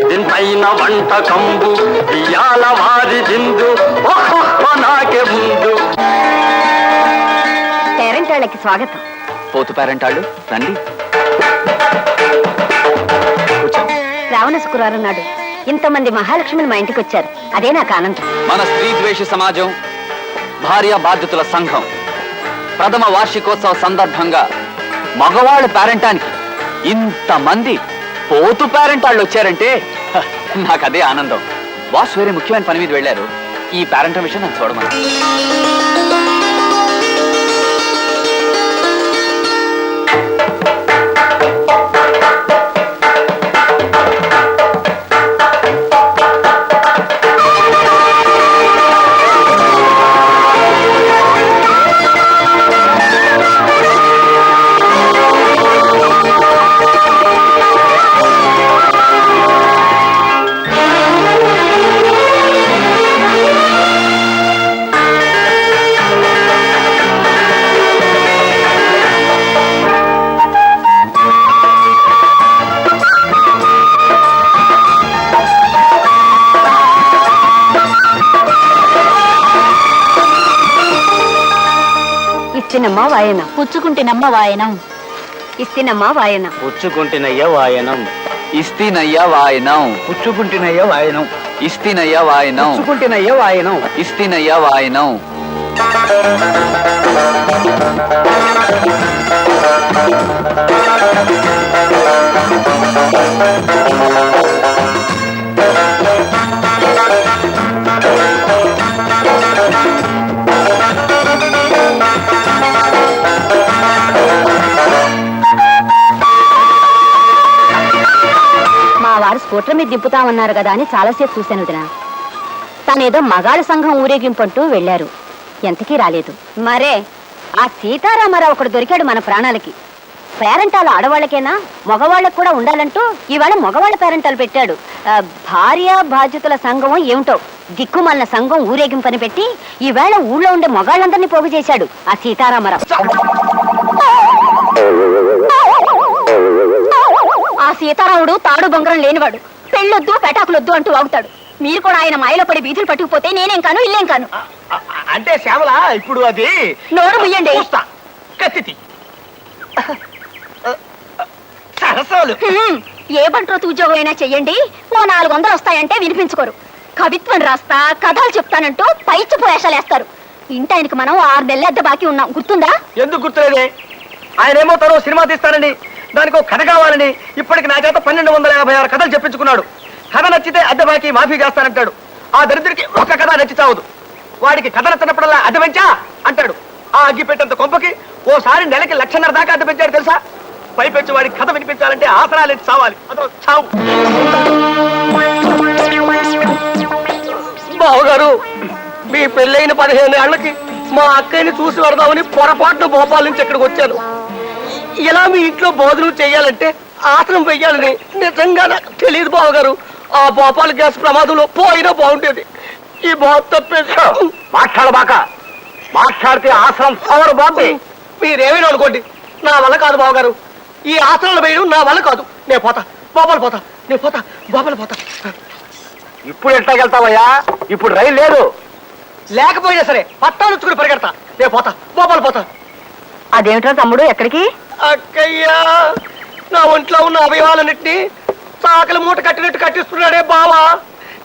దింపైన వంట కంబు ఇయాల వారి దిందు నాకే ముందు. పేరెంటాళ్ళకి స్వాగతం. పోతు పేరెంటాళ్ళు రండి. శ్రావణ శుక్రవారం నాడు ఇంతమంది మహాలక్ష్మిని మా ఇంటికి వచ్చారు. అదే నాకు ఆనందం. మన స్త్రీ ద్వేష సమాజం భార్య బాధ్యతల సంఘం ప్రథమ వార్షికోత్సవ సందర్భంగా మగవాళ్ళ పేరెంటానికి ఇంతమంది పోతు పేరెంటాళ్ళు వచ్చారంటే నాకు అదే ఆనందం. బాస్ వేరే ముఖ్యమైన పని మీద వెళ్ళారు. ఈ పేరెంట్ విషయం నన్ను చూడమని. ఇస్తినమ్మ వాయనం, పుచ్చుకుంటేనమ్మ వాయనం. ఇస్తినమ్మ వాయనం, పుచ్చుకుంటున్నయ్య వాయనం, ఇస్తినయ్య వాయనం, పుచ్చుకుంటున్నయ్య వాయనం, ఇస్తినయ్య వాయనం, పుచ్చుకుంటున్నయ్య వాయనం, ఇస్తినయ్య వాయనం. వారు స్కూటర్ మీద దింపుతామన్నారు కదా అని చాలాసేపు చూశాను వదినా. తనేదో మగాళ్ళ సంఘం ఊరేగింపంటూ వెళ్లారు. ఎంతకీ రాలేదు. మరే ఆ సీతారామారావు ఒకడు దొరికాడు మన ప్రాణాలకి. పేరెంటాలు ఆడవాళ్ళకేనా, మగవాళ్ళకు కూడా ఉండాలంటూ ఈవేళ మగవాళ్ళ పేరెంటాలు పెట్టాడు. భార్య బాధ్యతల సంఘం ఏమిటో దిక్కుమాలిన సంఘం ఊరేగింపని పెట్టి ఈవేళ ఊళ్ళో ఉండే మగాళ్ళందరినీ పోగు చేశాడు ఆ సీతారామారావు. ఆ సీతారాముడు తాడు బొంగరం లేనివాడు. పెళ్ళొద్దు పెటాకులొద్దు అంటూ వాగుతాడు. మీరు కూడా ఆయన మాయలో పడి బీతులు పట్టుకుపోతే నేనేం కాను ఇల్లేం కాను. అంటే శ్యామల ఇప్పుడు అది నోరు ముయ్యండి. కత్తి సరసాలు ఏ బంట్రోతు ఉద్యోగం అయినా చెయ్యండి, ఓ 400 వస్తాయంటే వినిపించుకోరు. కవిత్వం రాస్తా కథలు చెప్తానంటూ పైచ్చి వేషాలేస్తారు. ఇంటాయనకి మనం 6 నెలల అద్దె బాకీ ఉన్నాం, గుర్తుందా? ఎందుకు గుర్తులేదే? ఆయన ఏమో తను సినిమా తీస్తానండి, దానికి కథ కావాలని ఇప్పటికి నా చేత 1256 కథలు చెప్పించుకున్నాడు. కథ నచ్చితే అద్దె బాకీ మాఫీ చేస్తానంటాడు. ఆ దరిద్రుడికి ఒక కథ నచ్చి చావదు. వాడికి కథ నచ్చినప్పుడల్లా అద్దె పెంచా అంటాడు. ఆ అగ్గి పెట్టేంత కొంపకి ఓసారి నెలకి 1,50,000 దాకా అద్దె పెంచాడు తెలుసా? పైపెచ్చి వాడికి కథ వినిపించాలంటే ఆసనాలు ఎత్తి చావాలి. అదో చావు. బావగారు, మీ పెళ్ళైన 15 ఏళ్లకి మా అక్కయ్యని చూసి వరదామని పొరపాటున భోపాల్ నుంచి ఇక్కడికి వచ్చాను. ఇలా మీ ఇంట్లో భోజనం చెయ్యాలంటే ఆసనం వెయ్యాలని నిజంగా నాకు తెలియదు బావగారు. ఆ భోపాల్ గ్యాస్ ప్రమాదంలో పోయినా బాగుండేది. ఈ బాబు తప్పేసి మాట్లాడబాక. మాట్లాడితే ఆసనం పవర్ బాబే. మీరేమైనా అనుకోండి, నా వల్ల కాదు బావగారు. ఈ ఆసనాలు వేయడం నా వల్ల కాదు. నేను పోతా, భోపాల్ పోతా, నేను పోతా, భోపాల్ పోతా. ఇప్పుడు ఎట్లాగెళ్తావయ్యా? ఇప్పుడు రైలు లేదు. లేకపోయినా సరే పట్టాలుచ్చుకుని పరిగెడతా. నేను పోతా, భోపాల్ పోతా. అదేమిటో తమ్ముడు, ఎక్కడికి? అక్కయ్యా, నా ఒంట్లో ఉన్న అవయవాలన్నింటినీ చాకలి మూట కట్టినట్టు కట్టిస్తున్నాడే బావా.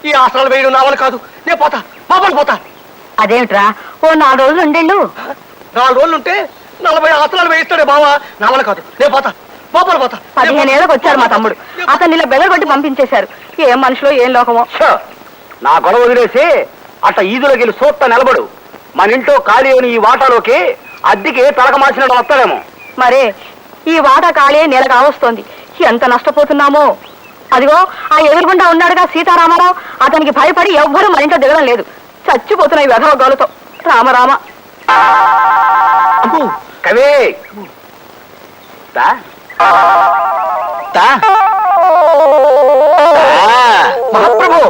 ఈ ఆసనాలు వేయడం నా వల్ల కాదు. నేను పోతా, భోపాల్ పోతా. అదేమిట్రా, ఓ 4 రోజులు ఉండేళ్ళు. 4 రోజులు ఉంటే 40 ఆసనాలు వేయిస్తాడే బావా. నా వల్ల కాదు. నేను పోతా, భోపాల్ పోతా. 15 ఏళ్ళకి వచ్చారు మా తమ్ముడు. అతన్ని ఇలా బెదరగొట్టి పంపించేశారు. ఏం మనుషులో ఏం లోకమో. నా గొడవ వదిలేసి అట్ట ఈదులోకి వెళ్ళి సూత్త నిలబడు. మన ఇంట్లో ఖాళీ అయిన ఈ వాటాలోకి అద్దెకి తలక మార్చినట్టు వస్తాడేమో. మరే ఈ వాటా ఖాళీ నెల కావస్తోంది. ఎంత నష్టపోతున్నామో. అదిగో ఆ ఎదురుగుండా ఉన్నాడుగా సీతారామారావు, అతనికి భయపడి ఎవ్వరూ మన ఇంట్లో దిగడం లేదు. చచ్చిపోతున్నాయి వెధవ గాలుతో. రామరామ. కవి మహాప్రభు,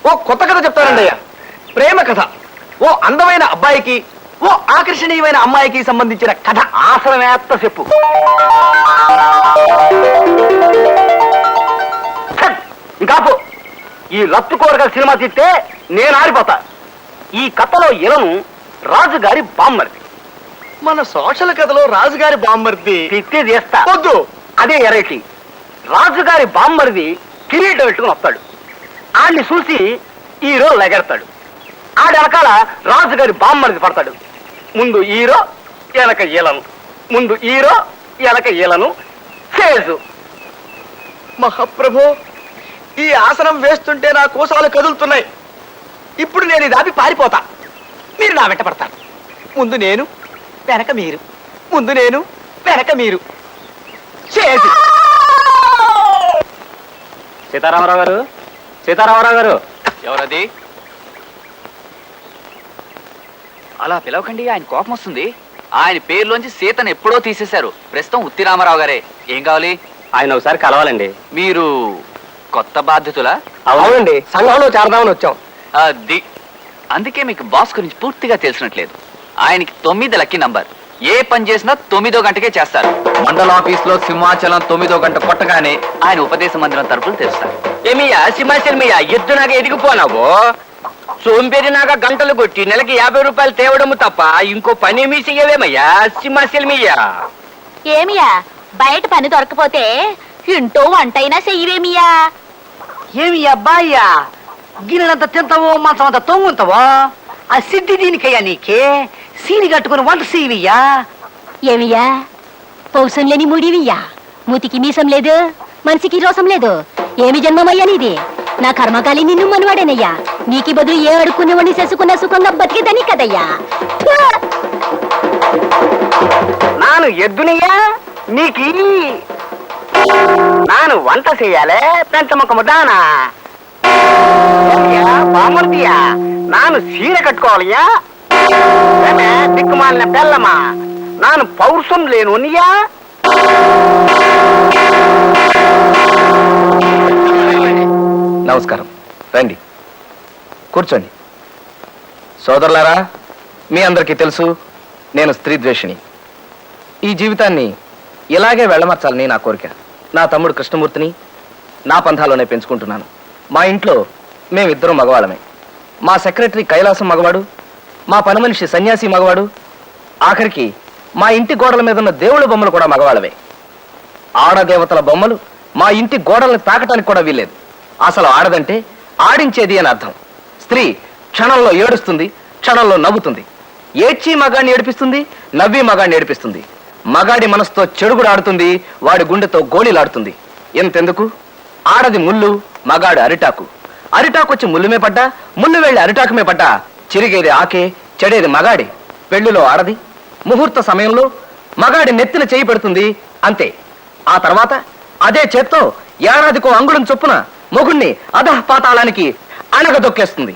ఓ కొత్త కథ చెప్తారండి అయ్యా. ప్రేమ కథ. ఓ అందమైన అబ్బాయికి, ఓ ఆకర్షణీయమైన అమ్మాయికి సంబంధించిన కథ. ఆసనమేత్త చెప్పు. రత్తు కోరగల సినిమా తీస్తే నేను ఆరిపోతా. ఈ కథలో ఇలను రాజుగారి బామ్మర్ది. మన సోషల్ కథలో రాజుగారి బామ్మర్ది తిత్తి చేస్తా వద్దు. అదే ఎరైటీ. రాజుగారి బామ్మర్ది కిరీటం పెట్టుకుని వస్తాడు. ఆడిని చూసి హీరో లెగెడతాడు. ఆడి వెనకాల రాజుగారి బామ్మర్ది పడతాడు. ముందు హీరో వెనక ఈలను, ముందు హీరో వెనక ఈలను. చేజు. మహాప్రభు, ఈ ఆసనం వేస్తుంటే నా కోసాలు కదులుతున్నాయి. ఇప్పుడు నేను ఇది ఆపి పారిపోతా. మీరు నా వెంట పడతారు. ముందు నేను వెనక మీరు, ముందు నేను వెనక మీరు. చేసి సీతారామరావు గారు, సీతారామరావు గారు. ఎవరది? అలా పిలవకండి, ఆయన కోపం వస్తుంది. ఆయన పేరులోంచి సీతను ఎప్పుడో తీసేశారు. ప్రస్తుతం ఉత్తి రామారావు గారే. ఏం కావాలి? ఆయన ఒకసారి కలవాలండి. మీరు కొత్త బాధ్యతలా? అవునండి, సంఘంలో చేరదామని వచ్చాం. అది అందుకే మీకు బాస్ గురించి పూర్తిగా తెలిసినట్లేదు. ఆయనకి 9 లక్కీ నంబర్. ఏ పని చేసినా 9వ గంటకే చేస్తారు. మండల ఆఫీస్ లో సింహాచలం 9వ గంట కొట్టగానే ఆయన ఉపదేశ మందిరం తరపులు తెరుస్తారు. ఏమియా సింహాచలమియా, ఎద్దునాగా ఎదిగిపోనావు. సోంపేరినాగా గంటలు కొట్టి నెలకి 50 రూపాయలు తేవడము తప్ప ఇంకో పని ఏమీ చెయ్యవేమయ్యా సింహాచలమియా. ఏమియా, బయట పని దొరకపోతే ఇంటో వంటైనా చెయ్యవేమియా? ఏమి అబ్బాయ్యా, గిన్నెలంత తింటావో మంచం అంత తొంగుంటావో? ఆ సిద్ధి దీనికయ్యా నీకే. సీని కట్టుకుని వంట సీవియ్యా. ఏమియా, పౌసం లేని ముడివియ్యా, మూతికి మీసం లేదు, మనిషికి రోసం లేదు. ఏమి జన్మమయ్యా నీది? నా కర్మకాలి నిన్ను మనవాడేనయ్యా. నీకి బదులు ఏ అడుక్కునేవాడిని చేసుకున్న సుఖంగా బతికేదని కదయ్యా. నాను ఎద్దునియా నీకి, నాను వంట చెయ్యాలే పెంచముఖము దానా. బామర్దియా, నాను సీర కట్టుకోవాలయ్యా. దిక్కుమాలిన బెల్లమా, నాను పౌరుషం లేనునియా. నమస్కారం, రండి కూర్చోండి. సోదరులారా, మీ అందరికీ తెలుసు నేను స్త్రీ ద్వేషిని. ఈ జీవితాన్ని ఇలాగే వెళ్ళమర్చాలని నా కోరిక. నా తమ్ముడు కృష్ణమూర్తిని నా పంథాలోనే పెంచుకుంటున్నాను. మా ఇంట్లో మేమిద్దరం మగవాళ్ళమే. మా సెక్రటరీ కైలాసం మగవాడు, మా పని మనిషి సన్యాసి మగవాడు, ఆఖరికి మా ఇంటి గోడల మీద ఉన్న దేవుళ్ళ బొమ్మలు కూడా మగవాళ్ళవే. ఆడదేవతల బొమ్మలు మా ఇంటి గోడల్ని తాకటానికి కూడా వీల్లేదు. అసలు ఆడదంటే ఆడించేది అని అర్థం. స్త్రీ క్షణంలో ఏడుస్తుంది, క్షణంలో నవ్వుతుంది. ఏడ్చి మగాడిని ఏడిపిస్తుంది, నవ్వి మగాడిని ఏడిపిస్తుంది. మగాడి మనసుతో చెడుగుడు ఆడుతుంది, వాడి గుండెతో గోళీలాడుతుంది. ఎంతెందుకు, ఆడది ముళ్ళు, మగాడు అరిటాకు. అరిటాకు వచ్చి ముళ్ళుమే పడ్డా, ముళ్ళు వెళ్ళి అరిటాకుమే పడ్డా చిరిగేది ఆకే, చెడేది మగాడి. పెళ్లిలో ఆడది ముహూర్త సమయంలో మగాడి నెత్తిన చేయి పెడుతుంది, అంతే. ఆ తర్వాత అదే చేత్తో ఏడాదికో అంగుళం చొప్పున మొగుణ్ణి అధః పాతాళానికి అణగదొక్కేస్తుంది.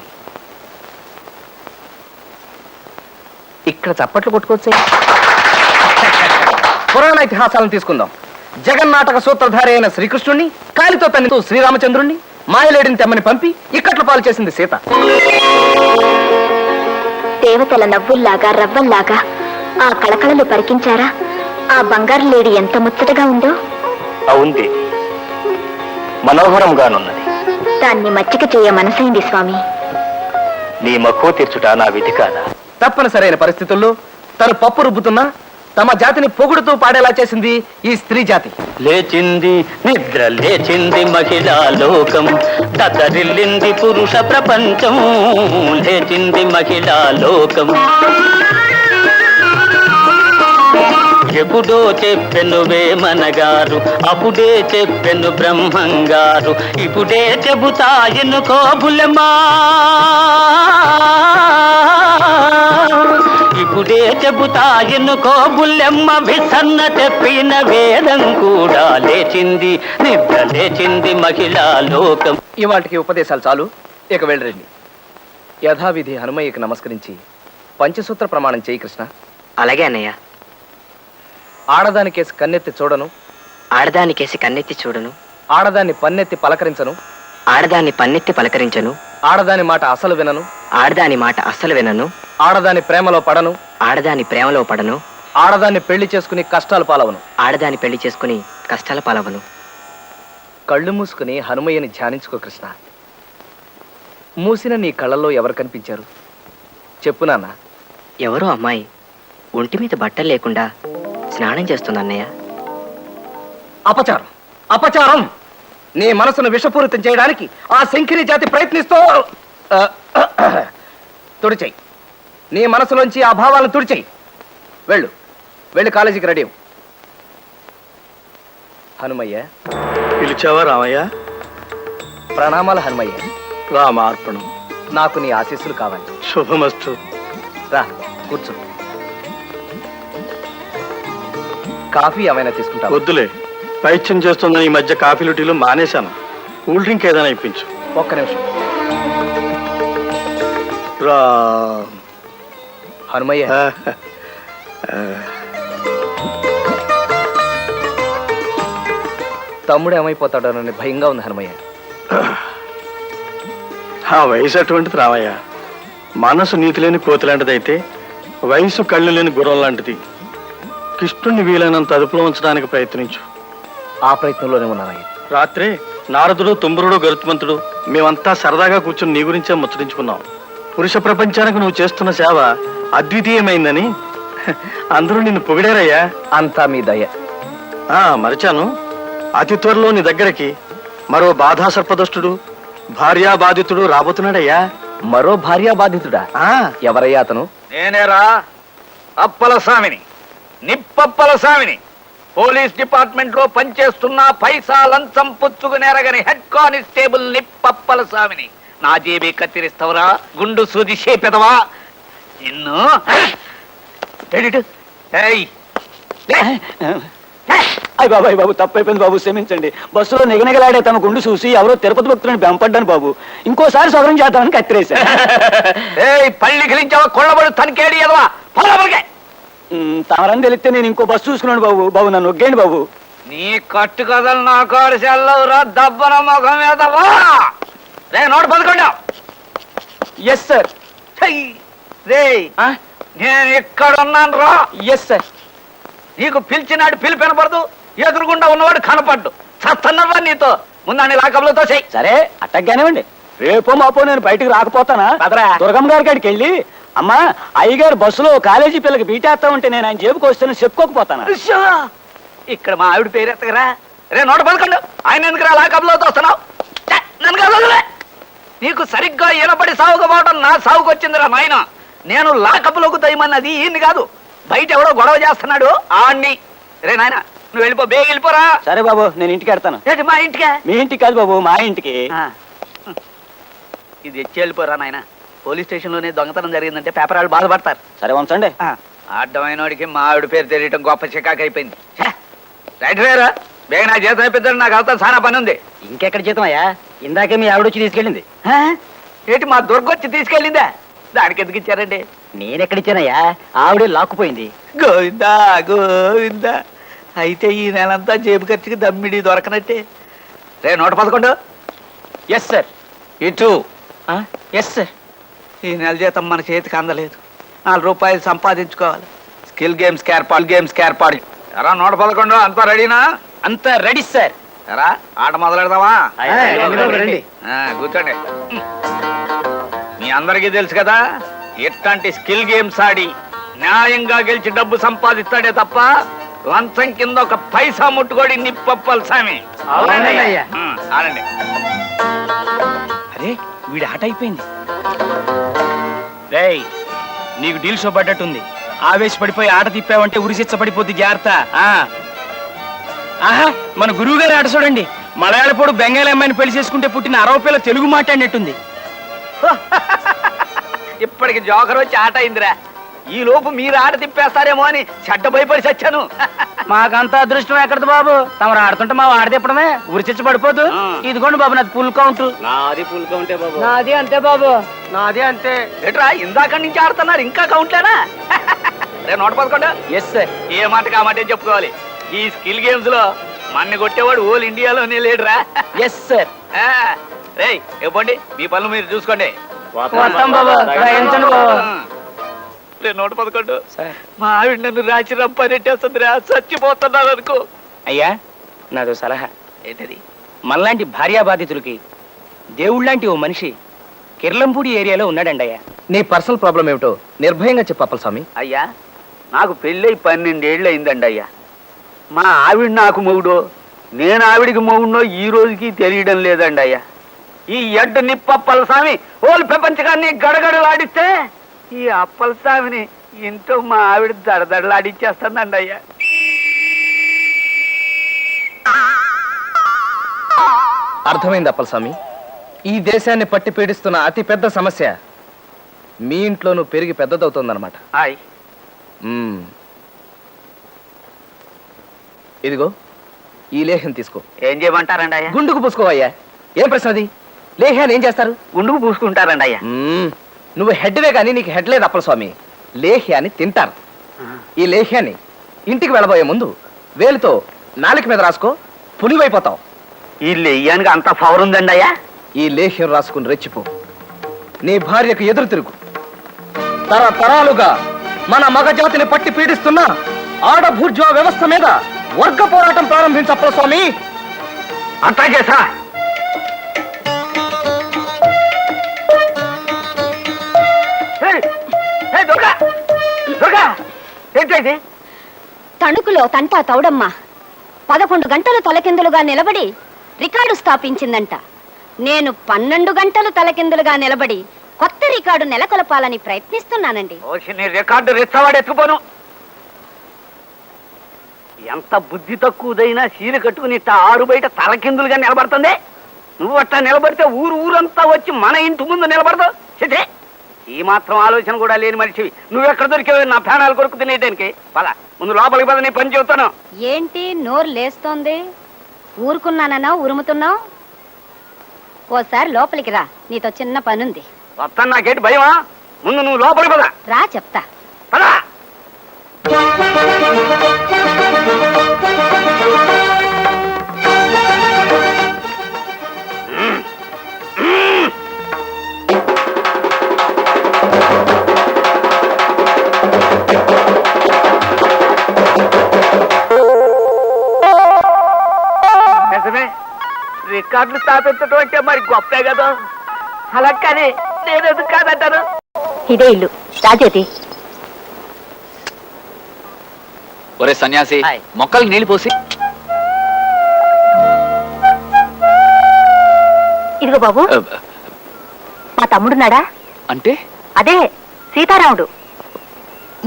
ఇక్కడ చప్పట్లు కొట్టుకోవచ్చే. పురాణ ఇతిహాసాలను తీసుకుందాం. జగన్నాటక సూత్రధారి అయిన శ్రీకృష్ణుణ్ణి కాలితో తన్నితో శ్రీరామచంద్రుణ్ణి మాయలేడిని తెమ్మని పంపి ఇక్కట్ల పాలు చేసింది సీత. దేవతల నవ్వుల్లాగా రవ్వల్లాగా ఆ కళకళలు పరికించారా? ఆ బంగారు లేడి ఎంత ముచ్చటగా ఉందో. అవుంది, మనోహరంగానున్నది. దాన్ని మచ్చిక చేయ మనసైంది స్వామి. నీ మక్కువ తీర్చుట నా విధి కాదా? తప్పనిసరైన పరిస్థితుల్లో తను పప్పు రుబ్బుతున్నా తమ జాతిని పొగుడుతూ పాడేలా చేసింది ఈ స్త్రీ జాతి. లేచింది నిద్ర లేచింది మహిళా లోకం, దద్దరిల్లింది పురుష ప్రపంచం. లేచింది మహిళా లోకం. ఎప్పుడో చెప్పెను వేమనగారు, అప్పుడే చెప్పెను బ్రహ్మంగారు. ఇప్పుడే చెబుతా ఎన్నుకో బుల్లెమ్మా, ఇప్పుడే చెబుతా ఎన్నుకో బుల్లెమ్మ. విసన్న తెప్పిన వేదం కూడా లేచింది, నిద్ర లేచింది మహిళా లోకం. ఇవాటికి ఉపదేశాలు చాలు, ఇక వెళ్ళండి. యథావిధి హనుమయ్యకి నమస్కరించి పంచసూత్ర ప్రమాణం చేయి కృష్ణ. అలాగే అన్నయ్య. ఆడదానికేసి కన్నెత్తి చూడను, ఆడదానికేసి కన్నెత్తి చూడను, ఆడదాన్ని పన్నెత్తి పలకరించను, ఆడదాన్ని పన్నెత్తి పలకరించను, ఆడదాని మాట అసలు వినను, ఆడదాని మాట అస్సలు వినను, ఆడదాని ప్రేమలో పడను, ఆడదాని ప్రేమలో పడను, ఆడదాన్ని పెళ్లి చేసుకుని కష్టాలు పాలవను. ఆడదాని పెళ్లి చేసుకుని కష్టాల పాలవను. కళ్ళు మూసుకుని హనుమయ్యని ధ్యానించుకో కృష్ణ. మూసిన నీ కళ్ళల్లో ఎవరు కనిపించారు చెప్పు నాన్న. ఎవరో అమ్మాయి ఒంటి మీద బట్టలు లేకుండా స్నానం చేస్తుంది అన్నయ్య. అపచారం, అపచారం! నీ మనసును విషపూరితం చేయడానికి ఆ శంకిని జాతి ప్రయత్నిస్తూ తుడిచేయి. నీ మనసులోంచి ఆ భావాలను తుడిచేయి. వెళ్ళు, వెళ్ళి కాలేజీకి రెడీ అవ్వు. హనుమయ్య. పిలిచావా రామయ్య? ప్రణామాలు హనుమయ్య. రామార్పణం. నాకు నీ ఆశీస్సులు కావాలి. శుభమస్తు. రా కూర్చో. కాఫీ ఏమైనా తీసుకుంటా? వద్దులే, పైత్యం చేస్తుందని ఈ మధ్య కాఫీలు టీలు మానేశాను. కూల్ డ్రింక్ ఏదైనా ఇప్పించు. ఒక్క నిమిషం. రా హనుమయ్య, తమ్ముడు ఏమైపోతాడోనని భయంగా ఉంది హనుమయ్య. ఆ వయసు అటువంటిది రామయ్య. మనసు నీతి లేని కోతి లాంటిదైతే వయసు కళ్ళు లేని గుర్రం లాంటిది. కృష్ణుణ్ణి వీలైనంత అదుపులో ఉంచడానికి ప్రయత్నించు. ఆ ప్రయత్నంలోనే ఉన్నానయ్య. రాత్రి నారదుడు, తుంబురుడు, గరుత్మంతుడు మేమంతా సరదాగా కూర్చుని నీ గురించే ముచ్చరించుకున్నాం. పురుష ప్రపంచానికి నువ్వు చేస్తున్న సేవ అద్వితీయమైందని అందరూ నిన్ను పొగిడారయ్యా. అంతా మీ దయ. మరిచాను, అతి త్వరలో నీ దగ్గరికి మరో బాధా సర్పదష్టుడు, భార్యా బాధితుడు రాబోతున్నాడయ్యా. మరో భార్యా బాధితుడా? ఎవరయ్యా అతను? నేనేరా అప్పల స్వామిని, నిప్పప్పల స్వామిని. పోలీస్ డిపార్ట్మెంట్ లో పనిచేస్తున్న పైసా లంచం పుచ్చుకునేరగని హెడ్ కానిస్టేబుల్ నిప్పప్పల స్వామిని. నా జేబీ కత్తిరిస్తావురా గుండు సూది చేపెదవా నిన్ను? అయ్య బాబాయ్ బాబు, తప్పైపోయింది బాబు, క్షమించండి. బస్సులో నిగనిగలాడే తమ గుండు చూసి ఎవరో తిరుపతి భక్తులని బెంపడ్డాను బాబు. ఇంకోసారి సౌకర్యం చేద్దామని కత్తిరేశా. పళ్ళి గిలించావా కొళ్ళబడు తనకేడి ఎదవా పొలబడికే. తమరని తెలిస్తే నేను ఇంకో బస్సు చూసుకున్నాను బాబు. బాబు నన్ను ఒగ్గేయండి బాబు. నీ కట్టు కథలు నా కాడు సెల్లవురా దబ్బన ముఖం మీదవా. రే నోటు పదకొండా. Yes sir. రే నేను ఇక్కడ ఉన్నాను రా. Yes sir. నీకు పిలిచినాడు పిలిపి వినపడదు, ఎదురుగుండా ఉన్నవాడు కనపడ్డు. చస్తున్నావా నీతో ముందని లాకబులతో చెయ్యి. సరే అట్టగ్గానేవ్వండి. రేపో మాపో నేను బయటకు రాకపోతానా? దుర్గమ్మ గారి కాడికి వెళ్ళి, అమ్మా అయ్యగారు బస్సులో కాలేజీ పిల్లకి బీటేస్తా ఉంటే నేను ఆయన జేబుకి వస్తాను చెప్పుకోకపోతానా? ఇక్కడ మా ఆవిడ పేరు ఎత్తగరా. రే నోట పదకొండు. ఆయన ఎందుకు రా లాకబులతో వస్తున్నావు? నన్ను కాదు, నీకు సరిగ్గా ఈనపడి సాగుకపోవడం నా సాగుకు వచ్చిందిరా నాయన. నేను లాకబులకు దయమన్నది ఈయన్ని కాదు, బయట ఎవడో గొడవ చేస్తున్నాడు ఆణ్ణి. రే నాయన నువ్వు వెళ్ళిపో, బేగ వెళ్ళిపోరా. సరే బాబు, నేను ఇంటికి వెళ్తాను. మా ఇంటికే? మీ ఇంటికి కాదు బాబు, మా ఇంటికి. ఇది ఎచ్చి వెళ్ళిపోరా నాయన. పోలీస్ స్టేషన్ లోనే దొంగతనం జరిగిందంటే పేపర్ వాళ్ళు బాధపడతారు. సరే ఉంచండి. అడ్డమైన వాడికి మా ఆవిడ పేరు తెలియటం గొప్ప చికాకు అయిపోయింది. రైట్ రేరా, బేగ నా జీతం అయిపోయింది. నాకు అవుతా చాలా పని ఉంది. ఇంకెక్కడ జీతం అయ్యా? ఇందాకే మీ ఆవిడ వచ్చి తీసుకెళ్ళింది. ఏంటి మా దుర్గొచ్చి తీసుకెళ్ళిందా? దానికి ఎందుకు ఇచ్చారండి? నేనెక్కడిచ్చానయ్యా? ఆవిడే లాక్కుపోయింది. గోవిందా గోవిందా. అయితే ఈ నెలంతా జేబు ఖర్చుకి దమ్మిడి దొరకనట్టే. రే నోట పదకొండు. Yes sir. ఇటు. Yes sir. ఈ నెల జీతం మన చేతికి అందలేదు. 4 రూపాయలు సంపాదించుకోవాలి. స్కిల్ గేమ్స్ ఏర్పాటు. ఎరా నోట పదకొండు, అంతా రెడీనా? అంతా రెడీ సార్. ఎరా ఆట మొదలెడదామా? రండి. కూర్చోండి. మీ అందరికీ తెలుసు కదా, ఇట్లాంటి స్కిల్ గేమ్స్ ఆడి న్యాయంగా గెలిచి డబ్బు సంపాదిస్తాడే తప్ప లంచం కింద ఒక పైసా ముట్టుకోడి నిప్పప్పల స్వామి. ఆడండి. అరే వీడి ఆట అయిపోయింది. రేయ్ నీకు డీల్ షో పడ్డట్టుంది. ఆవేశపడిపోయి ఆట తిప్పావంటే ఉరిశిచ్చ పడిపోద్ది, జాగ్రత్త. ఆహా, మన గురువు గారి ఆట చూడండి. మలయాళపోడు బెంగాలీ అమ్మాయిని పెళ్లి చేసుకుంటే పుట్టిన 60 పిల్ల తెలుగు మాట్లాడినట్టుంది. ఇప్పటికి జోకర్ వచ్చి ఆట అయిందిరా. ఈ లోపు మీరు ఆట తిప్పేస్తారేమో అని చెడ్డ భయపడి చచ్చాను. మాకంత అదృష్టం ఎక్కడది బాబు? తమరు ఆడుతుంటే మా ఆడ తిప్పడమే, ఉరిచిచ్చ పడిపోదు. ఇదిగోండి బాబు నాది ఫుల్ కౌంట్. నాది ఫుల్ కౌంటే బాబు. నాది అంతే బాబు. నాదే అంతే. ఎట్రా ఇందాక నుంచి ఆడుతున్నారు, ఇంకా కౌంట్లేనా? రే నోట పదకొండు. Yes sir. ఏ మాట కామాటే చెప్పుకోవాలి. ఈ స్కిల్ గేమ్స్ లో మన్ని కొట్టేవాడు ఓల్ ఇండియాలోనే లేడురా. Yes sir. రే ఇవ్వండి, మీ పనులు మీరు చూసుకోండి. వస్తాం బాబు. రాయించండి బాబు. రే నోట పదకొండు. మా ఆవిడ నన్ను రాచి రంపనెట్టేస్తుందిరా, చచ్చిపోతున్నాను అనుకో. అయ్యా నాదో సలహా. ఏంటది? మనలాంటి భార్యా బాధితులకి దేవుళ్ళంటి ఓ మనిషి కిర్లంపూడి ఏరియాలో ఉన్నాడండి అయ్యా. నీ పర్సనల్ ప్రాబ్లం ఏమిటో నిర్భయంగా చెప్పు అప్పలస్వామి. అయ్యా నాకు పెళ్ళై 12 ఏళ్ళు అయిందండి అయ్యా. మా ఆవిడ నాకు మొగుడో నేను ఆవిడికి మొగుడో ఈ రోజుకి తెలియడం లేదండి అయ్యా. ఈ ఎడ్డు నిప్పప్పలస్వామి ఓలు ప్రపంచకాన్ని గడగడలాడిస్తే ఈ అప్పలస్వామిని ఇంట్లో మా ఆవిడ దడదడలాడిచ్చేస్తుందండి అయ్యా. అర్థమైంది అప్పలస్వామి. ఈ దేశాన్ని పట్టి పీడిస్తున్న అతి పెద్ద సమస్య మీ ఇంట్లోనూ పెరిగి పెద్దదవుతోందన్నమాట. హాయ్ మ్మ్. ఇదిగో ఈ లేహ్యం తీసుకో. ఏం చేయమంటారండి అయ్యా? గుండుకు పూసుకోవయ్యా. ఏం ప్రశ్న అది? లేహ్యాన్ని ఏం చేస్తారు? గుండుకు పూసుకుంటారండి అయ్యా. నువ్వు హెడ్వే కానీ నీకు హెడ్ లేదు అప్పలస్వామి. లేహ్యాన్ని తింటారు. ఈ లేహ్యాన్ని ఇంటికి వెళ్ళబోయే ముందు వేలుతో నాలుక మీద రాసుకో, పులివైపోతావు. ఈ లెయ్యానికి అంత పవర్ ఉందండి అయ్యా? ఈ లేహ్యం రాసుకుని రెచ్చిపో. నీ భార్యకు ఎదురు తిరుగు. తరతరాలుగా మన మగజాతిని పట్టి పీడిస్తున్న ఆడభూర్జువా వ్యవస్థ మీద వర్గ పోరాటం ప్రారంభించు అప్పలస్వామి. అంతా చేసా. ఏంటండి తణుకులో తంటా తౌడమ్మ 11 గంటలు తలకిందులుగా నిలబడి రికార్డు స్థాపించిందంట. నేను 12 గంటలు తలకిందులుగా నిలబడి కొత్త రికార్డు నెలకొల్పాలని ప్రయత్నిస్తున్నానండి. నీ రికార్డు రెచ్చవాడు ఎత్తుకోను. ఎంత బుద్ధి తక్కువదైనా చీర కట్టుకుని ఆరు బయట తలకిందులుగా నిలబడుతుంది. నువ్వు అట్టా నిలబడితే ఊరంతా వచ్చి మన ఇంటి ముందు నిలబడదు. చితే ఈ మాత్రం ఆలోచన కూడా లేని మనిషివి. నువ్వెక్కడ దొరికావు నా ప్రాణాలు కొరకు తినేయడానికి? పద ముందు లోపలికి పద, నీ పని చెబుతాను. ఏంటి నోరు లేస్తోంది? ఊరుకున్నానన్నా ఉరుముతున్నావు? ఓసారి లోపలికి రా, నీతో చిన్న పనుంది. వస్తాను, నాకేంటి భయమా? ముందు నువ్వు లోపలికి పద. రా చెప్తా. పదా రికార్డులు స్థాపించడం అంటే మరి గొప్పే కదా. అలా కానీ నేను ఎందుకు కాదంటాను? ఇదే ఇల్లు రాజేది. ఒరే సన్యాసి, హాయ్. మొక్కలు నీళ్లు పోసి. ఇదిగో బాబు, మా తమ్ముడున్నాడా? అంటే అదే సీతారాముడు.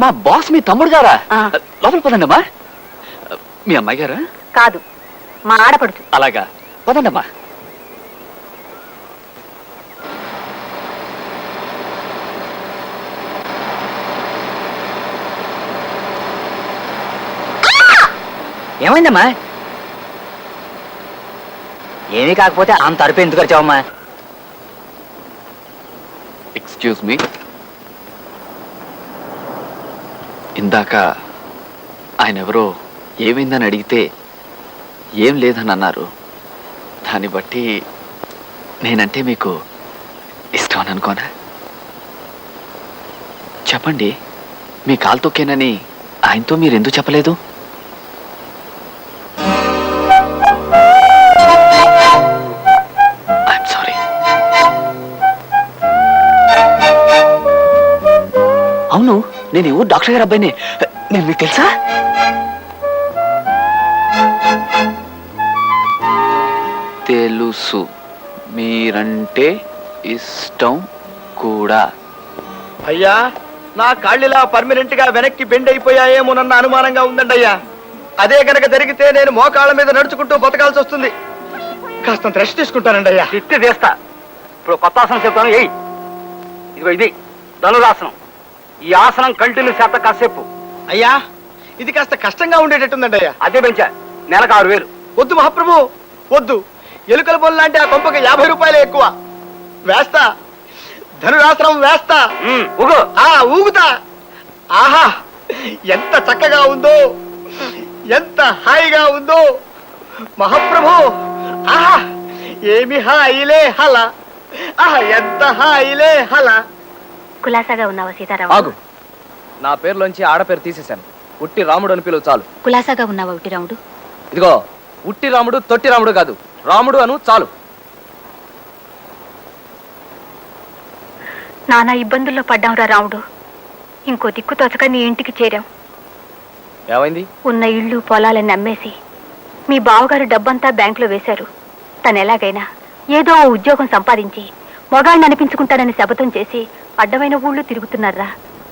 మా బాస్ మీ తమ్ముడు గారా? ఆ. లోపల పదండమ్మా. మీ అమ్మాయి గారా? కాదు, మా ఆడపడుచు. అలాగా, పదండమ్మా. ఏమైందమ్మా? ఏమీ కాకపోతే అంత అరుపు ఎందుకు వచ్చావమ్మా? Excuse me. ఇందాక ఆయన ఎవరో ఏమైందని అడిగితే ఏం లేదని అన్నారు. దాన్ని బట్టి నేనంటే మీకు ఇష్టం అని అనుకోనా? చెప్పండి, మీ కాలు తొక్కేనని ఆయనతో మీరు ఎందుకు చెప్పలేదు? I'm sorry. అవును, నేను ఈ ఊరు డాక్టర్ గారు అబ్బాయిని. నేను మీకు తెలుసా? తెలుసు, మీరంటే ఇష్టం కూడా. అయ్యా, నా కాళ్ళిలా పర్మనెంట్ గా వెనక్కి బెండ్ అయిపోయాయేమోనన్న అనుమానంగా ఉందండి అయ్యా. అదే కనుక జరిగితే నేను మోకాళ్ళ మీద నడుచుకుంటూ బతకాల్సి వస్తుంది. కాస్తంత రెస్ట్ తీసుకుంటానండి అయ్యా. తిట్టి తీస్తా. ఇప్పుడు కొత్త ఆసనం చెప్తాను. ఏయ్, ఇదిగో ఇది ధనురాసనం. ఈ ఆసనం కంటిన్యూ చేత కాసేపు. అయ్యా, ఇది కాస్త కష్టంగా ఉండేటట్టుందండి అయ్యా. అదే పెంచా, నెలకు 6000. వద్దు మహాప్రభు, వద్దు. ఎలుకల బొల్ లాంటి ఆ కొంపకి 50 రూపాయలే ఎక్కువ. వేస్తా, ధనురాశ్రమం వేస్తా. ఊగు. ఊగుతా. ఆహా, ఎంత చక్కగా ఉందో, ఎంత హాయిగా ఉందో మహాప్రభు. ఆహా, ఏమి హాయిలే హల. ఆహా, ఎంత హాయిలే హల. కులాసాగా ఉన్నావా సీతారాము? ఆగు, నా పేరులోంచి ఆడపేరు తీసేశాను. ఉట్టి రాముడు అని పిలువు చాలు. కులాసాగా ఉన్నావా ఉట్టి రాముడు? ఇదిగో, ఉట్టి రాముడు తొట్టి రాముడు కాదు, రాముడు అను చాలు. నానా ఇబ్బందుల్లో పడ్డాంరా రాముడు. ఇంకో దిక్కు తోచక నీ ఇంటికి చేరాం. ఏమైంది? ఉన్న ఇళ్ళు పొలాలని అమ్మేసి మీ బావగారు డబ్బంతా బ్యాంకులో వేశారు. తను ఎలాగైనా ఏదో ఓ ఉద్యోగం సంపాదించి మొగాళ్ళని అనిపించుకుంటానని శపథం చేసి అడ్డమైన ఊళ్ళు తిరుగుతున్నారా.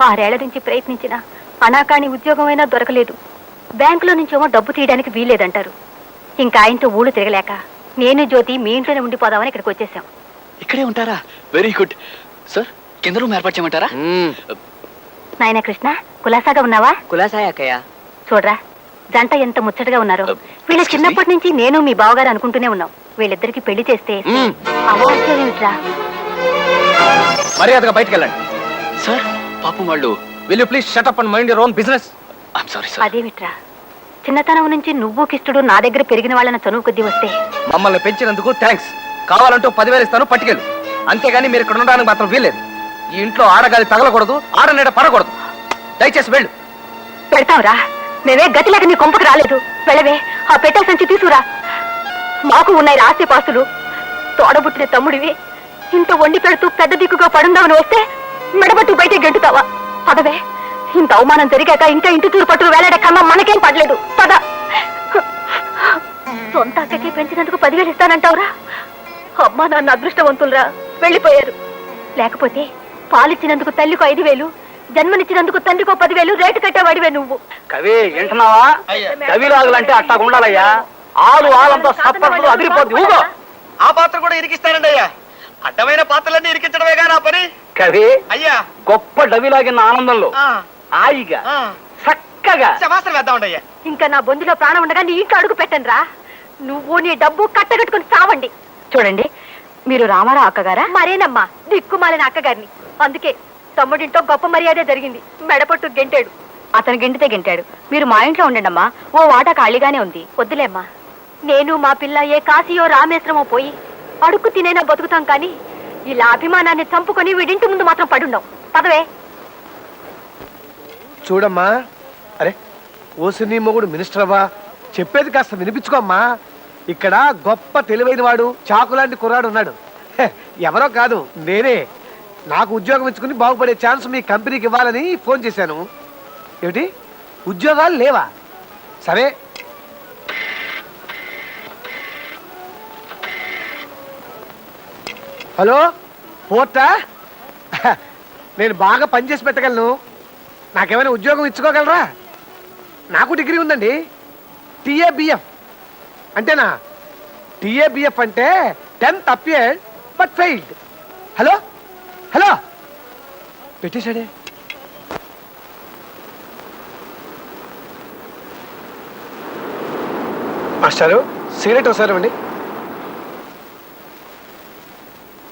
6 ఏళ్ల నుంచి ప్రయత్నించినా అనాకాని ఉద్యోగమైనా దొరకలేదు. బ్యాంకులో నుంచేమో డబ్బు తీయడానికి వీల్లేదంటారు. ఇంకా ఆయనతో ఊళ్ళు తిరగలేక నేను జ్యోతి మీ ఇంట్లోనే ఉండిపోదామని ఇక్కడికి వచ్చేసాం. ఇక్కడే ఉంటారా? Very good sir. కింద రూమ్ ఏర్పాటు చేయమంటారా? నాయన కృష్ణ, కులాసాగా ఉన్నావా? కులాసాయ అక్కయ్య. చూడరా, జంట ఎంత ముచ్చటగా ఉన్నారో. వీళ్ళ చిన్నప్పటి నుంచి నేను మీ బావగారు అనుకుంటూనే ఉన్నాం. వీళ్ళిద్దరికి పెళ్లి చేస్తే అవాచ్యమేమిట్రా? మర్యాదగా బయటికి వెళ్ళండి. సార్ పాపం వాళ్ళు. Will you please shut up and mind your own business? I'm sorry sir. అదేమిట్రా, చిన్నతనం నుంచి నువ్వు కిష్టుడు నా దగ్గర పెరిగిన వాళ్ళని చనువు కొద్దీ వస్తే మమ్మల్ని పెంచినందుకు థ్యాంక్స్. కావాలంటూ 10,000 ఇస్తాను, పట్టుకెళ్ళు. అంతేగాని మీరు ఇక్కడ ఉండడానికి మాత్రం వీల్లేదు. ఈ ఇంట్లో ఆడగాలి తగలకూడదు, ఆడనీడ పడకూడదు. దయచేసి వెళ్ళు. పెడతావురా, మేమే గతి లేక నీ కొంపకు రాలేదు. వెళ్ళవే, ఆ పెట్టె సంచి తీసుకురా. మాకు ఉన్నాయి ఆస్తి పాస్తులు. తోడబుట్టిన తమ్ముడివి ఇంత వండి పెడుతూ పెద్ద దిక్కుగా పడుందామని వస్తే మెడబట్టు బయట గెంటుతావా? పదవే, ఇంత అవమానం జరిగాక ఇంకా ఇంటి తూరు పట్టు వేలాడే కన్నా మనకేం పడలేదు. పద. సొంత అక్కకి పెంచినందుకు 10,000 ఇస్తానంటావురా? అమ్మా నాన్న అదృష్టవంతులరా, వెళ్ళిపోయారు. లేకపోతే పాలిచ్చినందుకు తల్లికి 5,000, జన్మనిచ్చినందుకు తండ్రికో 10,000 రేటు కట్టేవాడివే నువ్వు. కవి వింటున్నావా? కవిరాజులంటే అట్టా ఉండాలయ్యా. ఆలంతా సప్పట్లు అదిరిపోద్ది. ఊగో. ఆ పాత్ర కూడా ఇరికిస్తానండి అయ్యా. అడ్డమైన పాత్రలన్నీ ఇరికించడమేగా నా పని. కవి అయ్యా, గొప్ప డవిలాగిన ఆనందంలో హాయిగా చక్కగా శమాసనం వేద్దామండి అయ్యా. ఇంకా నా బొందులో ప్రాణం ఉండగా నీ ఇంట్లో అడుగు పెట్టండిరా. నువ్వు నీ డబ్బు కట్టగట్టుకుని చావండి. చూడండి, మీరు రామారావు అక్కగారా? మరేనమ్మా, దిక్కుమాలిన అక్కగారిని. అందుకే తమ్ముడింటో గొప్ప మర్యాద జరిగింది. మెడపట్టు గెంటాడు. అతను గెంటితే గెంటాడు. మీరు మా ఇంట్లో ఉండండమ్మా, ఓ వాటా ఖాళీగానే ఉంది. వద్దులేమ్మా, నేను మా పిల్ల ఏ కాశీయో రామేశ్వరమో పోయి అడుక్కు తినైనా బతుకుతాం. కానీ ఇలా అభిమానాన్ని చంపుకొని వీడింటి ముందు మాత్రం పడుండం. పదవే. చూడమ్మా, అరే ఓసి నీ మొగుడు మినిస్టర్ అవ్వా, చెప్పేది కాస్త వినిపించుకోమ్మా. ఇక్కడ గొప్ప తెలివైన వాడు, చాకులాంటి కుర్రాడు ఉన్నాడు. హె, ఎవరో కాదు, నేనే. నాకు ఉద్యోగం ఇచ్చుకుని బాగుపడే ఛాన్స్ మీ కంపెనీకి ఇవ్వాలని ఫోన్ చేశాను. ఏమిటి, ఉద్యోగాలు లేవా? సరే, హలో పోర్టా? నేను బాగా పనిచేసి పెట్టగలను. నాకేమైనా ఉద్యోగం ఇచ్చుకోగలరా? నాకు డిగ్రీ ఉందండి. టీఏబిఎఫ్ అంటేనా? టీఏబిఎఫ్ అంటే 10th appeared but failed. Hello hello, పెట్టేశాడే. మాస్టారు, సిగరెట్ ఒకసారి ఇవ్వండి.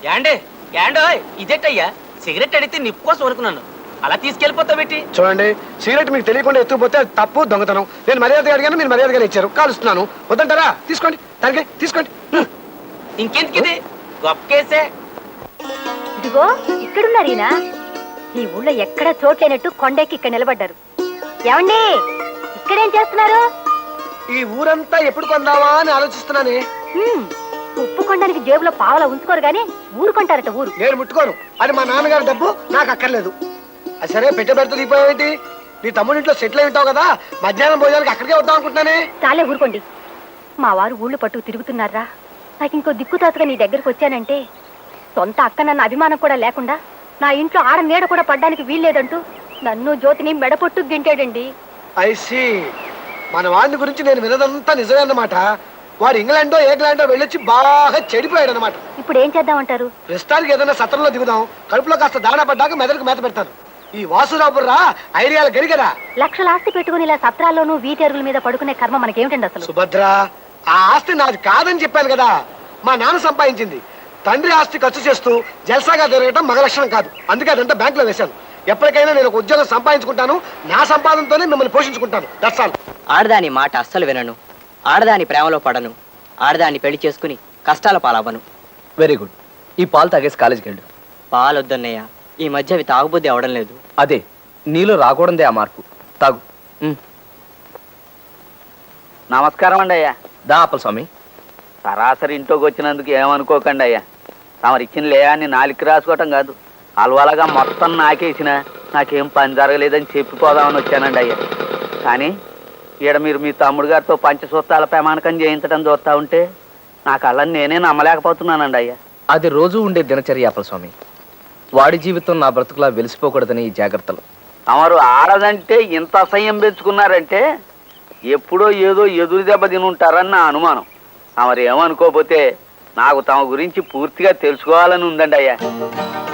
యాండే యాండో, ఇదేటయ్యా సిగరెట్ అడిగితే నిప్పు కోసం అనుకున్నాను. అలా తీసుకెళ్ళిపోతావు పెట్టి. చూడండి, సిగరెట్ మీకు తెలియకుండా ఎత్తుకుపోతే అది తప్పు, దొంగతనం. నేను మర్యాదగా అడిగాను, మీరు మర్యాదగా ఇచ్చారు. కాలుస్తున్నాను. వద్దంటారా? తీసుకోండి, దానికి తీసుకోండి. ఇంకెందుకు ఇది గొప్ప కేసే. ఇదిగో ఇక్కడున్నారు ఈయన. ఈ ఊళ్ళో ఎక్కడ చోట్లేనట్టు కొండెక్కి ఇక్కడ నిలబడ్డారు. ఏమండి, ఇక్కడేం చేస్తున్నారు? ఈ ఊరంతా ఎప్పుడు కొందావా అని ఆలోచిస్తున్నానే. ఉప్పు కొండానికి జేబులో పావలా ఉంచుకోరు గానీ ఊరు కొంటారట. ఊరు నేను ముట్టుకోను. అది మా నాన్నగారి డబ్బు, నాకు అక్కర్లేదు. అది సరే, పెట్టె పెడతా దిగిపోయావేంటి? నీ తమ్ముడి ఇంట్లో సెటిల్ అయి ఉంటావు కదా, మధ్యాహ్నం భోజనానికి అక్కడికే వద్దాం అనుకుంటున్నానే. చాలే ఊరుకోండి. మా వారు ఊళ్ళు పట్టుకు తిరుగుతున్నారా? నాకు ఇంకో దిక్కు తాతగా నీ దగ్గరకు వచ్చానంటే సొంత అక్క నన్న అభిమానం కూడా లేకుండా నా ఇంట్లో ఆడ నీడ కూడా పడ్డానికి వీల్లేదంటూ నన్ను జ్యోతిని మెడపొట్టు గింటాడండి. ఐసి, మన వాడిని గురించి నేను వినదంతా నిజమే అన్నమాట. వాడు ఇంగ్లాండో ఇంగ్లాండో వెళ్ళొచ్చి బాగా చెడిపోయాడు అనమాట. ఇప్పుడు ఏం చేద్దామంటారు? ప్రస్తుతానికి ఏదైనా సత్రంలో దిగుదాం. కడుపులో కాస్త దాణా పడ్డాక మెదడుకు మేత పెడతాను. ఈ వాసురాబుర్రా ఐడియాలు గరిగరా. లక్షల ఆస్తి పెట్టుకుని ఇలా సత్రాల్లోనూ వీటెరుగుల మీద పడుకునే కర్మ మనకేమిటండి అసలు? సుభద్ర, ఆ ఆస్తి నాది కాదని చెప్పాను కదా. మా నాన్న సంపాదించింది. తండ్రి ఆస్తి ఖర్చు చేస్తూ జల్సాగా తిరగటం మగ లక్షణం కాదు. అందుకే అదంతా బ్యాంకులో వేశాను. ఎప్పటికైనా నేను ఒక ఉద్యోగం సంపాదించుకుంటాను. నా సంపాదనతోనే మిమ్మల్ని పోషించుకుంటాను. That's all. ఆడదాని మాట అస్సలు వినను, ఆడదాని ప్రేమలో పడను, ఆడదాన్ని పెళ్లి చేసుకుని కష్టాల పాలవ్వను. Very good. ఈ పాలు తాగేసి కాలేజీకి వెళ్ళు. పాలొద్దన్నయ్య, ఈ మధ్య అవి తాగుబుద్ధి అవడం లేదు. అదే నీలో రాకూడదే ఆ మార్పు. తాగు. నమస్కారం అండి అయ్యా. దా అప్పల స్వామి. సరాసరి ఇంట్లోకి వచ్చినందుకు ఏమనుకోకండి అయ్యా. తమరు ఇచ్చిన లేయాన్ని నాలుగు రాసుకోవటం కాదు, అలవాలగా మొత్తం నాకేసిన నాకేం పని జరగలేదని చెప్పిపోదామని వచ్చానండి అయ్యా. కానీ ఈడ మీరు మీ తమ్ముడు గారితో పంచసూత్రాల ప్రమాణకం చేయించడం చూస్తా ఉంటే నా కళ్ళని నేనే నమ్మలేకపోతున్నానండి అయ్యా. అది రోజు ఉండే దినచర్య అప్పలస్వామి. వాడి జీవితం నా బ్రతుకులా వెలిసిపోకూడదని ఈ జాగ్రత్తలు. తమరు ఆడదంటే ఇంత అసహ్యం పెంచుకున్నారంటే ఎప్పుడో ఏదో ఎదురు దెబ్బ తినుంటారని నా అనుమానం. తమరు ఏమనుకోకపోతే నాకు తమ గురించి పూర్తిగా తెలుసుకోవాలని ఉందండి అయ్యా.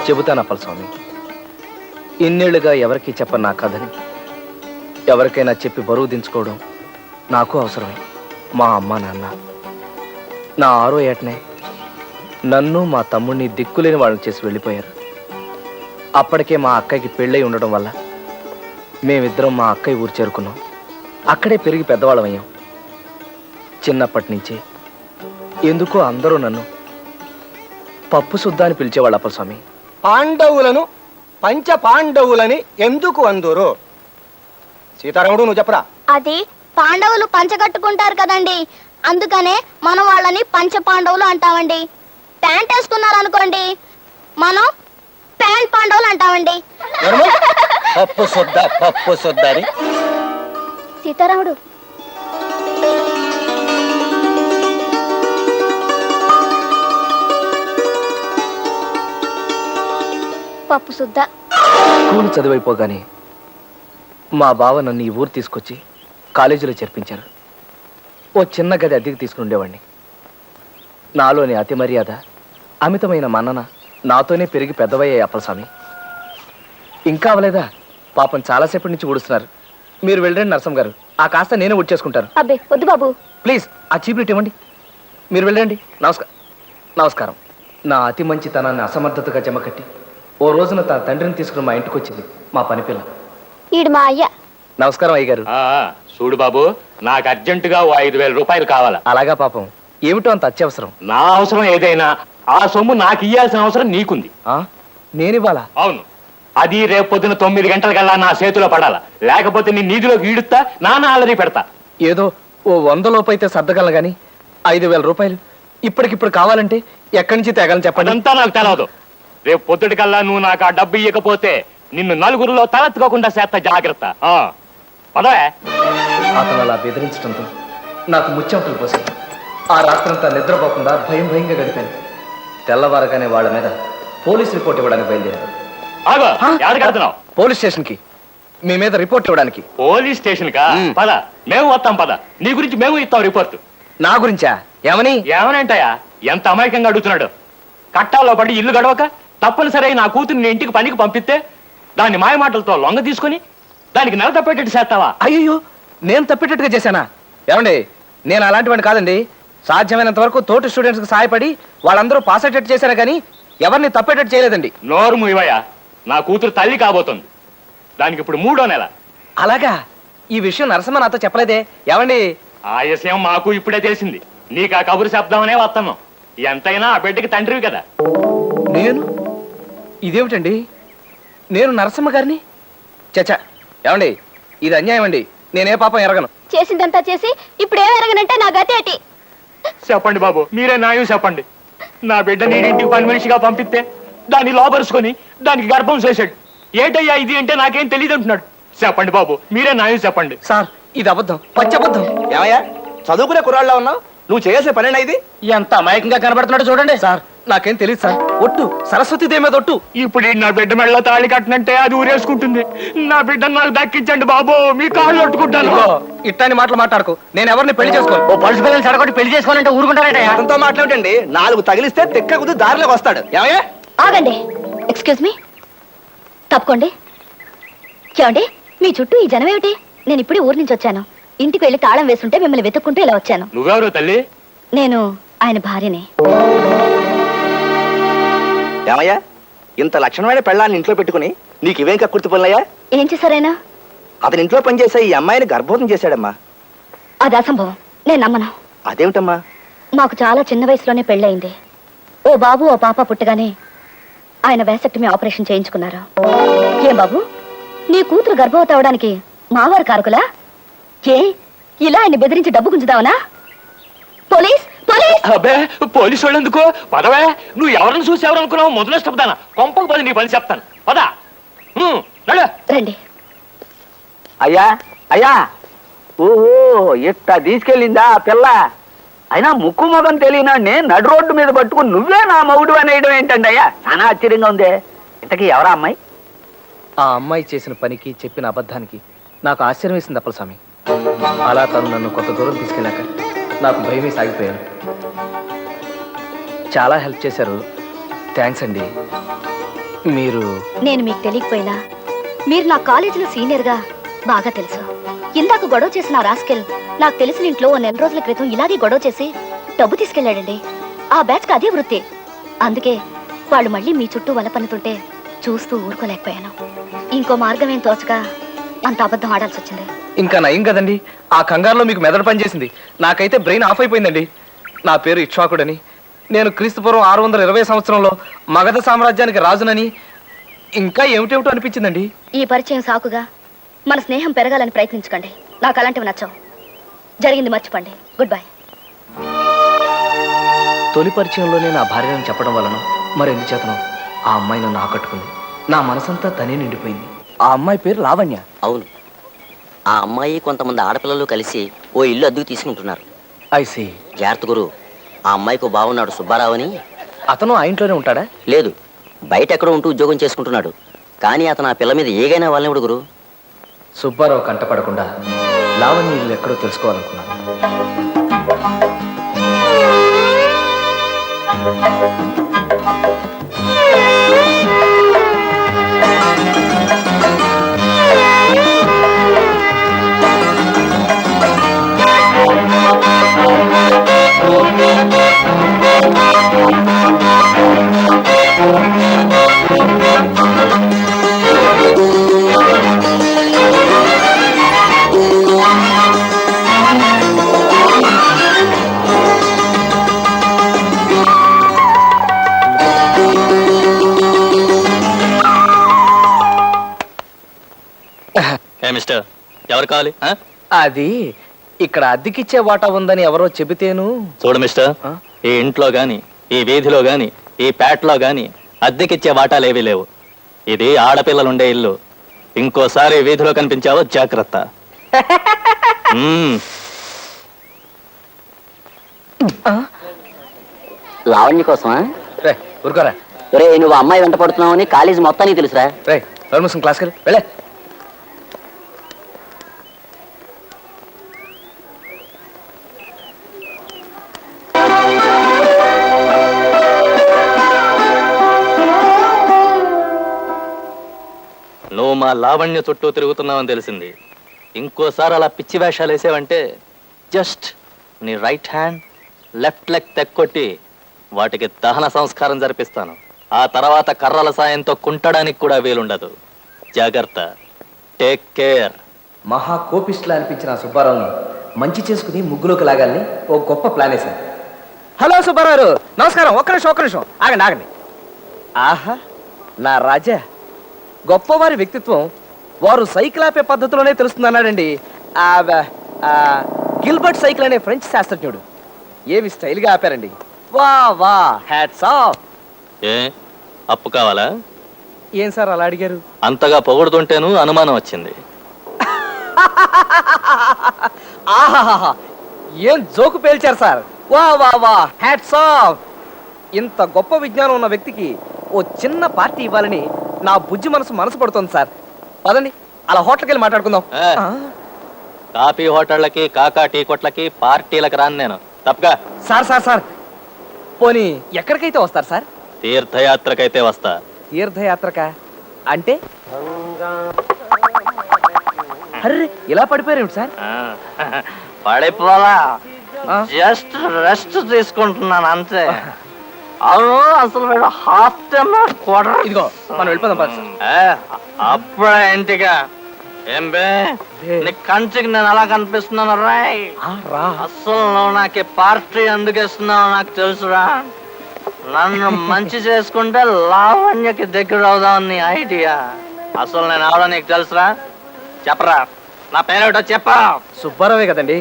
చెబుతాను అప్పలస్వామి. ఇన్నేళ్లుగా ఎవరికీ చెప్పను నా కథని ఎవరికైనా చెప్పి బరువు దించుకోవడం నాకు అవసరమే. మా అమ్మ నాన్న నా 6వ ఏటనే నన్ను మా తమ్ముడిని దిక్కులేని వాళ్ళని చేసి వెళ్ళిపోయారు. అప్పటికే మా అక్కకి పెళ్ళై ఉండడం వల్ల మేమిద్దరం మా అక్కయ్య ఊరు చేరుకున్నాం. అక్కడే పెరిగి పెద్దవాళ్ళం అయ్యాం. చిన్నప్పటి నుంచి ఎందుకో అందరూ నన్ను పప్పు సుద్దా అని పిలిచేవాళ్ళు అప్పలస్వామి. పాండవులను పంచ పాండవులని ఎందుకు అందురు? సీతారాముడు నువ్వు చెప్పరా. అది పాండవులు పంచగట్టుకుంటారు కదండి, అందుకనే మనం వాళ్ళని పంచ పాండవులు అంటామండి. ప్యాంట్ వేసుకున్నారు అనుకోండి, మనం ప్యాంట్ పాండవులు అంటామండి. పప్పు సుద్దా అని సీతారాముడు పప్పు సుద్ద. స్కూల్ చదివైపోగానే మా బావ నన్ను ఈ ఊరు తీసుకొచ్చి కాలేజీలో చేర్పించారు. ఓ చిన్న గది అద్దెకి తీసుకుని ఉండేవాడిని. నాలోని అతి మర్యాద, అమితమైన మన్నన నాతోనే పెరిగి పెద్దవయ్యాయి అప్పలస్వామి. ఇంకా అవలేదా? పాపం చాలాసేపటి నుంచి ఊడుస్తున్నారు. మీరు వెళ్ళండి నరసం గారు, ఆ కాస్త నేనే ఊడ్చేసుకుంటారు. అబ్బే వద్దు బాబు. ప్లీజ్ ఆ చీప్లీట్ ఇవ్వండి. మీరు వెళ్ళండి. నమస్కారం. నా అతి మంచితనాన్ని అసమర్థతగా జమకట్టి ఓ రోజున తన తండ్రిని తీసుకుని మా ఇంటికి వచ్చింది మా పనిపిల్ల. ఈడు మా అయ్య. నమస్కారం అయ్య గారు. చూడు బాబు, నాకు అర్జెంటుగా 5,000 రూపాయలు కావాలా. అలాగా పాపం, ఏమిటో అంత అత్యవసరం? నా అవసరం ఏదైనా ఆ సొమ్ము నాకు ఇయ్యాల్సిన అవసరం నీకుంది. నేనివ్వాలా? అవును. అది రేపు పొద్దున 9 గంటలకల్లా నా చేతిలో పడాలా, లేకపోతే నీ నీధిలోకి ఈడుతా నాన్న అలరి పెడతా. ఏదో ఓ 100 లోపు అయితే సర్దగలను గాని 5,000 రూపాయలు ఇప్పటికిప్పుడు కావాలంటే ఎక్కడి నుంచి తేగలను చెప్పండి. అదంతా నాకు తెలవదు. రేపు పొద్దుటికల్లా నువ్వు నాకు ఆ డబ్బు ఇవ్వకపోతే నిన్ను నలుగురిలో తలెత్తుకోకుండా చేస్తా, జాగ్రత్త. పదవే. అతను అలా బెదిరించడంతో నాకు ముచ్చెమటలు పోసింది. ఆ రాత్రంతా నిద్రపోకుండా భయంగా గడిపాను. తెల్లవారగానే వాళ్ళ మీద పోలీస్ రిపోర్ట్ ఇవ్వడానికి బయలుదేరాను. పోలీస్ స్టేషన్ కి మీ మీద రిపోర్ట్ ఇవ్వడానికి. పోలీస్ స్టేషన్ కా? పద, మేము వస్తాం. పద, నీ గురించి మేము ఇస్తాం రిపోర్ట్. నా గురించా? ఏమనంటాయా? ఎంత అమాయకంగా అడుగుతున్నాడు. కట్టాల్లో పడి ఇల్లు గడవక తప్పనిసరి నా కూతురు ఇంటికి పనికి పంపిస్తే దాన్ని మాయమాటలతో లొంగ తీసుకుని దానికి నెల తప్పేటట్టు చేస్తావా? అయ్యో, నేను తప్పేటట్టుగా చేశానా? ఏమండి, నేను అలాంటి వాడిని కాదండి. సాధ్యమైనంత వరకు తోటి స్టూడెంట్స్ కి సహాయపడి వాళ్ళందరూ పాస్ అయ్యేటట్టు చేశారా కానీ ఎవరిని తప్పేటట్టు చేయలేదండి. నోరు మూయవయ్యా. నా కూతురు తల్లి కాబోతుంది. దానికి ఇప్పుడు 3వ నెల. అలాగా? ఈ విషయం నరసింహ నాతో చెప్పలేదే. ఏమండి? ఆ విషయం మాకు ఇప్పుడే తెలిసింది. నీకు ఆ కబురు శబ్దమనే వస్తున్నాం. ఎంతైనా ఆ బిడ్డకి తండ్రివి కదా. ఇదేమిటండి, నేను నరసింహ గారిని? చచ్చా, ఏమండి, ఇది అన్యాయం అండి. నేనే పాపం ఎరగను. చేసిందంతా చేసి ఇప్పుడు ఏం ఎరగనంటే నా గతి ఏంటి? చెప్పండి బాబు, మీరే న్యాయం చెప్పండి. నా బిడ్డ నేను ఇంటికి పని మనిషిగా పంపిస్తే దాన్ని లోపరుచుకొని దానికి గర్భం చేశాడు. ఏటయ్యా ఇది అంటే నాకేం తెలియదు అంటున్నాడు. చెప్పండి బాబు, మీరే న్యాయం చెప్పండి. సార్, ఇది అబద్ధం, పచ్చబద్ధం. ఏమయ్యా, చదువుకునే కుర్రాళ్ళ ఉన్నావు, నువ్వు చేసే పనేనా ఇది? ఎంత అమాయకంగా కనబడుతున్నాడు చూడండి. సార్, నాకేం తెలియదు సార్. ఒట్టు, సరస్వతి దేవి మీద ఒట్టు. ఇప్పుడు నా బిడ్డ మెడలో తాళి కట్టనంటే అది ఊరేసుకుంటుంది. నా బిడ్డను నాకు దక్కించండి బాబు, మీ కాళ్ళు కొట్టుకుంటాను. ఇట్టాని మాటలు మాట్లాడుకో. నేను ఎవరిని పెళ్లి చేసుకోను. ఓ పలుసు పిల్లలు చెడగొట్టి పెళ్లి చేసుకోవాలంటే ఊరుకుంటారట. అతనితో మాట్లాడండి. 4 తగిలిస్తే తెక్క కుది దారిలోకి వస్తాడు. ఏమయ్యా? ఆగండి. ఎక్స్క్యూజ్ మీ, తప్పుకోండి. చూడండి, మీ చుట్టూ ఈ జనం ఏమిటి? నేను ఇప్పుడే ఊరు నుంచి వచ్చాను. ఇంటికి వెళ్ళి తాళం వేస్తుంటే మిమ్మల్ని వెతుక్కుంటూ ఇలా వచ్చాను. నువ్వెవరు తల్లి? నేను ఆయన భార్యని. ఏమయ్యా, ఇంత లక్షణమైన పెళ్ళాన్ని ఇంట్లో పెట్టుకుని నీకు ఇవేం కక్కుర్తి పనులయ్యా? ఏం చేశారైనా? అతని ఇంట్లో పనిచేసే ఈ అమ్మాయిని గర్భవతం చేశాడమ్మా. అది అసంభవం, నేను నమ్మను. అదేమిటమ్మా? మాకు చాలా చిన్న వయసులోనే పెళ్ళయింది. ఓ బాబు ఓ పాప పుట్టగానే ఆయన వేసక్టమీ ఆపరేషన్ చేయించుకున్నారు. ఏం బాబు, నీ కూతురు గర్భవతి అవడానికి మావారు కారకులా? ఏ ఇలా ఆయన్ని బెదిరించి డబ్బు గుంజుదావనా? పోలీస్! అబ్బే పోలీసు వాళ్ళు ఎందుకు పదవే. నువ్వు ఎవరిని చూసి ఎవరు అనుకున్నావు? మొదలు ఇష్టపదానా కొంపకు పది నీ పని చెప్తాను పదా. రండి. అయ్యా అయ్యా, ఓహో ఇట్ట తీసుకెళ్ళిందా ఆ పిల్ల? అయినా ముక్కు మొగం తెలియనాడిని నడు రోడ్డు మీద పట్టుకుని నువ్వే నా మగుడు అనేయడం ఏంటండి అయ్యా? చాలా ఆశ్చర్యంగా ఉంది. ఇంతకీ ఎవరా అమ్మాయి? ఆ అమ్మాయి చేసిన పనికి చెప్పిన అబద్ధానికి నాకు ఆశ్చర్యం వేసింది అప్పలస్వామి. అలా తను నన్ను కొంత దూరం తీసుకెళ్ళాక నాకు భయమే సాగిపోయాను. చాలా హెల్ప్ చేశారు, థ్యాంక్స్ అండి. మీరు నేను మీకు తెలియకపోయినా మీరు నా కాలేజీలో సీనియర్గా బాగా తెలుసు. ఇందాక గొడవ చేసిన రాస్కెల్ నాకు తెలిసిన ఇంట్లో 4 నెలల రోజుల క్రితం ఇలాగే గొడవ చేసి డబ్బు తీసుకెళ్లాడండి. ఆ బ్యాచ్కి అదే వృత్తి. అందుకే వాళ్ళు మళ్ళీ మీ చుట్టూ వలపన్నుతుంటే చూస్తూ ఊరుకోలేకపోయాను. ఇంకో మార్గం ఏం తోచగా అంత అబద్ధం ఆడాల్సి వచ్చింది. ఇంకా నయం కదండి, ఆ కంగారులో మీకు మెదడు పనిచేసింది. నాకైతే బ్రెయిన్ ఆఫ్ అయిపోయిందండి. నా పేరు ఇక్ష్వాకుడని, నేను క్రీస్తుపూర్వం 620 సంవత్సరంలో మగధ సామ్రాజ్యానికి రాజునని, ఇంకా ఏమిటేమిటో అనిపించిందండి. ఈ పరిచయం సాకుగా మన స్నేహం పెరగాలని ప్రయత్నించకండి. నాకు అలాంటివి నచ్చవు. జరిగింది మర్చిపోండి. Good bye. తొలి పరిచయంలోనే నా భార్యను చెప్పడం వలన మరెందుచేతనో ఆ అమ్మాయి నన్ను ఆకట్టుకుంది. నా మనసంతా తనే నిండిపోయింది. ఆ అమ్మాయి పేరు లావణ్య. అవును, ఆ అమ్మాయి కొంతమంది ఆడపిల్లలు కలిసి ఓ ఇల్లు అద్దెకు తీసుకుంటున్నారు. ఐసి జాగ్రత్త గురు, ఆ అమ్మాయికి బాగున్నాడు సుబ్బారావు అని. అతను ఆ ఇంట్లోనే ఉంటాడా? లేదు, బయట ఎక్కడో ఉంటూ ఉద్యోగం చేసుకుంటున్నాడు. కానీ అతను ఆ పిల్ల మీద ఏగైనా వాళ్ళనివుడు గురు. సుబ్బారావు కంటపడకుండా లావణ్య ఇల్లు ఎక్కడో తెలుసుకోవాలనుకున్నాను. మిస్టర్, ఎవరు కావాలి? అది ఇక్కడ అద్దెకిచ్చే వాటా ఉందని ఎవరో చెబితేను. చూడు మిస్టర్, ఈ ఇంట్లో గాని, ఈ వీధిలో గాని, ఈ పేటలో గాని అద్దెకిచ్చే వాటాలేవీ లేవు. ఇది ఆడపిల్లలుండే ఇల్లు. ఇంకోసారి వీధిలో కనిపించావో జాగ్రత్త. లావణ్య కోసమా? ఊరుకోరా. ఒరే, నువ్వు అమ్మాయి వెంట పడుతున్నావని కాలేజీ మొత్తానికి తెలుసురా. క్లాస్కి వెళ్ళే. నువ్వు మా లావణ్య చుట్టూ తిరుగుతున్నావని తెలిసింది. ఇంకోసారి అలా పిచ్చి వేషాలు వేసావంటే జస్ట్ నీ రైట్ హ్యాండ్ లెఫ్ట్ లెగ్ తెక్కొట్టి వాటికి దహన సంస్కారం జరిపిస్తాను. ఆ తర్వాత కర్రల సాయంతో కుంటడానికి కూడా వీలుండదు. జాగ్రత్త. Take care. మహా కోపిస్టులా అనిపించిన సుబ్బారావుని మంచి చేసుకుని ముగ్గులోకి లాగాలని ఓ గొప్ప ప్లాన్ వేశాను. హలో సుబ్బారావు, నమస్కారం. ఒక్క నిమిషం ఆగండి. ఆహా, నా రాజా, గొప్పవారి వ్యక్తిత్వం వారు సైకిల్ ఆపే పద్ధతిలోనే తెలుస్తుందన్నాడండి గిల్బర్ట్ సైకిల్ అనే ఫ్రెంచ్ శాస్త్రజ్ఞుడు. ఏమి స్టైల్గా ఆపారండి. వా వా, హ్యాట్స్ ఆఫ్. ఏ అప్పు కావాలా? ఏం సార్ అలా అడిగారు? అంతగా పొగుడుతుంటేను అనుమానం వచ్చింది. ఆహాహా, ఏం జోకు పేల్చారు సార్. వా వా వా, హ్యాట్స్ ఆఫ్. ఇంత గొప్ప విజ్ఞానం ఉన్న వ్యక్తికి ఓ చిన్న పార్టీ ఇవ్వాలని నా బుజ్జి మనసు పడుతుంది సార్. పదండి, అలా హోటల్కి వెళ్ళి మాట్లాడుకుందాం. కాఫీ హోటళ్ళకి, కాకా టీ కొట్లకి, పార్టీలకు రాను నేను. తప్పగా. సార్ పోనీ ఎక్కడికైతే వస్తారు సార్? తీర్థయాత్రకైతే వస్తా. తీర్థయాత్రక అంటే? అర్రే, ఇలా పడిపోయారేమిటి సార్? పడిపోలా, జస్ట్ రెస్ట్ తీసుకుంటున్నాను అంతే. అవును, అసలు ఇదిగో మనం వెళ్ళిపోదాం పద సార్. అప్పుడే ఇంటిగా ఏం బే, నీ కంచికి నేను అలా కనిపిస్తున్నాను రాయ్. అసలు నువ్వు నాకు పార్టీ ఎందుకు ఇస్తున్నావు నాకు తెలుసురా. నన్ను మంచి చేసుకుంటే లావణ్యకి దగ్గర అవుదాం నీ ఐడియా. అసలు నేను అవడం నీకు తెలుసురా? చెప్పరా, నా పేరేటో చెప్పా. సుబ్బారావే కదండి.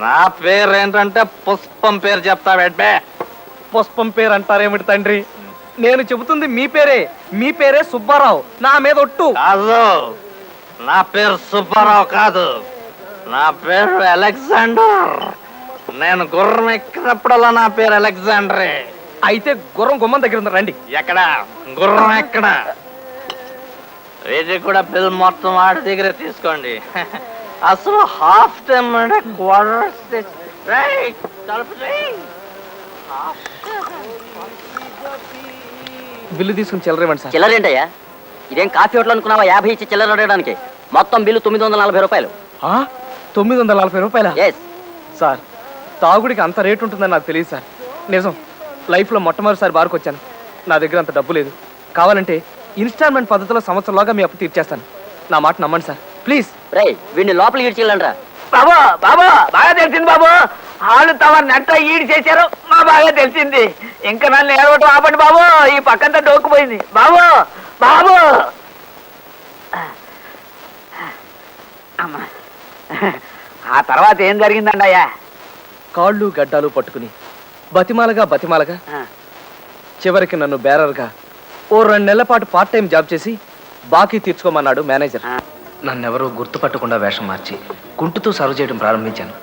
నా పేరు ఏంటంటే పుష్పం పేరు చెప్తా బెడ్బే. పుష్పం పేరు అంటారేమిటి తండ్రి? నేను చెబుతుంది మీ పేరే. మీ పేరే సుబ్బారావు. నా మీద ఒట్టు. కాదు, నా పేరు సుబ్బారావు కాదు, నా పేరు అలెగ్జాండర్. నేను గుర్రం ఎక్కినప్పుడల్లా నా పేరు అలెగ్జాండరే. అయితే గుర్రం గుమ్మం దగ్గర ఉంది, రండి. ఎక్కడ గుర్రం ఎక్కడ? ఇది కూడా బిల్ మొత్తం వాడి దగ్గర తీసుకోండి. అసలు హాఫ్ టైం అంటే క్వార్టర్. బిల్లు తీసుకుని చిల్లరేమండి సార్. చిల్లరేంటయ్యా? ఇదేం కాఫీ హోటల్ అనుకున్నావా 50 ఇచ్చి చిల్లర అడగడానికి? మొత్తం బిల్లు 940 రూపాయలు. 940 రూపాయల? ఎస్ సార్, తాగుడికి అంత రేటు ఉంటుందని నాకు తెలియదు సార్. నిజం, లైఫ్లో మొట్టమొదటిసారి బార్కు వచ్చాను. నా దగ్గర అంత డబ్బు లేదు. కావాలంటే ఇన్స్టాల్మెంట్ పద్ధతిలో సంవత్సరంలోగా మీ అప్పు తీర్చేస్తాను. నా మాట నమ్మండి సార్, ప్లీజ్. రే, వీడిని లోపలికి ఇడ్చిల్లండ్రా. బాబు బాబు బాగా తెలిసింది బాబు. వాళ్ళు తమ నెట్ట ఈడి చేశారు, మా బాగా తెలిసింది. ఇంకా నన్ను ఏడవటం ఆపండి బాబు. ఈ పక్కంతా డోక్కుపోయింది బాబు. బాబు అమ్మా, ఆ తర్వాత ఏం జరిగిందండి అయ్యా? కాళ్ళు గడ్డాలు పట్టుకుని బతిమాలగా చివరికి నన్ను బేరర్గా ఓ 2 నెలల పాటు పార్ట్ టైం జాబ్ చేసి బాకీ తీర్చుకోమన్నాడు మేనేజర్. నన్నెవరూ గుర్తుపట్టకుండా వేషం మార్చి కుంటుతో సర్వ్ చేయడం ప్రారంభించాను.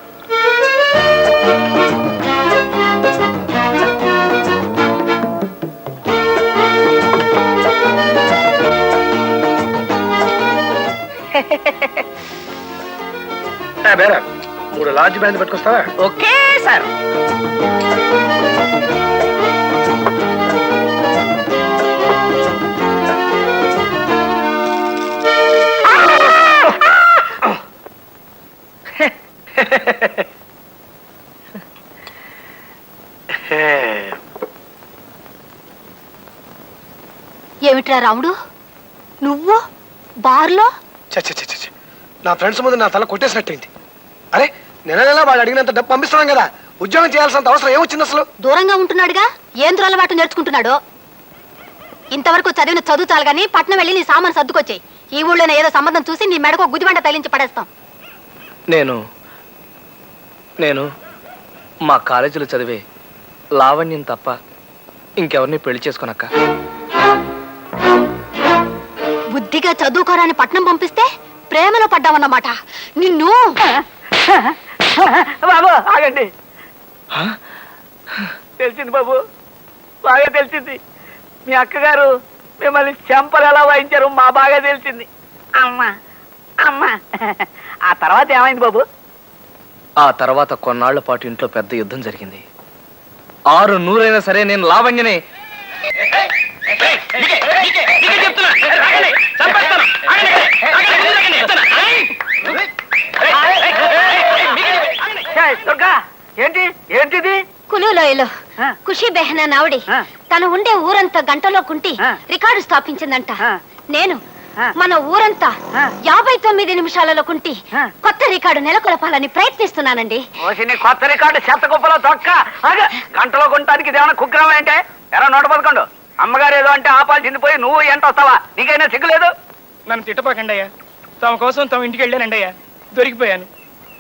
బేరా 3 లార్జ్ బ్యాండ్ పట్టుకొస్తావా? Okay sir. ఏమిట్రా రాముడు, నువ్వు బార్లో? నా ఫ్రెండ్స్ ముందు నా తల కొట్టేసినట్టయింది. అరే, నెల వాళ్ళు అడిగినంత డబ్బు పంపిస్తున్నాం కదా, ఉద్యోగం చేయాల్సినంత అవసరం ఏమొచ్చింది అసలు? దూరంగా ఉంటున్నాడుగా, ఏం దురలవాటు నేర్చుకుంటున్నాడో. ఇంతవరకు చదివిన చదువు చాలు గానీ పట్నం వెళ్ళి నీ సామాను సర్దుకొచ్చాయి. ఈ ఊళ్ళోనే ఏదో సంబంధం చూసి నీ మెడకు గుదిబండ తగిలించి పడేస్తాం. నేను మా కాలేజీలో చదివే లావణ్యం తప్ప ఇంకెవరిని పెళ్లి చేసుకోనక్క. బుద్ధిగా చదువుకోరాని పట్నం పంపిస్తే ప్రేమలో పడ్డావన్నమాట. నిన్ను బాబు ఆగండి. తెలిసింది బాబు, బాగా తెలిసింది. మీ అక్కగారు మిమ్మల్ని చెంపలు ఎలా వాయించారు మా బాగా తెలిసింది. అమ్మా అమ్మా. ఆ తర్వాత ఏమైంది బాబు? ఆ తర్వాత కొన్నాళ్ల పాటు ఇంట్లో పెద్ద యుద్ధం జరిగింది. 600 సరే నేను లావణ్యనే. దుర్గా, ఏంటి ఏంటిది? కులులోయలో ఖుషి బెహనా నావడి తను ఉండే ఊరంతా గంటలో కుంటి రికార్డు స్థాపించిందంట. నేను మన ఊరంతా 59 నిమిషాలలో కుంటి కొత్త రికార్డు నెలకొల్పాలని ప్రయత్నిస్తున్నానండి. కొత్త రికార్డు చెత్త కుప్పలో తొక్క గంటలో కొనడానికి ఇదేమన్నా కుగ్రహం అంటే? ఎరా 111 అమ్మగారు ఏదో అంటే ఆపాల్సింది పోయి నువ్వు ఎంత వస్తావా? నీకైనా సిగ్గులేదు? నన్ను తిట్టపాకండి అయ్యా. తమ కోసం తమ ఇంటికి వెళ్ళానండి అయ్యా, దొరికిపోయాను.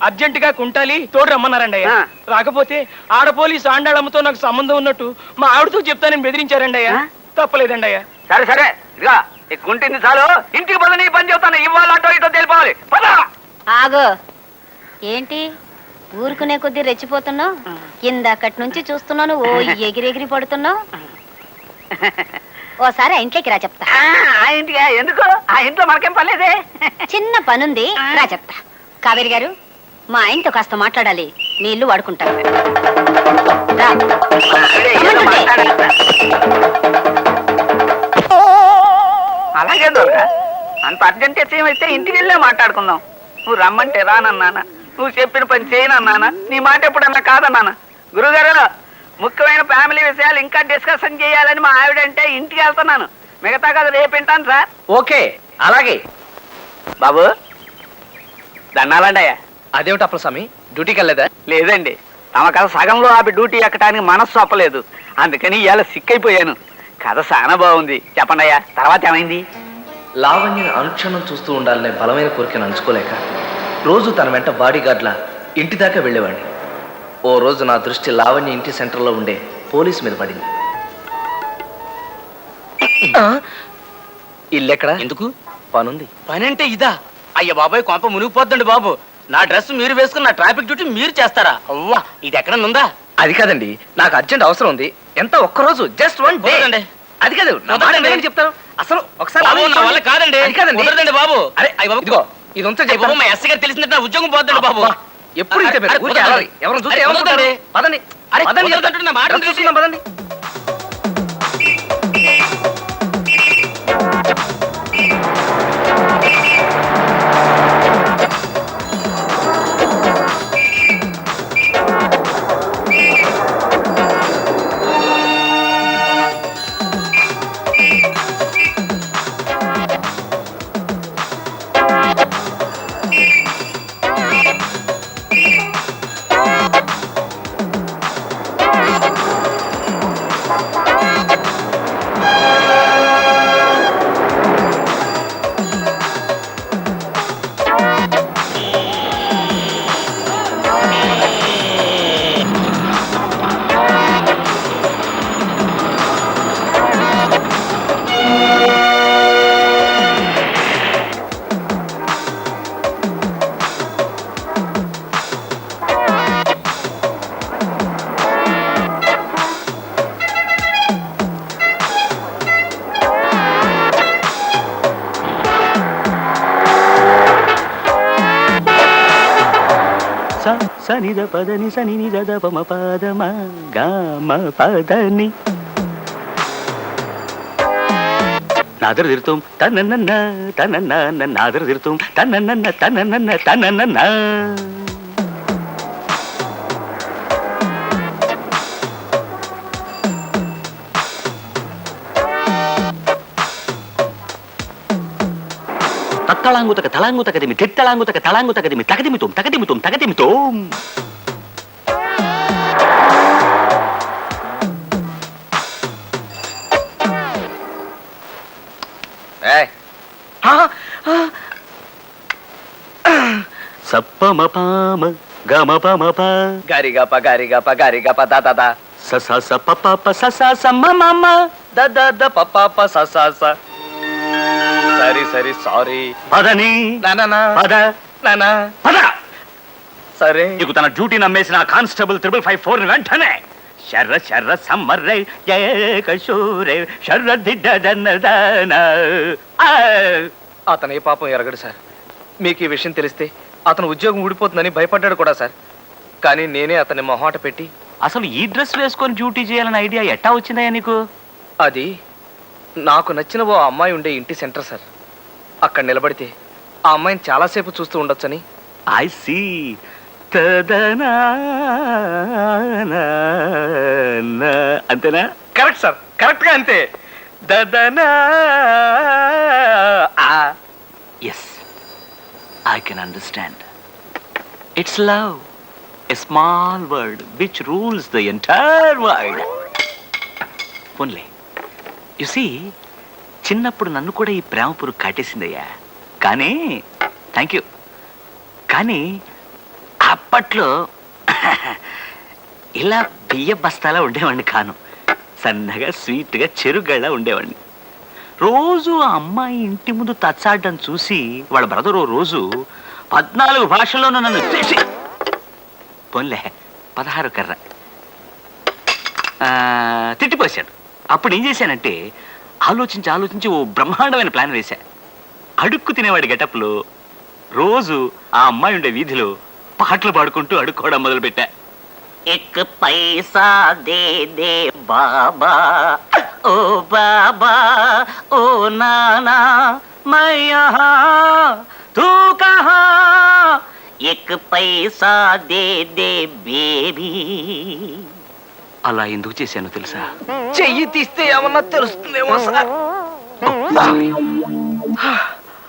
అర్జెంటుగా కుంటాలి తోడు రమ్మన్నారండి అయ్యా. రాకపోతే ఆడ పోలీసు ఆండాళ్ళమ్మతో నాకు సంబంధం ఉన్నట్టు మా ఆవిడతో చెప్తానని బెదిరించారండి అయ్యా. తప్పలేదండి అయ్యా. సరే సరే, ఇదిగా ఈ కుంటింది చాలు. ఇంటికి పద, నీ పని చెప్తాను. ఇవాళ అటో ఇటో తెలిపాలి. పద. ఆగో, ఏంటి ఊరుకునే కొద్దీ రెచ్చిపోతున్నావు? ఇందాకటి నుంచి చూస్తున్నాను ఓ ఎగిరెగిరి పడుతున్నావు. ఓసారి ఆ ఇంట్లోకి రా చెప్తా. ఆ ఇంటికి ఎందుకు? ఆ ఇంట్లో మనకేం పర్లేదే. చిన్న పనుంది, రా చెప్తా. కావేరి గారు, మా ఆయనతో కాస్త మాట్లాడాలి. మీ ఇల్లు వాడుకుంటారు. అలాగే దొరక. అంత అర్జెంట్ ఏమైతే ఇంటికి వెళ్ళే మాట్లాడుకుందాం. నువ్వు రమ్మంటే రానన్నానా, నువ్వు చెప్పిన పని చేయనన్నానా, నీ మాట ఎప్పుడన్నా కాదన్నానా? గురుగారు, ముఖ్యమైన ఫ్యామిలీ విషయాలు ఇంకా డిస్కషన్ చేయాలని మా ఆవిడంటే ఇంటికి వెళ్తున్నాను. మిగతా కదా రేపు వింటాను సార్. ఓకే, అలాగే. బాబు దండాలండి అయ్యా. అదేమిటి అప్పలస్వామి, డ్యూటీకి వెళ్ళలేదా? లేదండి, తమ కథ సగంలో ఆపి డ్యూటీ ఎక్కడానికి మనస్సు ఒప్పలేదు. అందుకని ఇవాళ సిక్కైపోయాను. కథ చాలా బాగుంది. చెప్పండి అయ్యా, తర్వాత ఏమైంది? లావణ్యని అనుక్షణం చూస్తూ ఉండాలనే బలమైన కోరికను అంచుకోలేక రోజు తన వెంట బాడీ గార్డ్లా ఇంటి దాకా వెళ్ళేవాడిని. ఓ రోజు నా దృష్టి లావణ్య ఇంటి సెంటర్లో ఉండే పోలీసు మీద పడింది. ఇల్లెక్కడ? ఎందుకు? పనుంది. పని అంటే ఇదా? అయ్య బాబాయ్, కొంప మునిగిపోద్దండి బాబు. నా డ్రెస్ మీరు వేసుకుని నా ట్రాఫిక్ డ్యూటీ మీరు చేస్తారా? అవ్వా, ఇది ఎక్కడ ఉందా? అది కాదండి, నాకు అర్జెంట్ అవసరం ఉంది. ఎంత ఒక్కరోజు, జస్ట్ 1 డే. అది కాదు, నా మాట వినమని చెప్తాను. అసలు ఒకసారి బాబు, నా వల్ల కాదండి. అది కాదండి. కుదరదండి బాబు. అరే అయ్య బాబు, ఇదిగో ఇది ఉంటే అయ్య బాబు, మా ఎస్ గారు తెలిసిందంటే నా ఉద్యోగం పోద్దండి బాబు. ఎప్పుడు ఇంతే మీరు. అరే, ఊరికే అలరి. ఎవరిని చూస్తే అరే, ఏమనుకుంటారు? కుదరదండి. పదండి. అరే, పదండి. కుదరదంటే నా మాట డ్రెస్ చూసుకుందాం, పదండి. సనిద పదని సని నిద పమ పదమ గామ పదని నాదర తిరుతాం తనన్న తనన్న నాదర తిరుతాం తనన్న తనన్న తనన్న. తత్తళాంగుతక తళాంగుతకదిమి తిత్తళాంగుతక తళాంగుతకదిమి తగదిమితోం తగదిమితోం తగదిమితోం. సప్పమ పామ గమ పమ ప గారిగప గారిగప గారిగప దాదా స స స ప ప ప స స స మ మ మ ద పప్ప స స స. సరి సరి సారీ. పదని నానా పద నానా పద. సరే. నీకు తన డ్యూటీ నమ్మేసిన కానిస్టేబుల్ 554 వెంటనే శర్ర శర్ర సమ్మర్రే ఏకశూరే శర్ర దిడ్డదన్నదాన. అతను ఏ పాపం ఎరగడు సార్. మీకు ఈ విషయం తెలిస్తే అతను ఉద్యోగం ఊడిపోతుందని భయపడ్డాడు కూడా సార్. కానీ నేనే అతన్ని మొహాట పెట్టి అసలు ఈ డ్రెస్ వేసుకొని డ్యూటీ చేయాలన్న ఐడియా ఎట్టా వచ్చిందయ్యా నీకు? అది నాకు నచ్చిన ఓ అమ్మాయి ఉండే ఇంటి సెంటర్ సార్. అక్కడ నిలబడితే ఆ అమ్మాయిని చాలాసేపు చూస్తూ ఉండొచ్చని. I see. తదనా అంతేనా? కరెక్ట్ సార్, కరెక్ట్ గా అంతే. దదనా. Yes, I can understand. It's love, a small word which rules the entire world. పోన్లే, యు సీ, చిన్నప్పుడు నన్ను కూడా ఈ ప్రేమ పురుగు కాటేసిందయ్యా. కానీ థ్యాంక్ యూ. కానీ అప్పట్లో ఇలా బియ్య బస్తాలా ఉండేవాడిని కాను. సన్నగా స్వీట్గా చెరుగళ్ళ ఉండేవాడిని. రోజు ఆ అమ్మాయి ఇంటి ముందు తచ్చాడడం చూసి వాళ్ళ బ్రదర్ ఓ రోజు 14 భాషల్లోనూ నన్ను తెచ్చి పోన్లే 16 కర్ర తిట్టిపోశాడు. అప్పుడు ఏం చేశానంటే ఆలోచించి ఓ బ్రహ్మాండమైన ప్లాన్ వేశా. అడుక్కు తినేవాడి గెటప్లో రోజు ఆ అమ్మాయి ఉండే వీధిలో పాటలు పాడుకుంటూ అడుక్కోవడం మొదలుపెట్టా. ఎక్ పైసా దే దే బాబా ఓ బాబా ఓ నానా మై యహా తూ కహా ఎక్ పైసా దే దే బేబీ. అలా ఎందుకు చేశానో తెలుసా? చెయ్యి తీస్తే ఏమన్నా తెలుస్తుందేమో సార్.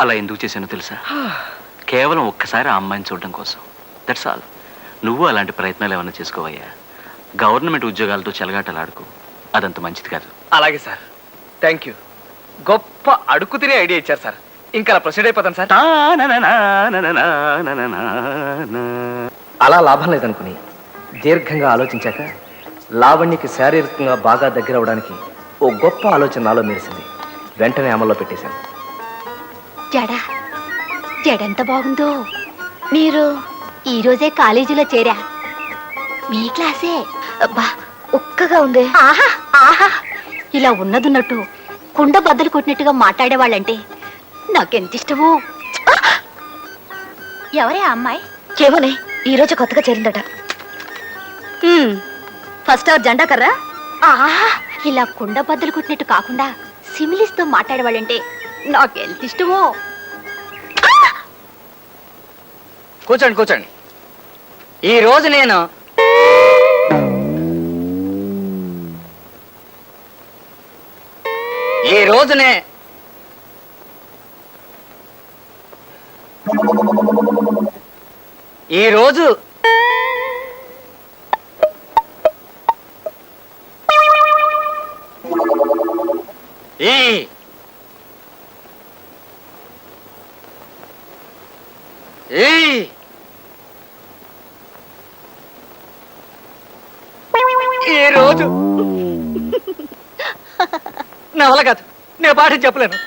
అలా ఎందుకు చేశానో తెలుసా? కేవలం ఒక్కసారి ఆ అమ్మాయిని చూడడం కోసం. That's all. నువ్వు అలాంటి ప్రయత్నాలు ఏమైనా చేసుకోవయ్యా. గవర్నమెంట్ ఉద్యోగాలతో చెలగాటలాడుకో, అదంత మంచిది కాదు. అలాగే సార్, థ్యాంక్ యూ. గొప్ప అడుగు తినే ఐడియా ఇచ్చారు సార్. ఇంకా అలా ప్రొసీడ్ అయిపోతాను సార్. అలా లాభం లేదనుకుని దీర్ఘంగా ఆలోచించాక లావణ్యకి శారీరకంగా బాగా దగ్గర అవడానికి ఓ గొప్ప ఆలోచన నాలో మెరిసింది. వెంటనే అమల్లో పెట్టేశాను. జడెంత బాగుందో. మీరు ఈ రోజే కాలేజీలో చేరా? మీ క్లాసే? అబ్బా ఒక్కగా ఉంది. ఆహా ఆహా, ఇలా ఉన్నదున్నట్టు కుండ బద్దలు కొట్టినట్టుగా మాట్లాడేవాళ్ళంటే నాకెంత ఇష్టమో. ఎవరే ఆ అమ్మాయి? ఏమోనే, ఈ రోజు కొత్తగా చేరిందట. ఫస్ట్ అవర్ జెండా కర్రా. ఆహా, ఇలా కుండ బద్దలు కొట్టినట్టు కాకుండా సిమిలిస్తో మాట్లాడేవాళ్ళంటే నాకెంత ఇష్టమో. కూర్చోండి కూర్చోండి. ఈ రోజు నేను ఈ రోజునే ఈ రోజు ఈ రోజు నా వల్ల కాదు, నేను పాఠం చెప్పలేను.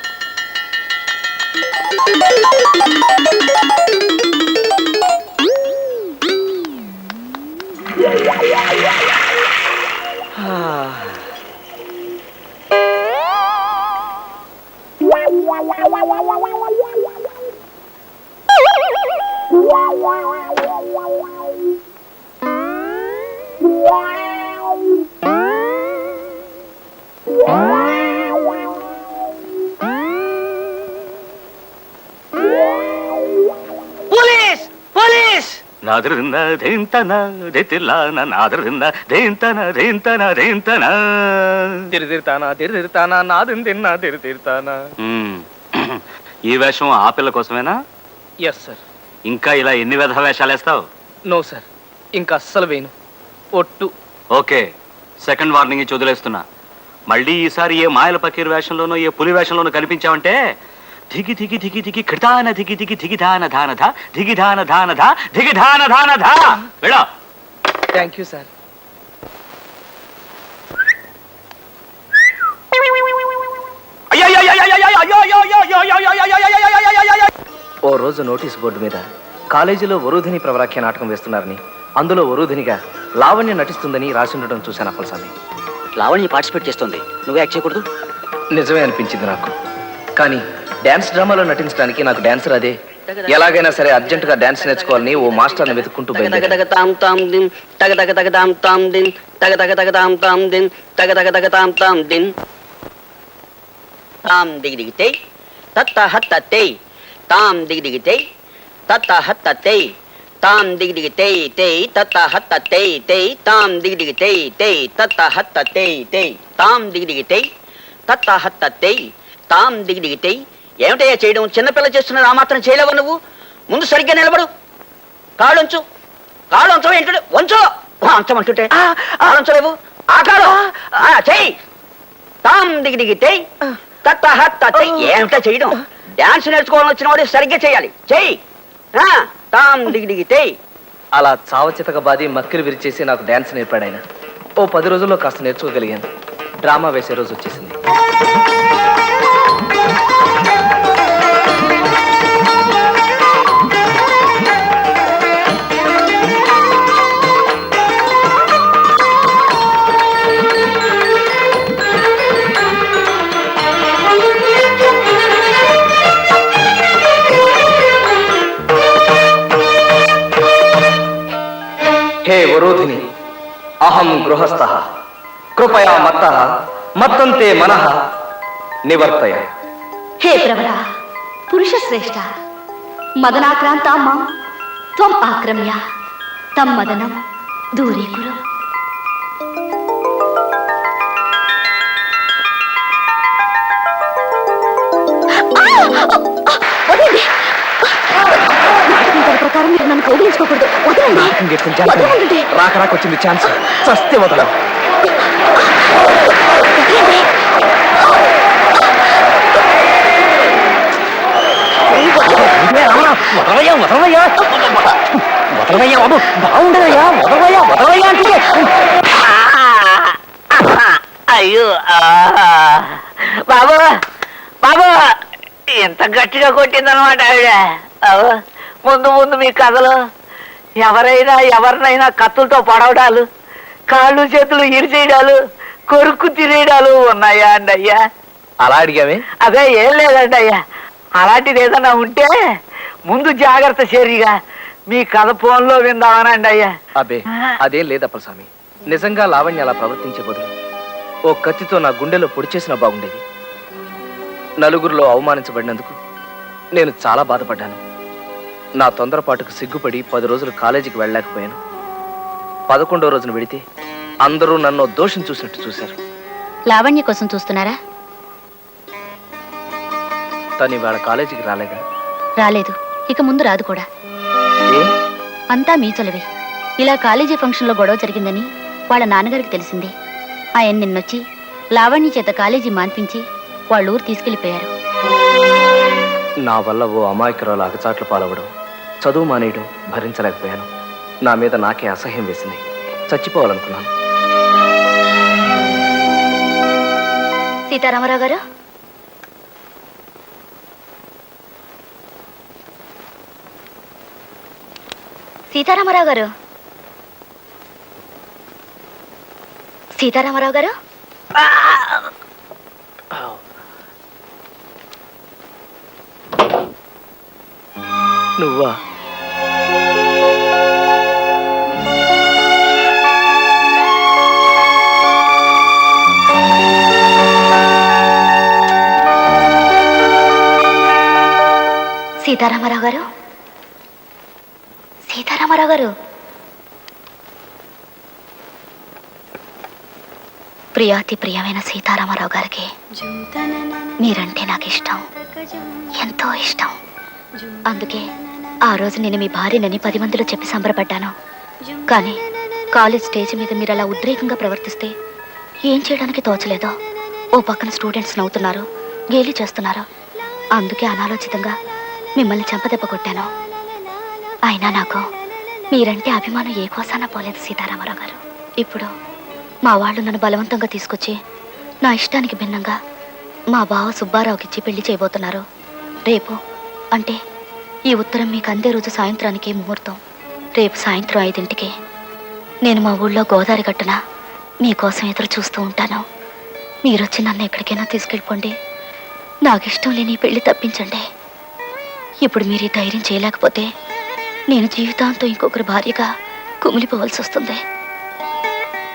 పోలీస్ పోలీస్ నాదరింద దేంతన దేతిల్లాన నాదరింద దేంతన దేంతన దేంతన తిరిదిరుతానా తిరిదిరుతానా నాదిని తిన్నా తిరిదిరుతానా. ఈ వేషం ఆ పిల్ల కోసమేనా? Yes sir. ఇంకా ఇలా ఎన్ని విధ వేషాలు వేస్తావు? నో సార్, ఇంకా అస్సలు వేయను. ఒట్టు. ఓకే, సెకండ్ వార్నింగ్ ఇచ్చి వదిలేస్తున్నా. మళ్ళీ ఈసారి ఏ మాయల పకీర్ వేషంలోనో ఏ పులి వేషంలోనో కనిపించావంటే ధిగి ధిగి ధిగి ధిగి కృతాన ధిగి ధిగి ధిగి ధాన ధాన ధ ధిగి ధాన ధాన ధ ధిగి ధాన ధాన ధ. వెళ్ళా. Thank you sir. ఓ రోజు నోటీస్ బోర్డు మీద కాలేజీలో వరూధిని ప్రవరాఖ్య నాటకం వేస్తున్నారని, అందులో వరూధినిగా లావణ్య నటిస్తుందని రాసి ఉండడం చూశాను అప్పలస్వామి. లావణ్య పార్టిసిపేట్ చేస్తుంది, నువ్వే యాక్ట్ చేయకూడదు? నిజమే అనిపించింది నాకు. కానీ డాన్స్ డ్రామాలో నటించడానికి నాకు డాన్సర్ అదే. ఎలాగైనా సరే అర్జెంటుగా డాన్స్ నేర్చుకోవాలని ఓ మాస్టర్ని వెతుక్కుంటూ ఏమిటయ్యా చేయడం? చిన్నపిల్ల చేస్తున్నది ఆ మాత్రం చేయలేవు నువ్వు? ముందు సరిగ్గా నిలబడు. కాళ్ళొంచు. కాళ్ళొంచు ఏంటంటే వంచు. అంచమంటుంటే ఆలంచలేవు. ఆ కాడు చెయ్యి. తాం దిగి దిగి తెయ్ తత్త హత్త తెయ్. ఏమిటా చేయడం? డాన్స్ నేర్చుకోవాలని వచ్చిన వాడు సరిగ్గా చేయాలి. చెయ్యి. తాం దిగి దిగి తెయ్. అలా చావచితక బాది మక్కిలు విరిచేసి నాకు డాన్స్ నేర్పాడు ఆయన. ఓ 10 రోజుల్లో కాస్త నేర్చుకోగలిగాను. డ్రామా వేసే రోజు వచ్చేసింది. హే వరోధిని, అహం గృహస్థః కృపయా మత్తః మత్తంతే మనః నివర్తయ. హే ప్రవర పురుష శ్రేష్ఠ, మదనాక్రాంత మాం త్వం ఆక్రమ్య తం మదనం దూరీకురు. ప్రకారం మీరు నన్ను కౌగిలించుకోకూడదు. వదలండి. రాక వచ్చింది ఛాన్స్. చస్తే వదలం. వదలవయ్యా బాబు, బాగుండదయ్యా, వదలవయ్యా, వదలవయ్యా అంటే. అయ్యో బాబు బాబు ఎంత గట్టిగా కొట్టిందనమాట ఆవిడ. ముందు ముందు మీ కథలో ఎవరినైనా కత్తులతో పడవడాలు, కాళ్ళు చేతులు ఇరిచేయడాలు, కొరుక్కు తినేయడాలు ఉన్నాయా అండి అయ్యా? అలా అడిగామే? అదే ఏం లేదండి అయ్యా. అలాంటిది ఏదన్నా ఉంటే ముందు జాగ్రత్త చర్యగా మీ కథ ఫోన్లో విందామనండి అయ్యా. అబ్బే అదేం లేదు అప్పలస్వామి. నిజంగా లావణ్య అలా ప్రవర్తించే బదులు ఓ కత్తితో నా గుండెలో పొడి చేసినా బాగుండేది. నలుగురిలో అవమానించబడినందుకు నేను చాలా బాధపడ్డాను. నా తొందరపాటుకు సిగ్గుపడి 10 రోజులు కాలేజీకి వెళ్ళలేకపోయాను. 11వ రోజున వెడితే అందరూ నన్ను దోషం చూసినట్టు చూశారు. లావణ్య కోసం చూస్తున్నారా? తను ఇవాళ కాలేజీకి రాలేదా? రాలేదు, ఇక ముందు రాదు కూడా. ఏ? అంతా మీ చొలవే. ఇలా కాలేజీ ఫంక్షన్లో గొడవ జరిగిందని వాళ్ళ నాన్నగారికి తెలిసింది. ఆయన నిన్నొచ్చి లావణ్య చేత కాలేజీ మాన్పించి వాళ్ళ ఊరు తీసుకెళ్లిపోయారు. నా వల్ల ఓ అమాయకురాలు అగచాట్లు పాలవడం, చదువు మానేయడం భరించలేకపోయాను. నా మీద నాకే అసహ్యం వేసింది. చచ్చిపోవాలనుకున్నాను. సీతారామరావు గారు, సీతారామరావు గారు, సీతారామరావు గారు, నువ్వా? సీతారామరావు గారు, సీతారామరావు గారు. ప్రియాతి ప్రియమైన సీతారామరావు గారికి మీరంటే నాకు ఇష్టం, ఎంతో ఇష్టం. అందుకే ఆ రోజు నేను మీ భార్యనని 10 మందిలో చెప్పి సంబరపడ్డాను. కానీ కాలేజ్ స్టేజ్ మీద మీరు అలా ఉద్రేకంగా ప్రవర్తిస్తే ఏం చేయడానికి తోచలేదో. ఓ పక్కన స్టూడెంట్స్ నవ్వుతున్నారు, గేలి చేస్తున్నారు. అందుకే అనాలోచితంగా మిమ్మల్ని చెంపదెబ్బ కొట్టాను. అయినా నాకు మీరంటే అభిమానం ఏ కోసానా పోలేదు సీతారామరావు గారు. ఇప్పుడు మా వాళ్ళు నన్ను బలవంతంగా తీసుకొచ్చి నా ఇష్టానికి భిన్నంగా మా బావ సుబ్బారావుకి ఇచ్చి పెళ్లి చేయబోతున్నారు. రేపు అంటే ఈ ఉత్తరం మీకు అందే రోజు సాయంత్రానికి ముహూర్తం. రేపు సాయంత్రం 5ంటికి నేను మా ఊళ్ళో గోదావరి గట్టున మీకోసం ఎదురు చూస్తూ ఉంటాను. మీరొచ్చి నన్ను ఎక్కడికైనా తీసుకెళ్ళిపోండి. నాకు ఇష్టం లేని పెళ్లి తప్పించండి. ఇప్పుడు మీరు ఈ ధైర్యం చేయలేకపోతే నేను జీవితాంతం ఇంకొకరి భార్యగా కుమిలిపోవాల్సి వస్తుంది.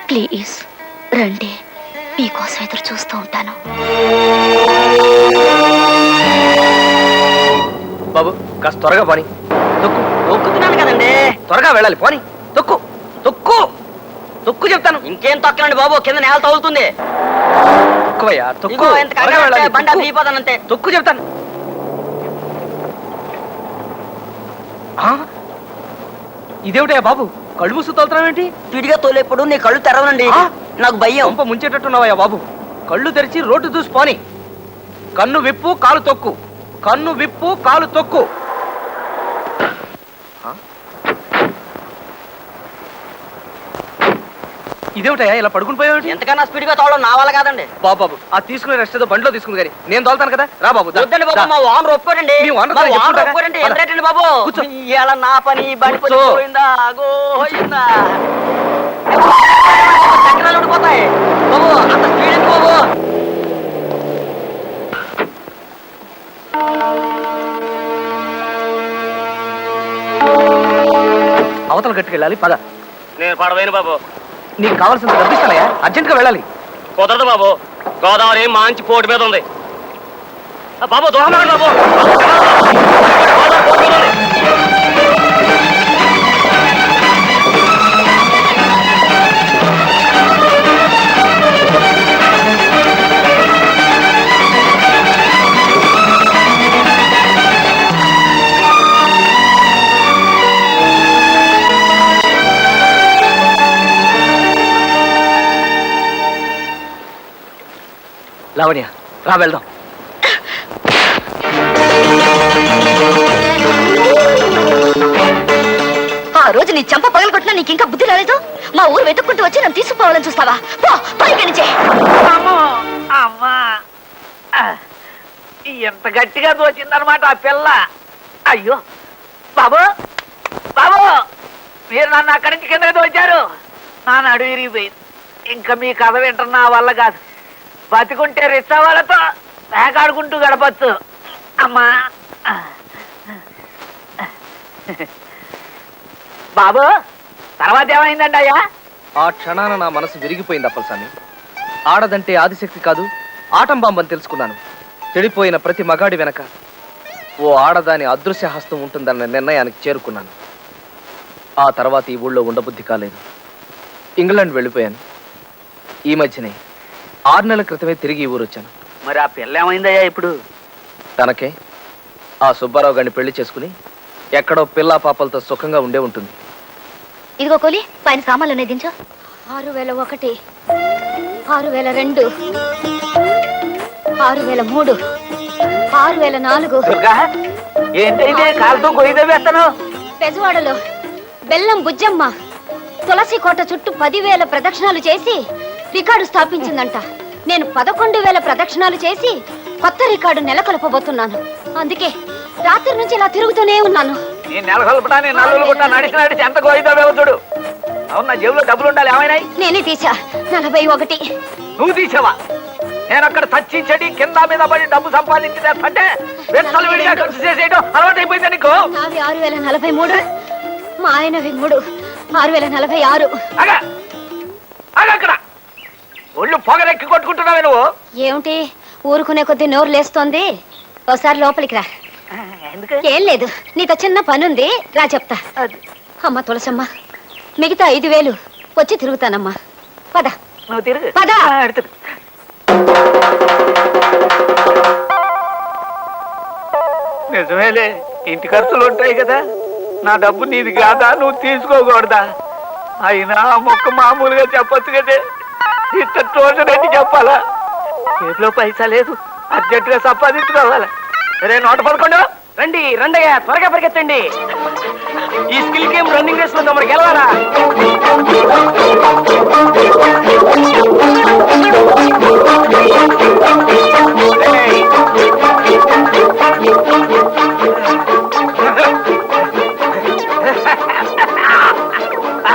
ప్లీజ్ రండి, మీకోసం ఎదురు చూస్తూ ఉంటాను. బాబు కాస్త త్వరగా పోని. తొక్కు. తొక్కుతున్నాను కదండి. త్వరగా వెళ్ళాలి, పోని. తొక్కు తొక్కు తొక్కు చెప్తాను. ఇంకేం తొక్కలండి బాబు, కింద నేల తగులుతుంది. తొక్కువయ్యా, తొక్కు. ఇదిగో ఎంత త్వరగా కంగారు వెళ్ళాలి, పడితే బండ తొక్కు. దిగిపోతానంతే. తొక్కు చెప్తాను. ఇదేమిటయ్యా బాబు, కళ్ళు మూసు తోలుతున్నావేంటి? విడిగా తోలేప్పుడు నీ కళ్ళు తెరవనండి, నాకు భయం. పంప ముంచేటట్టున్నావయ్యా బాబు. కళ్ళు తెరిచి రోడ్డు చూసి పోని. కన్ను విప్పు, కాలు తొక్కు. కన్ను విప్పు, కాలు తొక్కు. ఇదేమిటయ్యా ఇలా పడుకుని పోయావు? ఎంతకన్నా స్పీడ్ గా తోవడం నా వల్ల కాదండి. బాబు ఆ తీసుకునే రెస్ట్ ఏదో బండిలో తీసుకుంది కానీ నేను తోలుతాను కదా. రా బాబు. వద్దండి బాబు, మా ఓనర్ ఒప్పుకోడండి. మీ ఓనర్ మా చెప్తుంటారా? ఓనర్ ఒప్పుకోడండి. ఎంతరేటండి బాబు, కూర్చో. ఇవాళ నా పని బండి పని కూర్చో. పోయిందా గోయిందా. చక్రాలు ఉండిపోతాయి బాబు, అంత స్పీడ్ ఎందుకు బాబు? అవతల గట్టుకు వెళ్ళాలి, పద. నేను పడవేను బాబు. నీకు కావాల్సింది డబ్బిస్తానయ్యా, అర్జెంట్ గా వెళ్ళాలి. కుదరదు బాబు, గోదావరి మంచి పోటు మీద ఉంది. బాబు దూరం బాబు. గోదావరి పోటు మీద ఉంది. లావణ్య రా వెళ్దాం. రోజు నీ చంప పగలగొట్టినా నీకు ఇంకా బుద్ధి రాలేదు. మా ఊరు వెతుక్కుంటూ వచ్చి నన్ను తీసుకుపోవాలని చూస్తావా? పో పైకి నుంచే. అమ్మా ఎంత గట్టిగా దోచిందనమాట ఆ పిల్ల. అయ్యో బాబు బాబు, మీరు నన్ను అక్కడి నుంచి కింద దోచారు. నా నడు విరిగిపోయింది. ఇంకా మీ కథ వింటున్న నా వల్ల కాదు. బతికుంటే రిచ్చా వాళ్ళతో వేకాడుకుంటూ గడపచ్చు. అమ్మా బాబు, తర్వాత ఏమైందండి అయ్యా? ఆ క్షణాన నా మనసు విరిగిపోయింది అప్పలస్వామి. ఆడదంటే ఆదిశక్తి కాదు, ఆటం బాంబని తెలుసుకున్నాను. చెడిపోయిన ప్రతి మగాడి వెనక ఓ ఆడదాని అదృశ్య హస్తం ఉంటుందన్న నిర్ణయానికి చేరుకున్నాను. ఆ తర్వాత ఈ ఊళ్ళో ఉండబుద్ధి కాలేదు. ఇంగ్లాండ్ వెళ్ళిపోయాను. ఈ మధ్యనే 6 నెలల క్రితమే తిరిగి ఈ ఊరు వచ్చాను. మరి ఆ పిల్ల ఏమైందయ్యా ఇప్పుడు? తనకే ఆ సుబ్బారావు గారిని పెళ్లి చేసుకుని ఎక్కడో పిల్లా పాపలతో సుఖంగా ఉండే ఉంటుంది. ఇదిగో కోలి, పైన సామాన్లు ఉన్నాయి దించు. 6001, 6002, 6003, 6004. దుర్గా, ఏంటైతే కాలుతో గొయ్యి వేస్తాను? పెజవాడలో బెల్లం బుజ్జమ్మ తులసి కోట చుట్టూ 10,000 ప్రదక్షిణాలు చేసి రికార్డు స్థాపించిందంట. నేను 11,000 ప్రదక్షిణాలు చేసి కొత్త రికార్డు నెలకొల్పబోతున్నాను. అందుకే రాత్రి నుంచి ఇలా తిరుగుతూనే ఉన్నాను. నీ నెలకొల్పడానికి నల్లులు గుట్ట నడిచి ఎంత గోయిదో చూడు. అవును, నా జేబులో డబ్బులు ఉండాలి. ఏమైనాయి? నేనే తీసా. 41. నువ్వు తీసావా? నేను అక్కడ చచ్చి చెడి కింద మీద పడి డబ్బు సంపాదించి తెస్తుంటే వెచ్చలు విడిగా ఖర్చు చేసేయడం అలవాటు అయిపోయింది నీకు. నావి 6043, మా ఆయనవి 3, 6046. అక్కడ ఒళ్ళు పొగరెక్కి కొట్టుకుంటున్నావే నువ్వు. ఏమిటి ఊరుకునే కొద్దీ నోరు లేస్తోంది? ఒకసారి లోపలికి రా. ఏం లేదు, నీతో చిన్న పనుంది, రా చెప్తా. అమ్మ తులసమ్మ, మిగతా 5,000 వచ్చి తిరుగుతానమ్మా. పద నువ్వు తిరుగు. పద. నిజమేలే, ఇంటి ఖర్చులు ఉంటాయి కదా. నా డబ్బు నీది కాదా, నువ్వు తీసుకోకూడదా? అయినా మొక్క మామూలుగా చెప్పొచ్చు కదే, ఇంత తోచనట్టు చెప్పాలా? చేతిలో పైసా లేదు, అర్జెంటుగా సంపాదించుకోవాలా. రే 111, రండి రండయ్యా, త్వరగా పరిగెత్తండి. ఈ స్కిల్ గేమ్ రన్నింగ్ రేస్ లో మనకి గెలవాలా?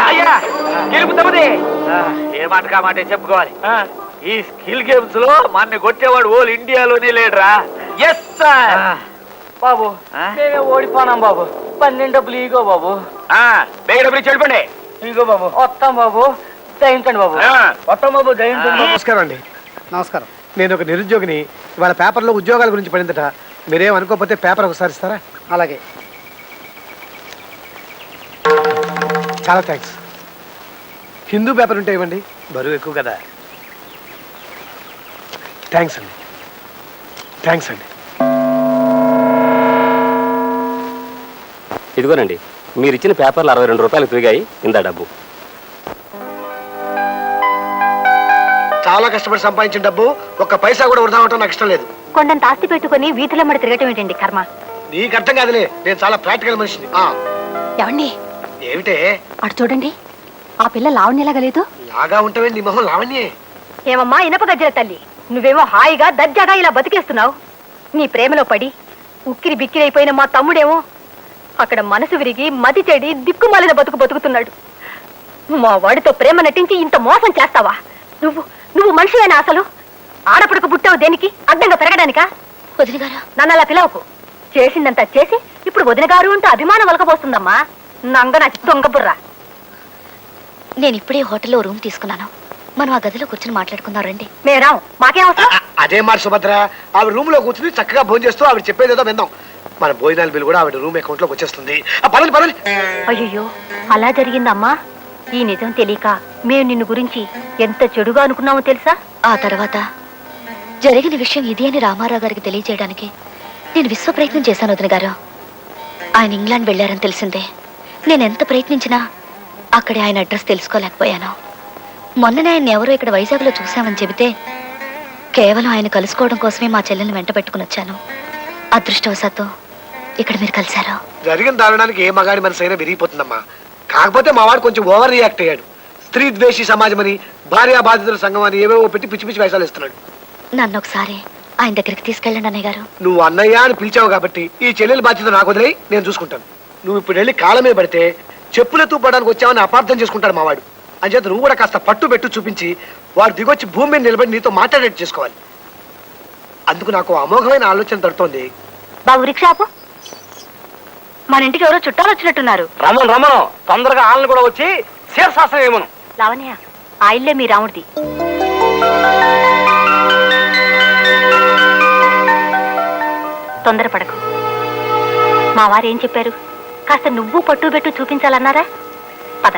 అయ్యా గెలుపుతామది. ఏ మాట కా మాటే చెప్పుకోవాలి. ఈ స్కిల్ గేమ్స్ లో మన కొట్టేవాడు ఓల్ ఇండియాలోనే లేడురా. Yes sir. బాబు మేమే ఓడిపోనాం బాబు. 12 డబ్బులు ఇగో బాబు. బేగ డబ్బులు చెడిపండి. ఇగో బాబు. వస్తాం బాబు, దయించండి బాబు. వస్తాం బాబు, దయించండి. నమస్కారం అండి. నమస్కారం. నేను ఒక నిరుద్యోగిని. ఇవాళ పేపర్లో ఉద్యోగాల గురించి పడిందట. మీరేం అనుకోకపోతే పేపర్ ఒకసారి ఇస్తారా? అలాగే, చాలా థ్యాంక్స్. హిందూ పేపర్ ఉంటే ఇవ్వండి, బరువు ఎక్కువ కదా. థ్యాంక్స్ అండి, థ్యాంక్స్ అండి. ఇదిగోనండి, మీరు ఇచ్చిన పేపర్లు 62 రూపాయలు తిరిగాయి. ఇందా డబ్బు. చాలా కష్టపడి సంపాదించిన డబ్బు ఒక్క పైసా కూడా వృధా అవటం నాకు ఇష్టం లేదు. కొండంత ఆస్తి పెట్టుకుని వీధిలో మరి తిరగటం ఏంటండి కర్మ? నీకు అర్థం కాదులే, నేను చాలా ప్రాక్టికల్ మనిషిని. ఏమండి, ఏమిటే అటు చూడండి, ఆ పిల్ల లావణ్యలాగలేదు? లాగా ఉంటావే, నీ మొహం లావణ్యే. ఏమమ్మా ఇనప గజ్జల తల్లి, నువ్వేమో హాయిగా దర్జాగా ఇలా బతికేస్తున్నావు. నీ ప్రేమలో పడి ఉక్కిరి బిక్కిరైపోయిన మా తమ్ముడేమో అక్కడ మనసు విరిగి మతి చెడి దిక్కుమాలిన బతుకు బతుకుతున్నాడు. మా వాడితో ప్రేమ నటించి ఇంత మోసం చేస్తావా? నువ్వు మనిషివేనా అసలు? ఆడపడకు పుట్టావు దేనికి? అడ్డంగా పెరగడానికా? వదిన గారు నన్ను అలా పిలవకు. చేసిందంతా చేసి ఇప్పుడు వదిన గారు అంటూ అభిమానం వలకపోస్తుందమ్మా. నంగ నాకు దొంగ బుర్ర. నేను ఇప్పుడే హోటల్లో రూమ్ తీసుకున్నాను. మనం ఆ గదిలో కూర్చొని మాట్లాడుకుందాం రండి. మేరాం, మాకేం అవసరం? అదే మాట సుభద్ర, ఆవిడ రూమ్ లో కూర్చుని చక్కగా భోజనం చేస్తూ ఆవిడ చెప్పేదేదో విందాం. మన భోజనాల బిల్లు కూడా ఆవిడ రూమ్ అకౌంట్ లోకి వచ్చేస్తుంది. పదండి పదండి. అయ్యో, అలా జరిగిందమ్మా. ఈ నిజం తెలియక మేము నిన్ను గురించి ఎంత చెడుగా అనుకున్నామో తెలుసా? ఆ తర్వాత జరిగిన విషయం ఇది అని రామారావు గారికి తెలియజేయడానికి నేను విశ్వ ప్రయత్నం చేశాను వదిన గారు. ఆయన ఇంగ్లాండ్ వెళ్ళారని తెలిసిందే. నేను ఎంత ప్రయత్నించినా అక్కడే ఆయన అడ్రస్ తెలుసుకోలేకపోయాను. మొన్ననే ఆయన ఎవరో ఇక్కడ వైజాగ్లో చూశామని చెబితే కేవలం ఆయన కలుసుకోవడం కోసమే మా చెల్లెల్ని వెంట పెట్టుకుని వచ్చాను. అదృష్టవశాత్తు ఇక్కడ మీరు కలిశారు. జరిగిన దారుణానికి ఏ మగాడి మనసు అయినా విరిగిపోతుందమ్మా. కాకపోతే మా వాడు కొంచెం ఓవర్ రియాక్ట్ అయ్యాడు. స్త్రీ ద్వేషి సమాజం అని, భార్యా బాధితుల సంఘం అని ఏవేవో పెట్టి పిచ్చి పిచ్చి వేషాలు ఇస్తున్నాడు. నన్ను ఒకసారి ఆయన దగ్గరికి తీసుకెళ్ళండి అన్నయ్య గారు. నువ్వు అన్నయ్య అని పిలిచావు కాబట్టి ఈ చెల్లెల బాధ్యత నాకు వదిలే, నేను చూసుకుంటాను. నువ్వు ఇప్పుడు వెళ్ళి కాళ్ళ మీద పడితే చెప్పులెత్తు పడడానికి వచ్చావని అపార్థం చేసుకుంటాడు మావాడు. అంచేత నువ్వు కూడా కాస్త పట్టు పెట్టు చూపించి వాడు దిగొచ్చి భూమి మీద నిలబడి నీతో మాట్లాడేట్టు చేసుకోవాలి. అందుకు నాకు అమోఘమైన ఆలోచన తడుతోంది. బాబు రిక్షాపు, మన ఇంటికి ఎవరో చుట్టాలు వచ్చినట్టున్నారు. రమణ తొందరగా ఆళ్ళని కూడా వచ్చి శీర్షాసనం ఏమను. లావణ్య, ఆ ఇల్లే మీ రాముడిది. తొందరపడకు. మా వారు ఏం చెప్పారు? కాస్త నువ్వు పట్టు పెట్టు చూపించాలన్నారా? పద,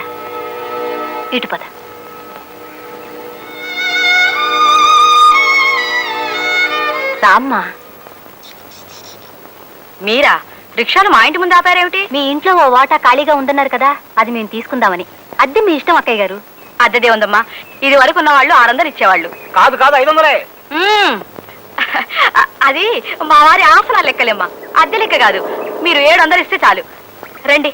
ఇటు పద. రామ్మా. మీరా రిక్షాను మా ఇంటి ముందు ఆపారేమిటి? మీ ఇంట్లో ఓ వాటా ఖాళీగా ఉందన్నారు కదా, అది మేము తీసుకుందామని. అద్దె మీ ఇష్టం అక్కయ్య గారు. అద్దెదే ఉందమ్మా. ఇది వరకు ఉన్న వాళ్ళు 600 ఇచ్చేవాళ్ళు. కాదు 500. అది మా వారి ఆసనా లెక్కలేమ్మా, అద్దె లెక్క కాదు. మీరు 700 ఇస్తే చాలు. రండి.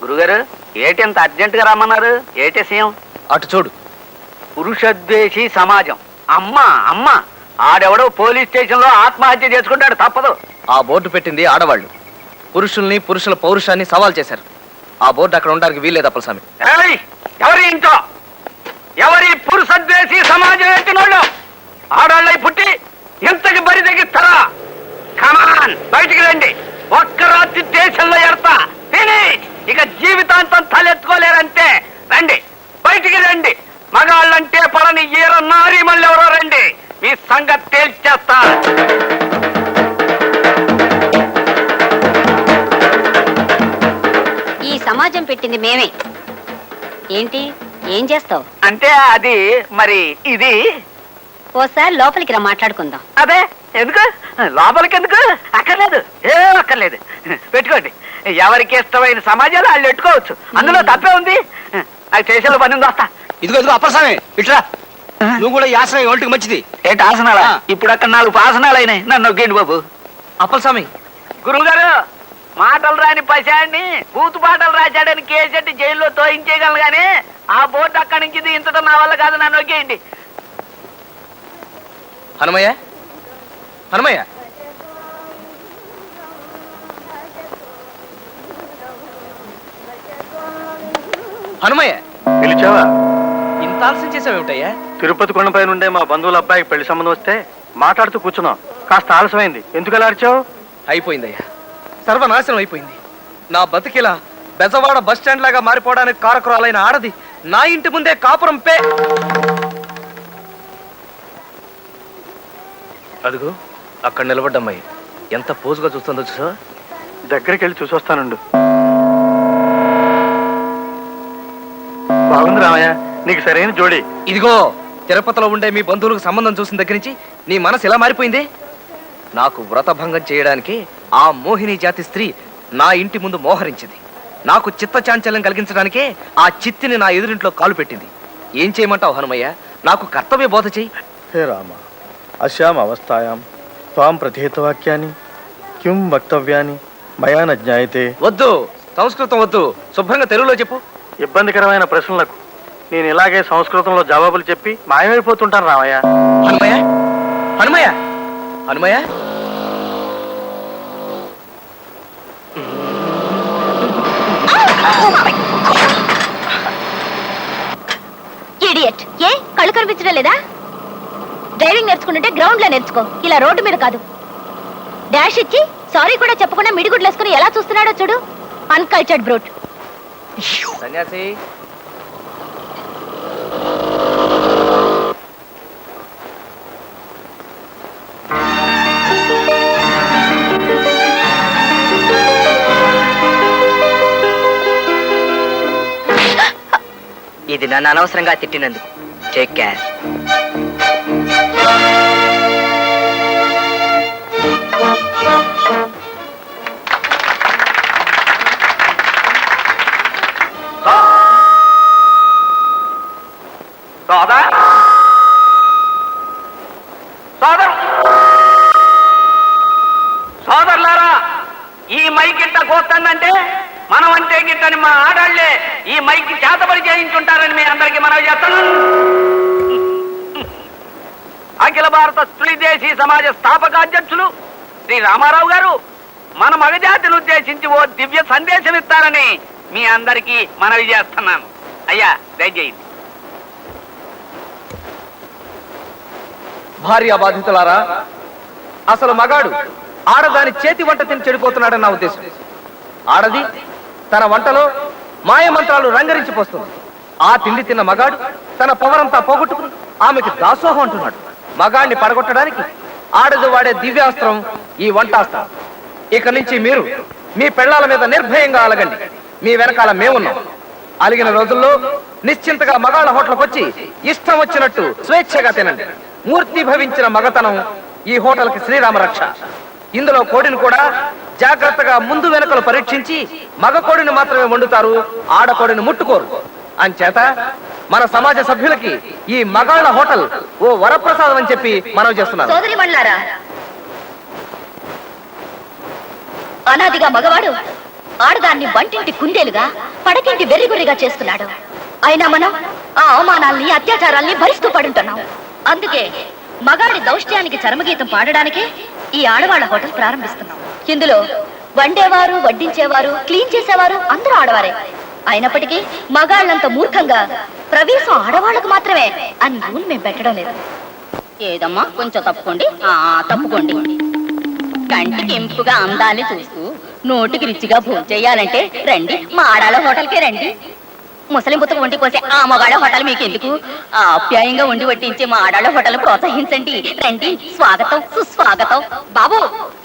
గురుగారు, ఏటి అంత అర్జెంటుగా రమ్మన్నారు? ఏటి సీఎం? అటు చూడు. పురుషద్వేషి సమాజం. అమ్మ ఆడెవడో పోలీస్ స్టేషన్ లో ఆత్మహత్య చేసుకుంటాడు, తప్పదు. ఆ బోర్డు పెట్టింది ఆడవాళ్ళు. పురుషుల్ని, పురుషుల పౌరుషాన్ని సవాల్ చేశారు. ఆ బోర్డు అక్కడ ఉండడానికి వీల్లేదు అప్పలస్వామి. ఎవరి ఇంట్లో ఎవరి పురుషద్వేషి సమాజం ఎట్టినోళ్ళు ఆడవాళ్ళై పుట్టి ఇంతకి బరి తెగిస్తారా? కమాన్, బయటికి రండి. ఒక్క రాత్రి దేశంలో ఎడతా ఫినిష్. ఇక జీవితాంతం తలెత్తుకోలేరంటే రండి, బయటికి రండి. మగాళ్ళంటే పడని ఈర నారీ మళ్ళీ ఎవరో రండి, మీ సంగతి తేల్చేస్తా. ఈ సమాజం పెట్టింది మేమే. ఏంటి, ఏం చేస్తావు? అంటే అది మరి ఇది ఓసారి లోపలికి రా, మాట్లాడుకుందాం. అదే ఎందుకు లోపలికి ఎందుకు? అక్కర్లేదు, ఏం అక్కర్లేదు. పెట్టుకోండి. ఎవరికి ఇష్టమైన సమాజాలు వాళ్ళు పెట్టుకోవచ్చు, అందులో తప్పే ఉంది. నాకు చేసేలో పని ఉంది, వస్తా. ఇదిగో అప్పలస్వామి ఇట్లా. నువ్వు కూడా యాసన ఒంటికి మంచిది. ఏంటి ఆసనాలా? ఇప్పుడు అక్కడ 4 ఆసనాలు అయినాయి, నన్ను నొక్కేండి బాబు. అప్పలస్వామి, గురువు గారు, మాటలు రాని పశాన్ని బూతు పాటలు రాశాడని కేసెట్టి జైల్లో తోయించేయగలను గానీ ఆ బోర్డు అక్కడి నుంచి ఇంతటం నా వల్ల కాదు, నన్ను నొక్కేయండి. హనుమయ్య, హనుమయ్య, హనుమయ్య, పిలిచావా? ఇంత ఆలస్యం చేసావేమిటయ్యా? తిరుపతి కొండపై నుండే మా బంధువుల అబ్బాయికి పెళ్లి సంబంధం వస్తే మాట్లాడుతూ కూర్చున్నాం. కాస్త ఆలస్యమైంది. ఎందుకు అలా అరిచావు? అయిపోయిందయ్యా, సర్వనాశనం అయిపోయింది. నా బతికిలా బెజవాడ బస్ స్టాండ్ లాగా మారిపోవడానికి కారకురాలైన ఆడది నా ఇంటి ముందే కాపురం పే. అడుగు, అక్కడ నిలబడ్డమ్మాయి ఎంత పోజుగా చూస్తుందో చూసా. దగ్గరికి వెళ్ళి చూసొస్తానుండు. బాగుంది రామయ్య, నీకు సరైన జోడి. ఇదిగో, తిరుపతిలో ఉండే మీ బంధువులకు సంబంధం చూసిన దగ్గర నుంచి నీ మనసు ఎలా మారిపోయింది? నాకు వ్రతభంగం చేయడానికి ఆ మోహిని జాతి స్త్రీ నా ఇంటి ముందు మోహరించింది. నాకు చిత్త చాంచల్యం కలిగించడానికే ఆ చిత్తిని నా ఎదురింట్లో కాలు పెట్టింది. ఏం చేయమంటావు హనుమయ్య? నాకు కర్తవ్య బోధ చెయ్యి. హే రామ, అశ్యాం అవస్థాయాం త్వాం ప్రతిహితవాక్యాన్ని కిం వక్తవ్యాన్ని మయా న జ్ఞాయతే. వద్దు, సంస్కృతం వద్దు, శుభ్రంగా తెలుగులో చెప్పు. ఇబ్బందికరమైన ప్రశ్నలకు నేను ఇలాగే సంస్కృతంలో జవాబులు చెప్పి మాయమైపోతుంటాను రామయ్య. హనుమయ్య, హనుమయ్య, హనుమయ్య, ఇడియట్. ఏ కళ్ళు కనిపించడం లేదా? డ్రైవింగ్ నేర్చుకుంటుంటే గ్రౌండ్ లో నేర్చుకో, ఇలా రోడ్డు మీద కాదు. డాష్ ఇచ్చి సారీ కూడా చెప్పకుండా మిడిగుడ్లు వేసుకుని ఎలా చూస్తున్నాడో చూడు. Uncultured brute. సన్యాసి, ఇది నన్ను అనవసరంగా తిట్టినందుకు టేక్ కేర్. సోదర్ సోదరు సోదరులారా, ఈ మైక్ ఇంత కోస్తుందంటే మనం అంటే గిట్టని మా ఆడాళ్లే ఈ మైక్ చేతబడి చేయించుంటారని మీ అందరికీ మనవి చేస్తాను. అఖిల భారత స్త్రీ దేశీ సమాజ స్థాపకాధ్యక్షులు శ్రీ రామారావు గారు మన మగజాతిని ఉద్దేశించి ఓ దివ్య సందేశం ఇస్తారని మీ అందరికీ మనవి చేస్తున్నాను. అయ్యా దయచేయండి. భార్య బాధితులారా, అసలు మగాడు ఆడదాని చేతి వంట తిని చెడిపోతున్నాడని నా ఉద్దేశం. ఆడది తన వంటలో మాయమంత్రాలు రంగరించిపోస్తుంది. ఆ తిండి తిన్న మగాడు తన పవరంతా పోగొట్టుకుని ఆమెకి దాసోహం అంటున్నాడు. మగాడిని పడగొట్టడానికి ఆడది వాడే దివ్యాస్త్రం ఈ వంటాస్త్రం. ఇక నుంచి మీరు మీ పెళ్లాల మీద నిర్భయంగా అలగండి. మీ వెనకాల మేమున్నాం. అలిగిన రోజుల్లో నిశ్చింతగా మగాళ్ళ హోటల్కి వచ్చి ఇష్టం వచ్చినట్టు స్వేచ్ఛగా తినండి. మూర్తి భవించిన మగతనం ఈ హోటల్కి శ్రీరామ రక్ష. ఇందులో కోడిని కూడా జాగ్రత్తగా ముందు వెనకలు పరీక్షించి మగ కోడిని మాత్రమే వండుతారు, ఆడకోడిని ముట్టుకోరు. అంచేత మన సమాజ సభ్యులకి ఈ మగాళ్ళ హోటల్ ఓ వరప్రసాదం అని చెప్పి మనవి చేస్తున్నారు. సోదరి మండలారా, అనాదిగా మగవాడు ఆడదాన్ని వంటింటి కుందేలుగా పడకింటి వెర్రిగొర్రిగా చేస్తున్నాడు. అయినా మనం ఆ అవమానాల్ని అత్యాచారాల్ని భరిస్తూ పడుంటున్నాం. అందుకే మగాడి దౌష్ట్యానికి చరమగీతం పాడడానికే ఈ ఆడవాళ్ల హోటల్ ప్రారంభిస్తున్నాం. ఇందులో వండేవారు, వడ్డించేవారు, క్లీన్ చేసేవారు అందరూ ఆడవారే. అయినప్పటికీ మగాళ్ళంత మూర్ఖంగా ప్రవేశం ఆడవాళ్లకు మాత్రమే అని రూల్ మేము పెట్టడం లేదు. ఏదమ్మా కొంచెం తప్పుకోండి, తప్పుకోండి. కంటికి ఇంపుగా అందాన్ని చూస్తూ నోటికి రుచిగా భోంచేయాలంటే రండి, మా ఆడాళ్ళ హోటల్కే రండి. ముసలి ముత్తకు వండి కోసే ఆ మగాళ్ళ హోటల్ మీకు ఎందుకు? ఆప్యాయంగా వండి వడ్డించే మా ఆడాళ్ళ హోటల్ ప్రోత్సహించండి. రండి, స్వాగతం సుస్వాగతం. బాబు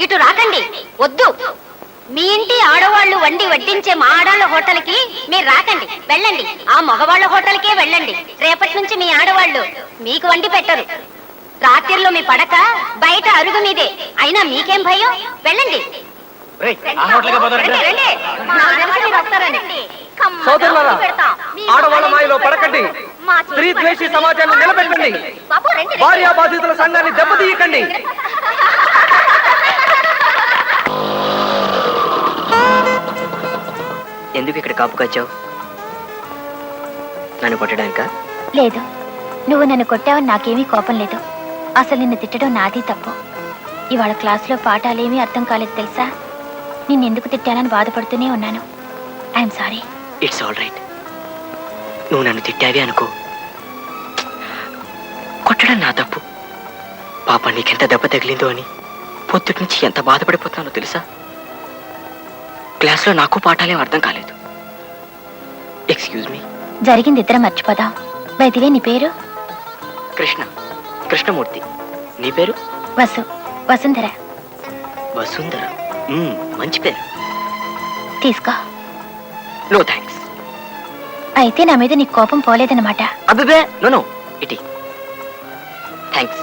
ఇటు రాకండి, వద్దు. మీ ఇంటి ఆడవాళ్లు వండి వడ్డించే మా ఆడాళ్ళ హోటల్కి మీరు రాకండి, వెళ్ళండి. ఆ మగవాళ్ళ హోటల్కే వెళ్ళండి. రేపటి నుంచి మీ ఆడవాళ్లు మీకు వండి పెట్టరు. రాత్రిలో మీ పడక బయట అరుగు మీదే. అయినా మీకేం భయం? వెళ్ళండి. సోదరులారా, ఆడవాళ్ళ మాయలో పడకండి. స్త్రీ ద్వేషి సమాజాన్ని నిలబెట్టండి. భార్యా బాధితుల సంఘాన్ని దెబ్బతీయకండి. ఎందుకు ఇక్కడ కాపుకొచ్చావు? నన్ను కొట్టడానికా? లేదు, నువ్వు నన్ను కొట్టావని నాకేమీ కోపం లేదు. అసలు నిన్ను తిట్టడం నాది తప్పు. ఇవాళ క్లాసులో పాఠాలేమీ అర్థం కాలేదు తెలుసా? నిన్నెందుకు తిట్టానని బాధపడుతూనే ఉన్నాను. I'm sorry. It's all right. నువ్వు నన్ను తిట్టావి అనుకో, కొట్టడం నా తప్పు. పాప నీకెంత దెబ్బ తగిలిందో అని పొద్దుటి నుంచి ఎంత బాధపడిపోతున్నానో తెలుసా? క్లాస్లో నాకు పాఠాలేం అర్థం కాలేదు. Excuse me. జరిగింది ఇద్దరం మర్చిపోదాం. బైదివే, నీ పేరు? కృష్ణమూర్తి. నీ పేరు? వసుంధర. వసుంధర, మంచి పేరు. తీసుకో. No thanks. అయితే నా మీద నీకు కోపం పోలేదన్నమాట. అబ్బే, నో ఇటీ. థ్యాంక్స్.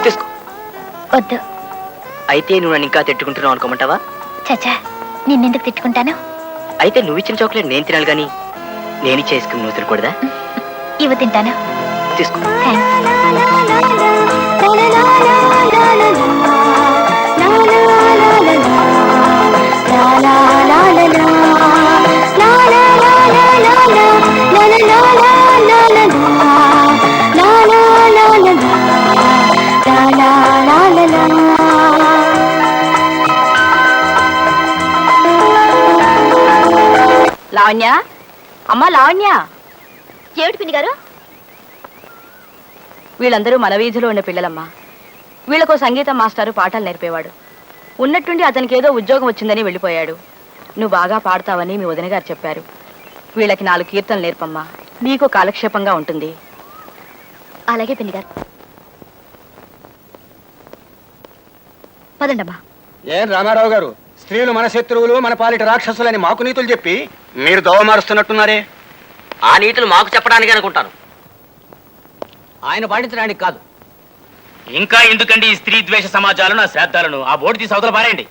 తీసుకో. వద్దు. అయితే నువ్వు నన్ను ఇంకా తిట్టుకుంటున్నావు అనుకోమంటావా? చచ్చా, నిన్నెందుకు తిట్టుకుంటాను? అయితే నువ్వు ఇచ్చిన చాక్లెట్ నేను తినాలి కానీ నేను ఇచ్చే ఐస్ క్రీమ్ నువ్వు తినకూడదా? ఇవ్వ, తింటాను. తీసుకో. లావణ్య, అమ్మా లావణ్య. ఏమిటి పిన్ని గారు? వీళ్ళందరూ మన వీధిలో ఉన్న పిల్లలమ్మా. వీళ్ళకో సంగీతం మాస్టారు పాఠాలు నేర్పేవాడు. ఉన్నట్టుండి అతనికి ఏదో ఉద్యోగం వచ్చిందని వెళ్ళిపోయాడు. నువ్వు బాగా పాడతావని మీ వదిన గారు చెప్పారు. వీళ్ళకి 4 కీర్తనలు నేర్పమ్మా, నీకు కాలక్షేపంగా ఉంటుంది. అలాగే పిన్ని గారు. పదండమ్మా. ఏం రామారావు గారు, స్త్రీలు మన శత్రువులు, మన పాలిట రాక్షసులని మాకు నీతులు చెప్పి మీరు దోవ మారుస్తున్నట్టున్నారే. ఆ నీతులు మాకు చెప్పడానికి అనుకుంటాను. ఆయన పాటించడానికి కాదు. ఇంకా ఎందుకండి ఈ స్త్రీ ద్వేష సమాజాలను, ఆ శ్రాద్ధాలను? ఆ బోర్డు తీసి అవతల పారేయండి.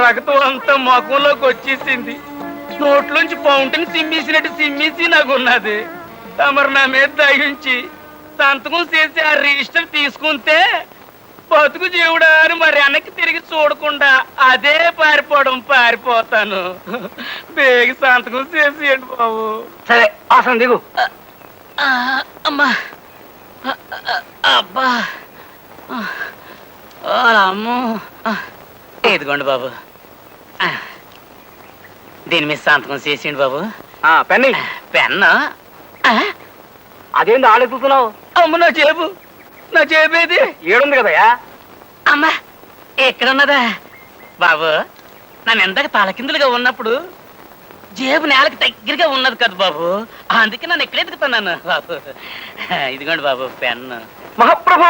రక్తం అంతా ముఖంలోకి వచ్చేసింది. నోట్లోంచి ఫౌంటైన్ సిమ్మేసినట్టు సిమ్మేసి నాకున్నది. తమరు నా మీద దయించి సంతకం చేసి ఆ రిజిస్టర్ తీసుకుంటే బతుకు జీవుడా అని మరి వెనక్కి తిరిగి చూడకుండా అదే పారిపోతాను. బేగి సంతకం చేసేయండి బాబు. సరే ఆసనం దిగు. అమ్మా అబ్బా అమ్మో. ఇదిగోండి బాబు, దీని మీద సంతకం చేసేయండి బాబు. పెన్ని పెన్ను అదేంది ఆలోచిస్తున్నావు? అమ్మ నా జేబేది ఏడుంది కదయా. అమ్మా ఎక్కడున్నదా బాబు? నన్ను ఎందాక తలకిందులుగా ఉన్నప్పుడు జేబు నేలకి దగ్గరగా ఉన్నది కదా బాబు, అందుకే నన్ను ఎక్కడ ఎదుగుతున్నాను బాబు. ఇదిగోండి బాబు పెన్ను. మహాప్రభు,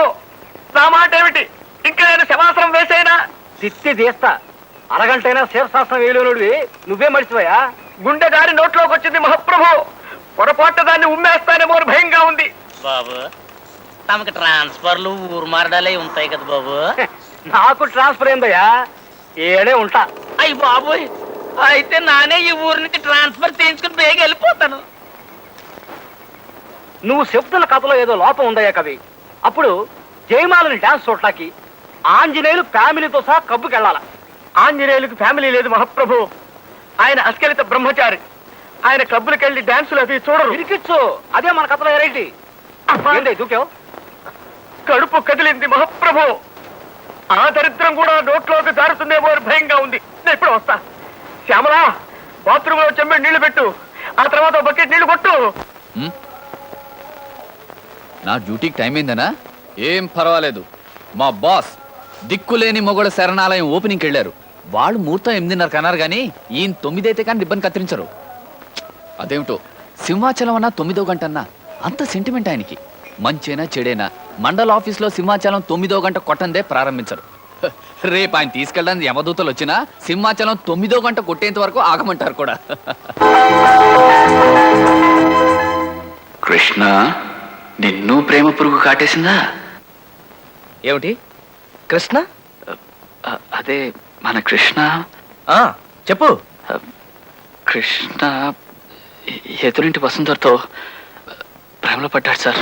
నా మాట ఏమిటి? ఇంకా నేను శవాసనం వేసేనా? తిత్తి తీస్తా. అరగంటైనా శీర్షాసనం వేయలేనుడివి నువ్వే మర్చిపోయా. గుండె దారి నోట్లోకి వచ్చింది మహాప్రభు. పొరపాటు దాన్ని ఉమ్మేస్తానేమో అని భయంగా ఉంది. బాబు తమకు ట్రాన్స్ఫర్లు ఊరు మారడాలే ఉంటాయి కదా బాబు. నాకు ట్రాన్స్ఫర్ అయిందయ్యా, ఏడే ఉంటా. అయ్యి బాబోయ్, అయితే నానే ఈ ఊరు నుంచి ట్రాన్స్ఫర్ చేయించుకుని బేగా వెళ్ళిపోతాను. నువ్వు చెప్తున్న కథలో ఏదో లోపం ఉందయ్యా కవి. అప్పుడు జయమాలని డాన్స్ చూడటానికి ఆంజనేయులు ఫ్యామిలీతో సహా కబ్బుకెళ్ళాల. ఆంజనేయులకు ఫ్యామిలీ లేదు మహాప్రభు. ఆయన అస్కలిత బ్రహ్మచారి. ఆయన క్లబ్బులకెళ్ళి డాన్సులు అవి చూడరు. ఇరికిచ్చు, అదే మన కథలో వెరైటీ. దూకావు. కడుపు కదిలింది మహాప్రభు. ఆ దరిద్రం కూడా నోట్లోకి జారుతుందేమో అని భయంగా ఉంది. నేను ఇప్పుడు వస్తా. శ్యామలా, బాత్రూమ్ లో చెమ్మె నీళ్లు పెట్టు, ఆ తర్వాత బకెట్ నీళ్లు కొట్టు. నా డ్యూటీకి టైం అయిందనా? ఏం పర్వాలేదు. మా బాస్ దిక్కులేని మొగోడ శరణాలయం ఓపెనింగ్కి వెళ్ళారు. వాళ్ళు ముహూర్తం 8:30 కన్నారు కానీ ఈయన 9 అయితే కానీ రిబ్బన్ కత్తిరించరు. అదేమిటో సింహాచలం అన్నా 9వ గంట అన్నా అంత సెంటిమెంట్ ఆయనకి. మంచైనా చెడైనా మండల ఆఫీస్లో సింహాచలం 9వ గంట కొట్టందే ప్రారంభించరు. రేపు ఆయన తీసుకెళ్ళడానికి యమదూతలు వచ్చినా సింహాచలం 9వ గంట కొట్టేంత వరకు ఆగమంటారు కూడా. కృష్ణ, నిన్ను ప్రేమ పురుగు కాటేసిందా? ఏమిటి కృష్ణ? అదే మన కృష్ణ. చెప్పు. కృష్ణ ఎదురింటి వసుంధరతో ప్రేమలో పడ్డాడు సార్.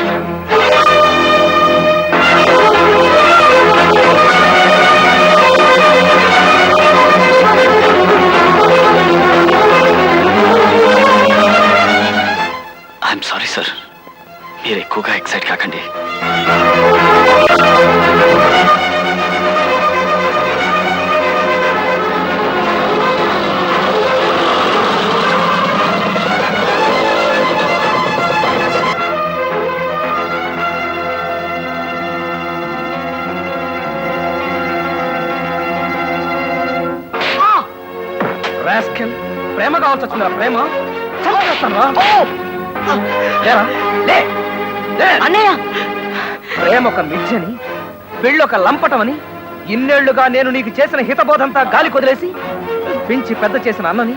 ఐఎమ్ సారీ సార్, మీరు ఎక్కువగా ఎక్సైట్ కాకండి. ప్రేమ కావాల్సి వచ్చిందా? ప్రేమ ప్రేమ ఒక మిథ్యని, పెళ్ళొక లంపటమని ఇన్నేళ్లుగా నేను నీకు చేసిన హితబోధంతా గాలి కొదిలేసి పెంచి పెద్ద చేసిన అన్నని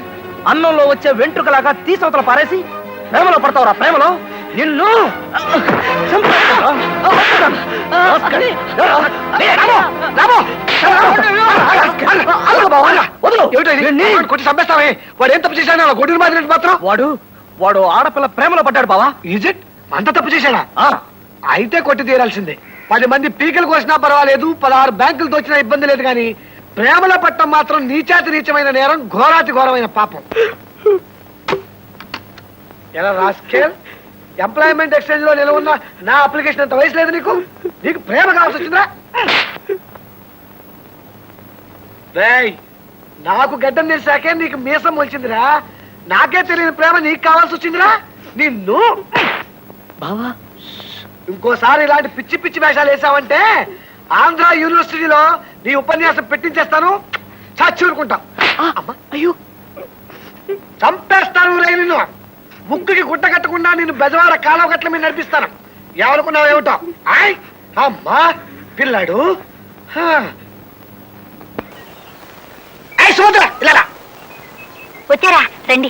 అన్నంలో వచ్చే వెంట్రుకలాగా తీసవతల పారేసి ప్రేమలో పడతావురా? ప్రేమలో నిన్ను చంపేస్తావే. వాడు ఏం తప్పు చేశాడు? అలా గొడ్డుని మాదిరి మాత్రం వాడు ఆడపిల్ల ప్రేమలో పడ్డాడు బావా. Is it? అంత తప్పు చేశాడా? అయితే కొట్టి తీరాల్సిందే. 10 మంది పీకలు కోసినా పర్వాలేదు, 16 బ్యాంకులు దోచినా ఇబ్బంది లేదు, కానీ ప్రేమలో పట్టడం మాత్రం నీచాతి నీచమైన నేరం, ఘోరాతి ఘోరమైన పాపం. ఎలా రాస్కేల్, ఎంప్లాయ్మెంట్ ఎక్స్చేంజ్ లో నిలవ ఉన్న నా అప్లికేషన్ అంత వయసు లేదు నీకు? నీకు ప్రేమ కావాల్సి వచ్చిందా? నాకు గడ్డం తెలిసాకే నీకు మీసం వచ్చిందిరా. నాకే తెలియని ప్రేమ నీకు కావాల్సి వచ్చిందిరా. నిన్ను బావా ఇంకోసారి ఇలాంటి పిచ్చి పిచ్చి వేషాలు వేసావంటే ఆంధ్ర యూనివర్సిటీలో నీ ఉపన్యాసం పెట్టించేస్తాను. చచ్చూరుకుంటా. అయ్యో, చంపేస్తాను రే నిన్ను. ముక్కుకి గుడ్డ కట్టకుండా నేను బెజవాడ కాలువ గట్ల మీద నడిపిస్తాను. ఏమనుకున్నావు ఏమిటో? అమ్మా పిల్లాడు. ఇలా వచ్చారా? రండి.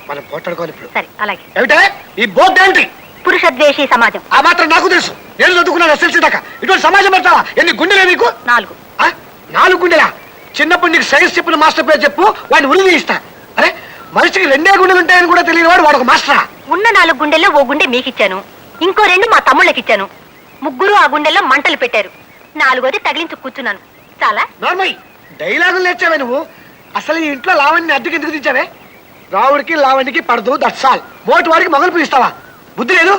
మనం పోట్లాడుకోవాలి ఇప్పుడు. సరే అలాగే. ఏమిటే ఈ బోర్డు ఏంటి? పురుషద్వేషి సమాజం. ఆ మాత్రం నాకు తెలుసు. నేను చదువుకున్నాను ఎస్ఎల్సీ దాకా. ఇటువంటి సమాజం పెడతావా? ఎన్ని గుండెలే నీకు? 4. 4 గుండెలా? చిన్నప్పుడు నీకు సైన్స్ చెప్పిన మాస్టర్ పేరు చెప్పు, వాడిని ఉరి తీయిస్తా. అరే మనిషికి 2 గుండెలు ఉంటాయని కూడా తెలియని వాడు ఒక మాస్టరా? ఉన్న 4 గుండెల్లో ఓ గుండె మీకిచ్చాను, ఇంకో 2 మా తమ్ముళ్ళకిచ్చాను. 3 ఆ గుండెల్లో మంటలు పెట్టారు, 4వది తగిలించి కూర్చున్నాను. చాలా నార్మల్ డైలాగులు నేర్చావే నువ్వు. అసలు ఈ ఇంట్లో లావణ్ణి అద్దెకి ఎందుకు తెచ్చావే? రావుడికి లావణ్యకి పడదు, దట్స్ ఆల్. మోటి వాడికి మొగలు పిలుస్తావా? బుద్ధి లేదు.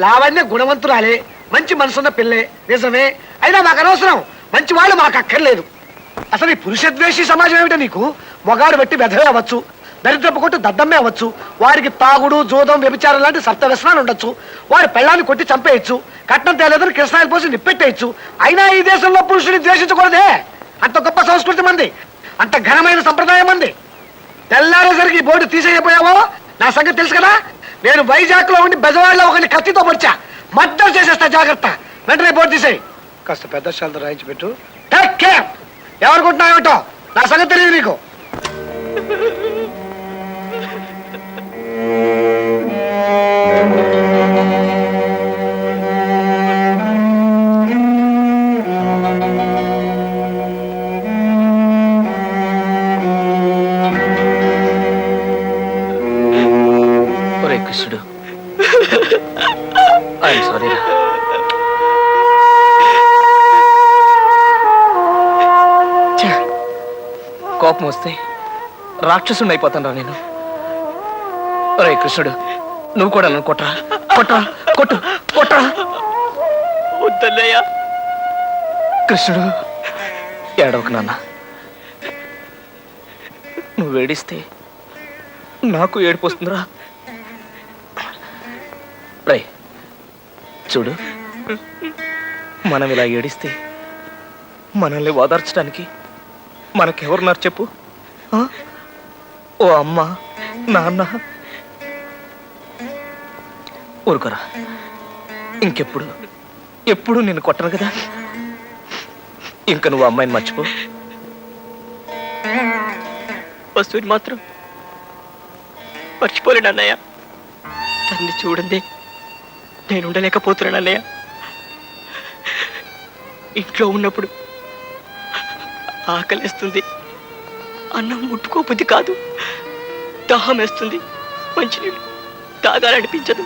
లావణ్య గుణవంతురాలే, మంచి మనసున్న పిల్లే, నిజమే. అయినా మాకు అనవసరం, మంచి వాళ్ళు మాకు అక్కర్లేదు. అసలు ఈ పురుషద్వేషి సమాజం ఏమిటో నీకు? మొగాడు బట్టి వెధవే అవ్వచ్చు, దరిద్రపు కొట్టు దద్దమ్మే అవ్వచ్చు, వారికి తాగుడు జూదం వ్యభిచారం లాంటి సప్త వ్యసనాలు ఉండొచ్చు, వారి పెళ్ళాన్ని కొట్టి చంపేయచ్చు, కట్నం తేలేదని కృష్ణాయిలు పోసి నిప్పెట్టేయచ్చు. అయినా ఈ దేశంలో పురుషుని ద్వేషించకూడదే. అంత గొప్ప సంస్కృతి మంది, అంత ఘనమైన సంప్రదాయం మంది. తెల్లారేసరికి ఈ బోర్డు తీసేయపోయావో నా సంగతి తెలుసు కదా. నేను వైజాగ్ లో ఉండి బెజవాడలో ఒకరిని కత్తితో పొడిచా, మర్డర్ చేసేస్తా, జాగ్రత్త. వెంటనే బోర్డు తీసేయి. కాస్త పెద్ద శాలతో రాయించి పెట్టు. Take care. ఎవరుకుంటున్నావేటో నా సంగతి తెలియదు నీకు. ఒరే కృష్ణుడు, ఐఎమ్ సారీ రా. కోపం వస్తే రాక్షసుని అయిపోతాను రా నేను. ఒరే కృష్ణుడు, నువ్వు కూడా నన్ను కొట్టరా, కొట్టరా, కొట్టు, కొట్టరా. వద్దన్నయ్యా. కృష్ణుడు ఏడవకు నాన్న. నువ్వు ఏడిస్తే నాకు ఏడుపు వస్తుందిరా. రే చూడు, మనం ఇలా ఏడిస్తే మనల్ని ఓదార్చడానికి మనకెవరున్నారు చెప్పు? ఆ? ఓ అమ్మ, నాన్న. ఊరుకోరా, ఇంకెప్పుడు ఎప్పుడు నిన్ను కొట్టను కదా. ఇంకా నువ్వు అమ్మాయిని మర్చిపో. వస్తువుని మాత్రం మర్చిపోలేను అన్నయ్య. తన్ని చూడండి నేను ఉండలేకపోతున్నాను అన్నయ్య. ఇంట్లో ఉన్నప్పుడు ఆకలిస్తుంది, అన్నం ముట్టుకోబుద్ధి కాదు, దాహం వేస్తుంది, మంచినీళ్ళు తాగాలనిపించదు.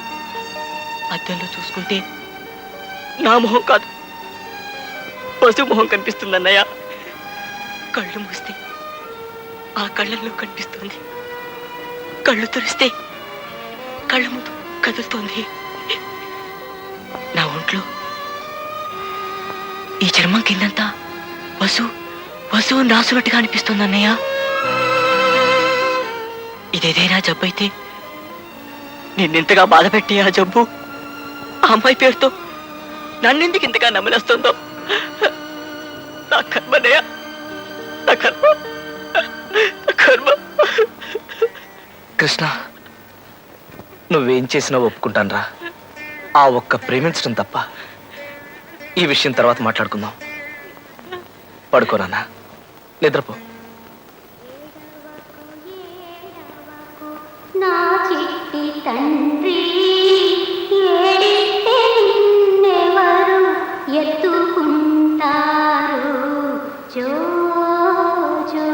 అద్దంలో చూసుకుంటే నా మొహం కాదు, పశు మొహం కనిపిస్తుంది అన్నయ్య. కళ్ళు మూస్తే ఆ కళ్ళల్లో కనిపిస్తుంది, కళ్ళు తెరిస్తే కళ్ళ ముందు కదులుతోంది. నా ఒంట్లో ఈ చర్మం కిందంతా వసువు నాసునట్టుగా అనిపిస్తుంది అన్నయ్య. ఇదేదైనా జబ్బు అయితే నిన్నెంతగా బాధ పెట్టి ఆ జబ్బు ఆ అమ్మాయి పేరుతో నన్నెందుకు ఇంతగా నమ్మలేస్తుందో. నా కర్మనయ్య, నా కర్మ, నా కర్మ. కృష్ణ, నువ్వేం చేసినా ఒప్పుకుంటాను రా. ఆ ఒక్క ప్రేమించడం తప్ప. ఈ విషయం తర్వాత మాట్లాడుకుందాం. పడుకోనా, నిద్రపో. నా చిట్టి తండ్రి ఏడిస్తే నిన్నెవరు ఎత్తుకుంటారు? జో జో.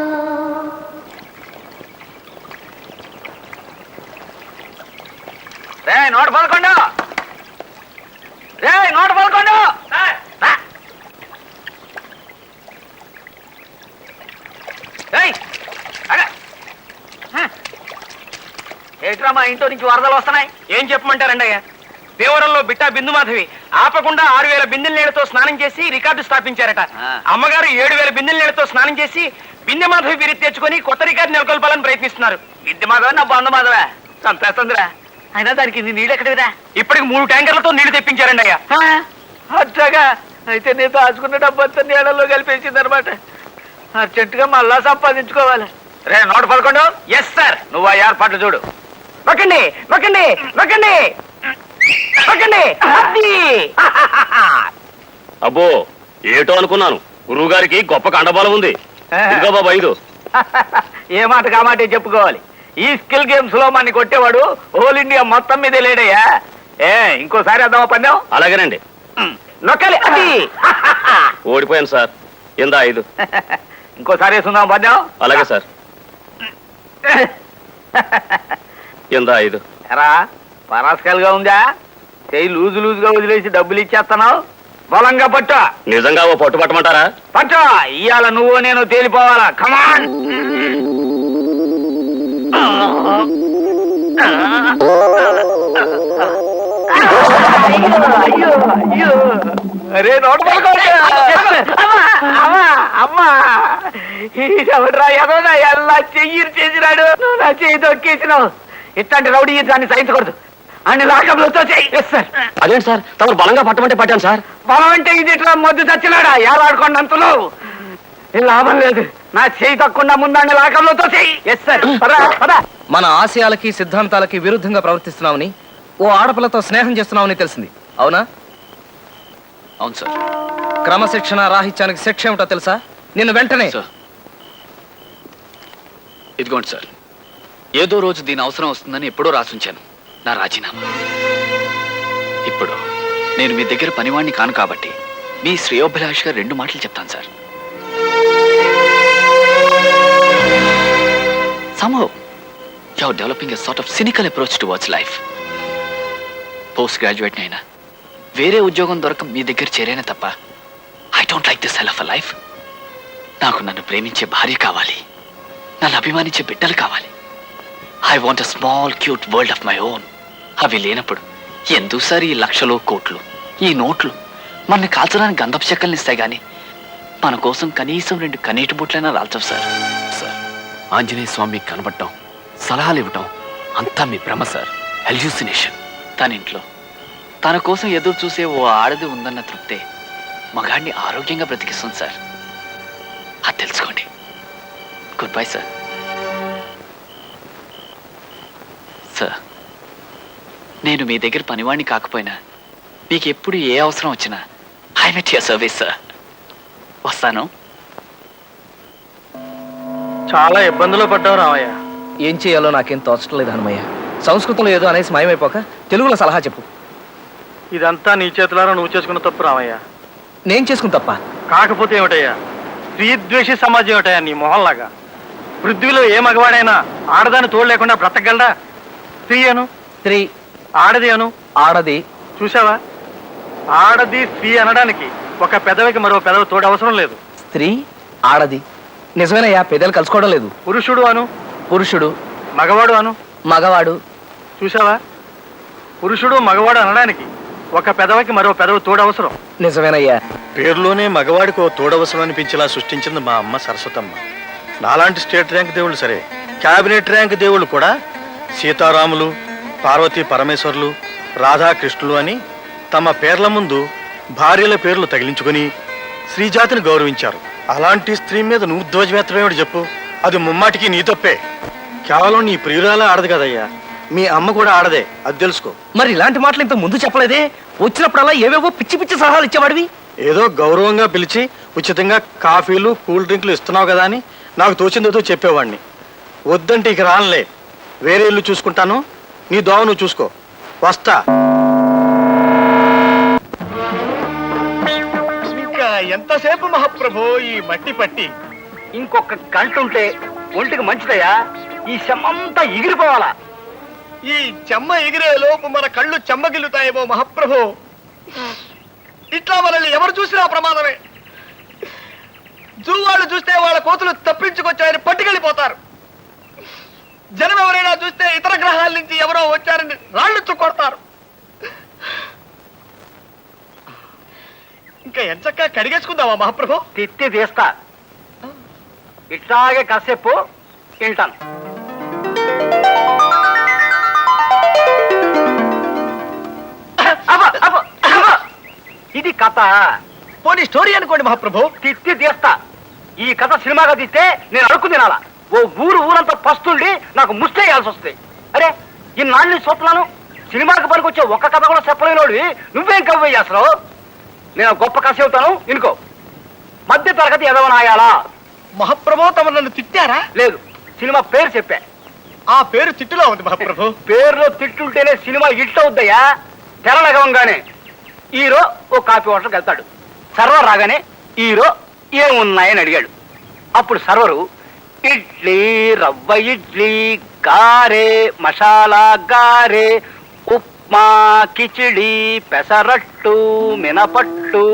రే 111, రే 111. ఏట్రా మా ఇంట్లో నుంచి వరదలు వస్తున్నాయి? ఏం చెప్పమంటారండి అయ్యా? దేవరంలో బిట్టా బిందు మాధవి ఆపకుండా 6000 బిందెల నీళ్లతో స్నానం చేసి రికార్డు స్థాపించారట. అమ్మగారు 7000 బిందెల నీళ్లతో స్నానం చేసి బిందె మాధవి బిరి తెచ్చుకొని కొత్త రికార్డు నెలకొల్పాలని ప్రయత్నిస్తున్నారు. బిందె మాధవ నా బంధు మాధవ చంపేస్తుందిరా. అయినా దానికి నీళ్ళు ఎక్కడివిరా? ఇప్పటికి 3 ట్యాంకర్లతో నీళ్లు తెప్పించారండి అయ్యా. అట్లాగా? అయితే నేను దాచుకున్న డబ్బంతా నీళ్ళలో కలిపేసింది అనమాట. అర్జెంటుగా మళ్ళా సంపాదించుకోవాలి. రే 111. Yes sir. నువ్వు ఆ ఏర్పాట్లు చూడు. నొక్కండి, నొక్కండి, నొక్కండి, నొక్కండి. అబ్బో ఏటో అనుకున్నాను, గురువు గారికి గొప్ప కండబలం ఉంది. ఇదిగో బాబా 5. ఏ మాట కామాటే చెప్పుకోవాలి. ఈ స్కిల్ గేమ్స్ లో మనని కొట్టేవాడు హోల్ ఇండియా మొత్తం మీద లేడయ్యా. ఇంకోసారి అద్దామా పందెం? అలాగేనండి. నొక్కాలి. అది ఓడిపోయాను సార్. ఇందా 5. ఇంకోసారి వేసుకుందాం పద్యం. అలాగే సార్. ఎందా 5? ఎరా పరాస్కల్గా ఉందా? చెయ్యి లూజుగా వదిలేసి డబ్బులు ఇచ్చేస్తున్నావు. బలంగా పట్టు. నిజంగా ఓ పట్టు పట్టమంటారా? పట్టు. ఇవాళ నువ్వు నేను తేలిపోవాలా. కమాన్. అయ్యో అయ్యో, అరే నోట్ అమ్మా, ఎవడ్రా ఎదోనా ఎలా చెయ్యి చేసినాడు. నువ్వు నా చెయ్యి తొక్కేసినావు. ఇట్లాంటి రౌడీ దాన్ని సహించకూడదు. అన్ని లాకంలో చెయ్యి. అదేంటి సార్, తమరు బలంగా పట్టమంటే పట్టాను సార్. బలం అంటే ఇది ఇట్లా మొద్దు చచ్చినాడా? ఏలాడుకోండి అంతలో లాభం లేదు. నా చెయ్యి తక్కువ ముందండి లాకంలో చెయ్యి. Yes sir. మన ఆశయాలకి సిద్ధాంతాలకి విరుద్ధంగా ప్రవర్తిస్తున్నామని, ఓ ఆడపిల్లతో స్నేహం చేస్తున్నామని తెలిసింది, అవునా? అవును సార్. క్రమశిక్షణ రాహిత్యానికి శిక్ష ఏమిటో తెలుసా? నిన్ను వెంటనే సార్, ఇదిగోండి సార్, ఏదో రోజు దీని అవసరం వస్తుందని ఎప్పుడో రాసుంచాను నా రాజీనామా. ఇప్పుడు నేను మీ దగ్గర పనివాణ్ణి కాను కాబట్టి మీ శ్రేయోభిలాష్గా 2 మాటలు చెప్తాను sir. Somehow you're developing a sort of cynical approach towards life. Post graduate అయినా వేరే ఉద్యోగం దొరక మీ దగ్గర చేరేనే తప్ప I don't like this hell of a life. నాకు నన్ను ప్రేమించే భార్య కావాలి, నన్ను అభిమానించే బిడ్డలు కావాలి. I want a small cute world of my own. అవి లేనప్పుడు ఎందుకు సార్ ఈ లక్షలు కోట్లు, ఈ నోట్లు? మనని కాల్చడానికి గంధపు చెక్కల్ని ఇస్తాయి కానీ మన కోసం కనీసం 2 కన్నీటి బొట్లైనా రాల్చవు సార్. సార్, ఆంజనేయ స్వామి కనబడటం, సలహాలు ఇవ్వటం అంతా మీ భ్రమ సార్, హెల్యూసినేషన్. తన ఇంట్లో తన కోసం ఎదురు చూసే ఓ ఆడది ఉందన్న తృప్తే మగాడిని ఆరోగ్యంగా బ్రతికిస్తుంది సార్. అది తెలుసుకోండి. Good bye sir. సార్, నేను మీ దగ్గర పనివాణ్ణి కాకపోయినా మీకు ఎప్పుడు ఏ అవసరం వచ్చినా I'm at your service sir. వస్తాను. చాలా ఇబ్బందులు పడ్డావు రామయ్య. ఏం చేయాలో నాకేం తోచడం లేదు హనుమయ్య. సంస్కృతంలో ఏదో అనేసి మాయమైపోక తెలుగులో సలహా చెప్పు. ఇదంతా నీ చేతులారా నువ్వు చేసుకున్న తప్పు రామయ్య. నేను చేసుకుని తప్ప కాకపోతే ఏమిటయ్యా, స్త్రీద్వేషి సమాజం ఏమిటయ్యా నీ మొహంలాగా? పృథ్వీలో ఏ మగవాడైనా ఆడదాన్ని తోడు లేకుండా బ్రతకగలడా? స్త్రీ అను, స్త్రీ, ఆడది అను, ఆడది. చూసావా, ఆడది స్త్రీ అనడానికి ఒక పెదవికి మరో పెదవి తోడు అవసరం లేదు. స్త్రీ, ఆడది. నిజమేనయ్యా, పెద్దలు కలుసుకోవడం లేదు. పురుషుడు అను, పురుషుడు, మగవాడు అను. మగవాడు. చూసావా, పురుషుడు మగవాడు అనడానికి ఒక పెదవికి మరో పెదవి తోడు అవసరం. నిజమేనయ్యా. పేరులోనే మగవాడికి ఓ తోడవసరం అనిపించేలా సృష్టించింది మా అమ్మ సరస్వతమ్మ. నాలాంటి స్టేట్ ర్యాంక్ దేవుళ్ళు సరే, క్యాబినెట్ ర్యాంక్ దేవుళ్ళు కూడా సీతారాములు, పార్వతీ పరమేశ్వర్లు, రాధాకృష్ణులు అని తమ పేర్ల ముందు భార్యల పేర్లు తగిలించుకొని స్త్రీజాతిని గౌరవించారు. అలాంటి స్త్రీ మీద నువ్వు ధ్వజమెత్తమేమిటి చెప్పు? అది ముమ్మాటికి నీ తప్పే. కేవలం నీ ప్రియురాలే ఆడదు కదయ్యా, మీ అమ్మ కూడా ఆడదే, అది తెలుసుకో. మరి ఇలాంటి మాటలు ఇంత ముందు చెప్పలేదే? వచ్చినప్పుడల్లా ఏవేవో పిచ్చి పిచ్చి సలహాలు ఇచ్చేవాడివి. ఏదో గౌరవంగా పిలిచి ఉచితంగా కాఫీలు, కూల్ డ్రింక్లు ఇస్తున్నావు కదా అని నాకు తోచిందేదో చెప్పేవాడిని. వద్దంటే ఇక రానులే, వేరే ఇల్లు చూసుకుంటాను, నీ దోవ నువ్వు చూసుకో. వస్తా. ఇంకా ఎంతసేపు మహాప్రభు ఈ మట్టి పట్టి? ఇంకొక గంట ఉంటే ఒంటికి మంచిదయ్యా. ఈ శమంతా ఎగిరిపోవాలా. ఈ చెమ్మ ఎగిరే లోపు మన కళ్ళు చెమ్మగిల్లుతాయేమో మహాప్రభు. ఇట్లా మనల్ని ఎవరు చూసినా ప్రమాదమే. జూ వాళ్ళు చూస్తే వాళ్ళ కోతులు తప్పించుకొచ్చాయని పట్టుకెళ్ళిపోతారు. జనం ఎవరైనా చూస్తే ఇతర గ్రహాల నుంచి ఎవరో వచ్చారని రాళ్ళు కొడతారు. ఇంకా ఎంచక్కా కడిగేసుకుందామా మహాప్రభు? తిత్తి తీస్తా. ఇట్లాగే కాసేపు తింటాను. ఇది కథ. పోనీ స్టోరీ అనుకోండి మహాప్రభు. తిత్తి తీస్తా. ఈ కథ సినిమాగా తీస్తే నేను అడుక్కు తినాలా? ఓ ఊరంతా పస్తుండి నాకు ముస్తేయాల్సి వస్తుంది. అరే, ఇన్నాళ్ళు చూస్తున్నాను, సినిమాకి పనికొచ్చే ఒక్క కథ కూడా చెప్పలేనోడివి నువ్వేం కవ్వే చేస్తున్నావు? నేను గొప్ప కథ చెబుతాను, ఇనుకో. మధ్య తరగతి ఎదవనాయాలా? మహాప్రభు తమ నన్ను తిట్టారా? లేదు, సినిమా పేరు చెప్పా. ఆ పేరు తిట్టులో ఉంది మహాప్రభు. పేరులో తిట్టుంటేనే సినిమా హిట్ అవుద్దయ్యా. తెరలగవంగానే హీరో ఓ కాఫీ హోటల్కి వెళ్తాడు. సర్వర్ రాగానే హీరో ఏమున్నాయని అడిగాడు. అప్పుడు సర్వరు ఇడ్లీ, రవ్వ ఇడ్లీ, గారె, మసాలా గారె, ఉప్మా, కిచిడి, పెసరట్టు, మినపట్టు,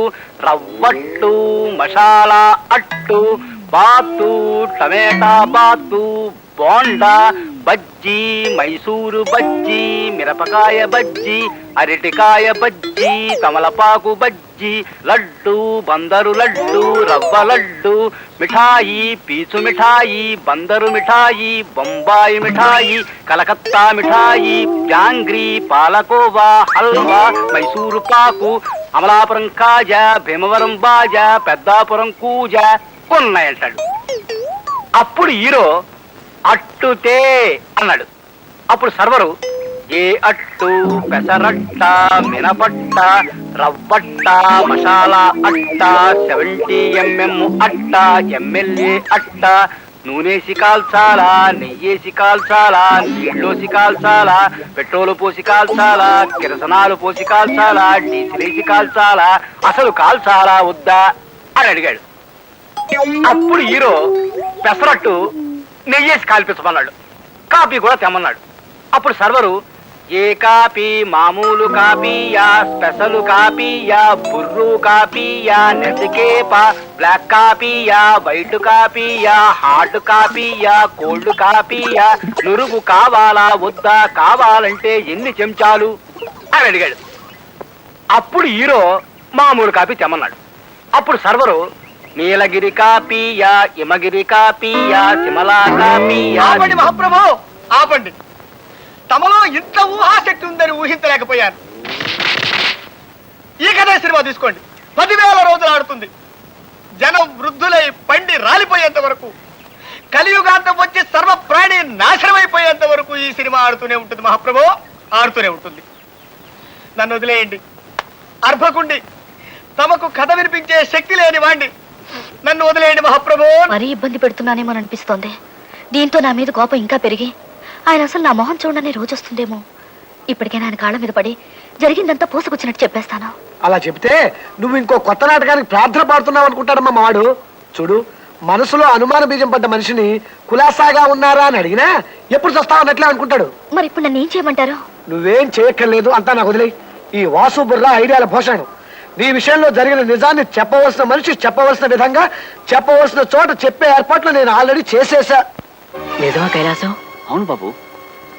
రవ్వట్టు, మసాలా అట్టు, బాతు, టమేటా బాతు, బోండా, బజ్జీ, మైసూరు బజ్జీ, మిరపకాయ బజ్జీ, అరటికాయ బజ్జీ, తమలపాకు బజ్జీ, లడ్డు, బందరు లడ్డు, రవ్వ లడ్డు, మిఠాయి, పీచు మిఠాయి, బందరు మిఠాయి, బొంబాయి మిఠాయి, కలకత్తా మిఠాయి, జాంగ్రీ, పాలకోవా, హల్వా, మైసూరు పాకు, అమలాపురం కాజా, భీమవరం బాజా, పెద్దాపురం కూజ ఉన్నాయంటాడు. అప్పుడు హీరో అట్టుతే అన్నాడు. అప్పుడు సర్వరు ఏ అట్టు, పెసరట్ట, మినపట్ట, రవ్వట్ట, మసాలా అట్ట, 70mm అట్ట, ఎమ్మెల్యే అట్ట, నూనెసి కాల్చాలా, నెయ్యేసి కాల్చాలా, నీళ్ళోసి కాల్చాలా, పెట్రోలు పోసి కాల్చాలా, కిరసనాలు పోసి కాల్చాలా, డీజిలేసి కాల్చాలా, అసలు కాల్చాలా వద్దా అని అడిగాడు. అప్పుడు హీరో పెసరట్టు నెయ్యేసి కాల్పించమన్నాడు. కాపీ కూడా తెమ్మన్నాడు. అప్పుడు సర్వరు ఏ కాపీ, మామూలు కాపీయా, స్పెషల్ కాపీయా, బుర్రు కాపీయా, నెసికేపా, బ్లాక్ కాపీయా, వైట్ కాపీయా, హార్డ్ కాపీయా, కోల్డ్ కాపీయా, నురుగు కావాలా వద్దా, కావాలంటే ఎన్ని చెంచాలు అని అడిగాడు. అప్పుడు హీరో మామూలు కాపీ తెమ్మన్నాడు. అప్పుడు సర్వరు నీలగిరి కాపీయా, హిమగిరి కాపీయా, సిమలా కాపీయా. ఆపండి మహాప్రభు, ఆపండి. తమలో ఇంత ఊహాశక్తి ఉందని ఊహించలేకపోయాను. ఈ కథే సినిమా తీసుకోండి, 10,000 రోజులు ఆడుతుంది. జనం వృద్ధులై పండి రాలిపోయేంత వరకు, కలియుగాంతం వచ్చి సర్వ ప్రాణి నాశనమైపోయేంత వరకు ఈ సినిమా ఆడుతూనే ఉంటుంది మహాప్రభు, ఆడుతూనే ఉంటుంది. నన్ను వదిలేయండి. అర్భకుండి, తమకు కథ వినిపించే శక్తి లేని వాణ్ణి, నన్ను వదిలేయండి మహాప్రభు. మరీ ఇబ్బంది పెడుతున్నానేమో అనిపిస్తోంది. దీంతో నా మీద కోపం ఇంకా పెరిగి ఆయన అసలు నా మొహం చూడని రోజు వస్తుందేమో. ఇప్పటికైనా ఆయన కాళ్ళ మీద పడి జరిగిందంతా పూసుకొచ్చినట్టు చెప్పేస్తాను. అలా చెప్తే నువ్వు ఇంకో కొత్త నాటకానికి ప్రార్థన పాడుతున్నావు అనుకుంటాడమ్మా మావాడు. చూడు, మనసులో అనుమాన బీజం పడ్డ మనిషిని కులాసాగా ఉన్నారా అని అడిగినా ఎప్పుడు చస్తావు అన్నట్లే అనుకుంటాడు. మరి ఇప్పుడు నన్ను ఏం చేయమంటారు? నువ్వేం చేయక్కర్లేదు, అంతా నాకు వదిలేయి. ఈ వాసు బుర్రా ఐడియాల భూషణం. నీ విషయంలో జరిగిన నిజాన్ని చెప్పవలసిన మనిషి చెప్పవలసిన విధంగా, చెప్పవలసిన చోట చెప్పే ఏర్పాట్లు నేను ఆల్రెడీ చేసేసా. నిజమా కైలాసం? అవును బాబు,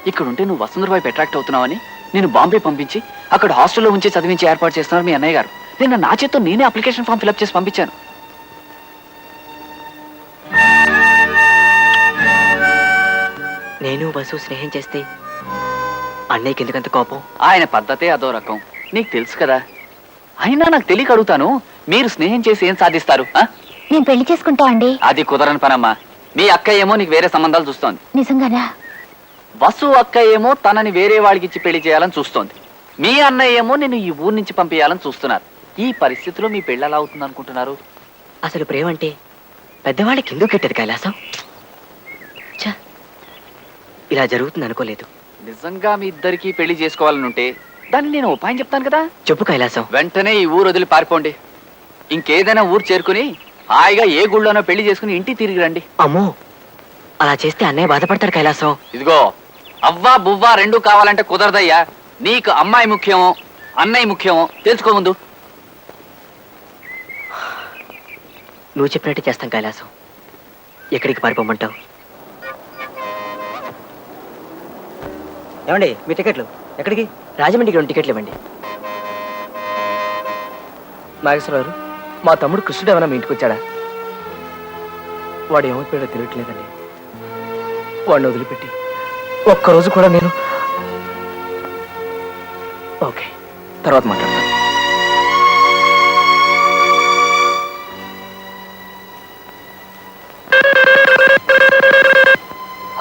ఇక్కడుంటే నువ్వు వసుంధర వైపు అట్రాక్ట్ అవుతున్నావని నేను బాంబే పంపించి అక్కడ హాస్టల్లో ఉంచి చదివించి ఏర్పాటు చేస్తున్నారు మీ అన్నయ్య గారు. నిన్న నా చేత్తో నేనే అప్లికేషన్ ఫామ్ ఫిల్అప్ చేసి పంపించాను. నేను వసు స్నేహం చేస్తే అన్నయ్యకి ఎందుకంత కోపం? ఆయన పద్ధతే అదో రకం, నీకు తెలుసు కదా. అయినా నాకు తెలియక అడుగుతాను, మీరు స్నేహం చేసి ఏం సాధిస్తారు? నేను పెళ్లి చేసుకుంటా అండి. అది కుదరని పనమ్మా. మీ అక్క ఏమో నీకు వేరే సంబంధాలు చూస్తోంది. నిజంగానా? వసు అక్క ఏమో తనని వేరే వాడికి ఇచ్చి పెళ్లి చేయాలని చూస్తోంది. మీ అన్నయ్య ఏమో నిన్ను ఈ ఊరు నుంచి పంపించాలని చూస్తున్నారు. ఈ పరిస్థితిలో మీ పెళ్ళి ఎలా అవుతుంది అనుకుంటున్నారు? అసలు ప్రేమ అంటే పెద్దవాళ్ళకి ఎందుకు కెట్టదు కైలాసం? ఇలా జరుగుతుంది అనుకోలేదు. నిజంగా మీ ఇద్దరికి పెళ్లి చేసుకోవాలనుంటే దాన్ని నేను ఉపాయం చెప్తాను కదా. చెప్పు కైలాసం. వెంటనే ఈ ఊరు వదిలి పారిపోండి. ఇంకేదైనా ఊరు చేరుకుని హాయిగా ఏ గుళ్ళోనో పెళ్లి చేసుకుని ఇంటికి తిరిగి రండి. అమ్మో, అలా చేస్తే అన్నయ్య బాధపడతాడు కైలాసం. ఇదిగో, అవ్వా బువ్వా రెండూ కావాలంటే కుదరదయ్యా. నీకు అమ్మాయి ముఖ్యమో అన్నయ్య ముఖ్యమో తెలుసుకో ముందు. నువ్వు చెప్పినట్టు చేస్తాం కైలాసం. ఎక్కడికి పారిపోమంటావు? ఏమండి, మీ టికెట్లు ఎక్కడికి? రాజమండ్రికి 2 టికెట్లు ఇవ్వండి. నాగేశ్వరరావు, మా తమ్ముడు కృష్ణుడు ఏమైనా మీ ఇంటికి వచ్చాడా? వాడు ఏమైపోయాడో తెలియట్లేదండి. వాడిని వదిలిపెట్టి ఒక్కరోజు కూడా నేను... ఓకే, తర్వాత మాట్లాడతాను.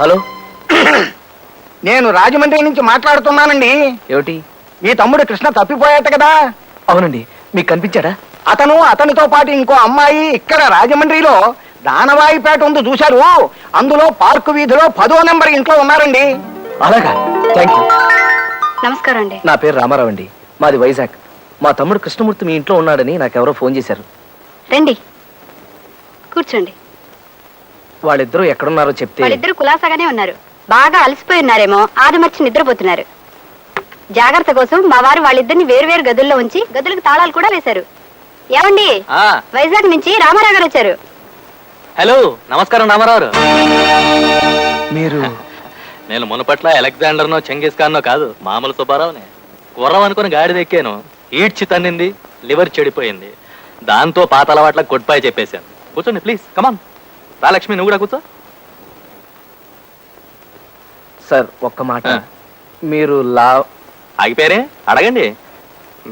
హలో, నేను రాజమండ్రి నుంచి మాట్లాడుతున్నానండి. ఏమిటి? మీ తమ్ముడు కృష్ణ తప్పిపోయాట కదా? అవునండి, మీకు కనిపించాడా? అతనితో పాటు ఇంకో అమ్మాయి ఇక్కడ రాజమండ్రిలో దానవాయిపేట ఉంది చూశారు. అందులో పార్కు వీధిలో 10వ నెంబర్ ఇంట్లో ఉన్నారండి. అలాగా, థ్యాంక్ యూ. నమస్కారం అండి. నా పేరు రామారావు అండి, మాది వైజాగ్. మా తమ్ముడు కృష్ణమూర్తి మీ ఇంట్లో ఉన్నాడని నాకెవరో ఫోన్ చేశారు. రండి, కూర్చోండి. వాళ్ళిద్దరూ ఎక్కడున్నారో చెప్తే. వాళ్ళిద్దరు కులాసాగానే ఉన్నారు. బాగా అలసిపోయి ఉన్నారేమో, ఆదమర్చి నిద్రపోతున్నారు. జాగ్రత్త కోసం మా వారు వాళ్ళిద్దరిని వేరు గదుల్లో ఉంచి గదులకు తాళాలు కూడా వేశారు. ఏమండి, వైజాగ్ నుంచి రామారావు గారు వచ్చారు. హలో, నమస్కారం రామారావు. మీరు? నేను మునపట్ల అలెగ్జాండర్నో చెంగిస్ ఖాన్నో కాదు, మామూలు సుబ్బారావునే. గుర్రం అనుకుని గాడిదెక్కాను, ఈడ్చి తన్నింది, లివర్ చెడిపోయింది. దాంతో పాత అలవాట్ల గుడ్ బై చెప్పేశాను. కూర్చోండి ప్లీజ్, కమాన్. రా లక్ష్మి, నువ్వు కూడా కూర్చో. సార్ ఒక్క మాట. మీరు ఆగిపోయారే, అడగండి.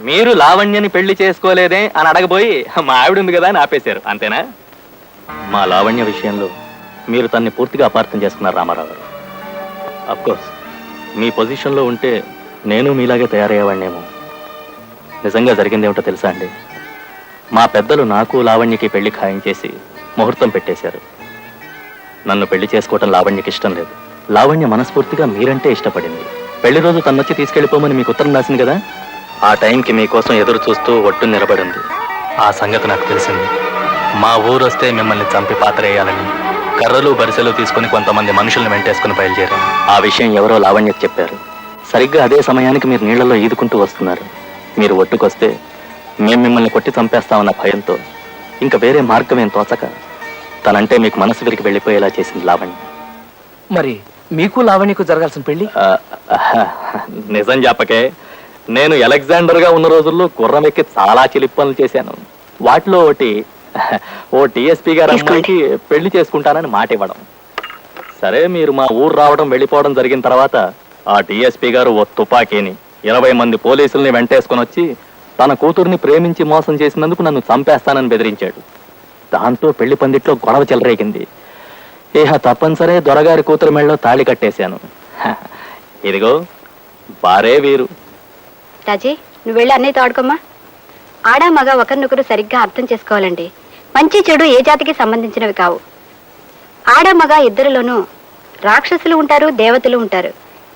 మీరు లావణ్యని పెళ్లి చేసుకోలేదే అని అడగబోయి మా ఆవిడ ఉంది కదా అని ఆపేశారు, అంతేనా? మా లావణ్య విషయంలో మీరు తన్ని పూర్తిగా అపార్థం చేసుకున్నారు రామారావు గారు. అఫ్కోర్స్ మీ పొజిషన్లో ఉంటే నేను మీలాగే తయారయ్యేవాడినేమో. నిజంగా జరిగిందేమిటో తెలుసా అండి? మా పెద్దలు నాకు లావణ్యకి పెళ్లి ఖాయం చేసి ముహూర్తం పెట్టేశారు. నన్ను పెళ్లి చేసుకోవటం లావణ్యకి ఇష్టం లేదు. లావణ్య మనస్ఫూర్తిగా మీరంటే ఇష్టపడింది. పెళ్లి రోజు తన్నొచ్చి తీసుకెళ్లిపోమని మీకు ఉత్తరం రాసింది కదా, ఆ టైంకి మీకోసం ఎదురు చూస్తూ ఒట్టు నిలబడింది. ఆ సంగతి నాకు తెలిసింది. మా ఊరు వస్తే మిమ్మల్ని చంపి పాతరేయాలని కర్రలు బరిసెలు తీసుకుని కొంతమంది మనుషుల్ని వెంటేసుకుని బయలుదేరాను. ఆ విషయం ఎవరో లావణ్యకు చెప్పారు. సరిగ్గా అదే సమయానికి మీరు నీళ్లలో ఈదుకుంటూ వస్తున్నారు. మీరు ఒట్టుకొస్తే మేము మిమ్మల్ని కొట్టి చంపేస్తామన్న భయంతో ఇంకా వేరే మార్గమేం తోచక తనంటే మీకు మనసు విరిగి వెళ్ళిపోయేలా చేసింది లావణ్య. మరి మీకు లావణ్యకు జరగాల్సిన పెళ్లి? నిజం చెప్పకే, నేను అలెగ్జాండర్ గా ఉన్న రోజుల్లో గుర్రం ఎక్కి చాలా చిలిపి పనులు చేశాను. వాటిలో ఓ టీఎస్పీ గారు అమ్మాయికి పెళ్లి చేసుకుంటానని మాట ఇవ్వడం. సరే, మీరు మా ఊరు రావడం వెళ్ళిపోవడం జరిగిన తర్వాత ఆ టీఎస్పీ గారు ఓ తుపాకీని 20 మంది పోలీసుల్ని వెంటేసుకుని వచ్చి తన కూతుర్ని ప్రేమించి మోసం చేసినందుకు నన్ను చంపేస్తానని బెదిరించాడు. దాంతో పెళ్లి పందిట్లో గొడవ చెలరేగింది. ఇహ తప్పనిసరే దొరగారి కూతురు మెళ్ళలో తాళి కట్టేశాను. ఇదిగో బారే వీరు. రాజీ, నువ్వు వెళ్ళి అన్నయ్యతో ఆడుకోమ్మా. ఆడా మగ ఒకరినొకరు సరిగ్గా అర్థం చేసుకోవాలండి. మంచి చెడు ఏ జాతికి సంబంధించినవి కావు. ఆడ మగ ఇద్దరిలోనూ రాక్షసులు ఉంటారు, దేవతలు ఉంటారు.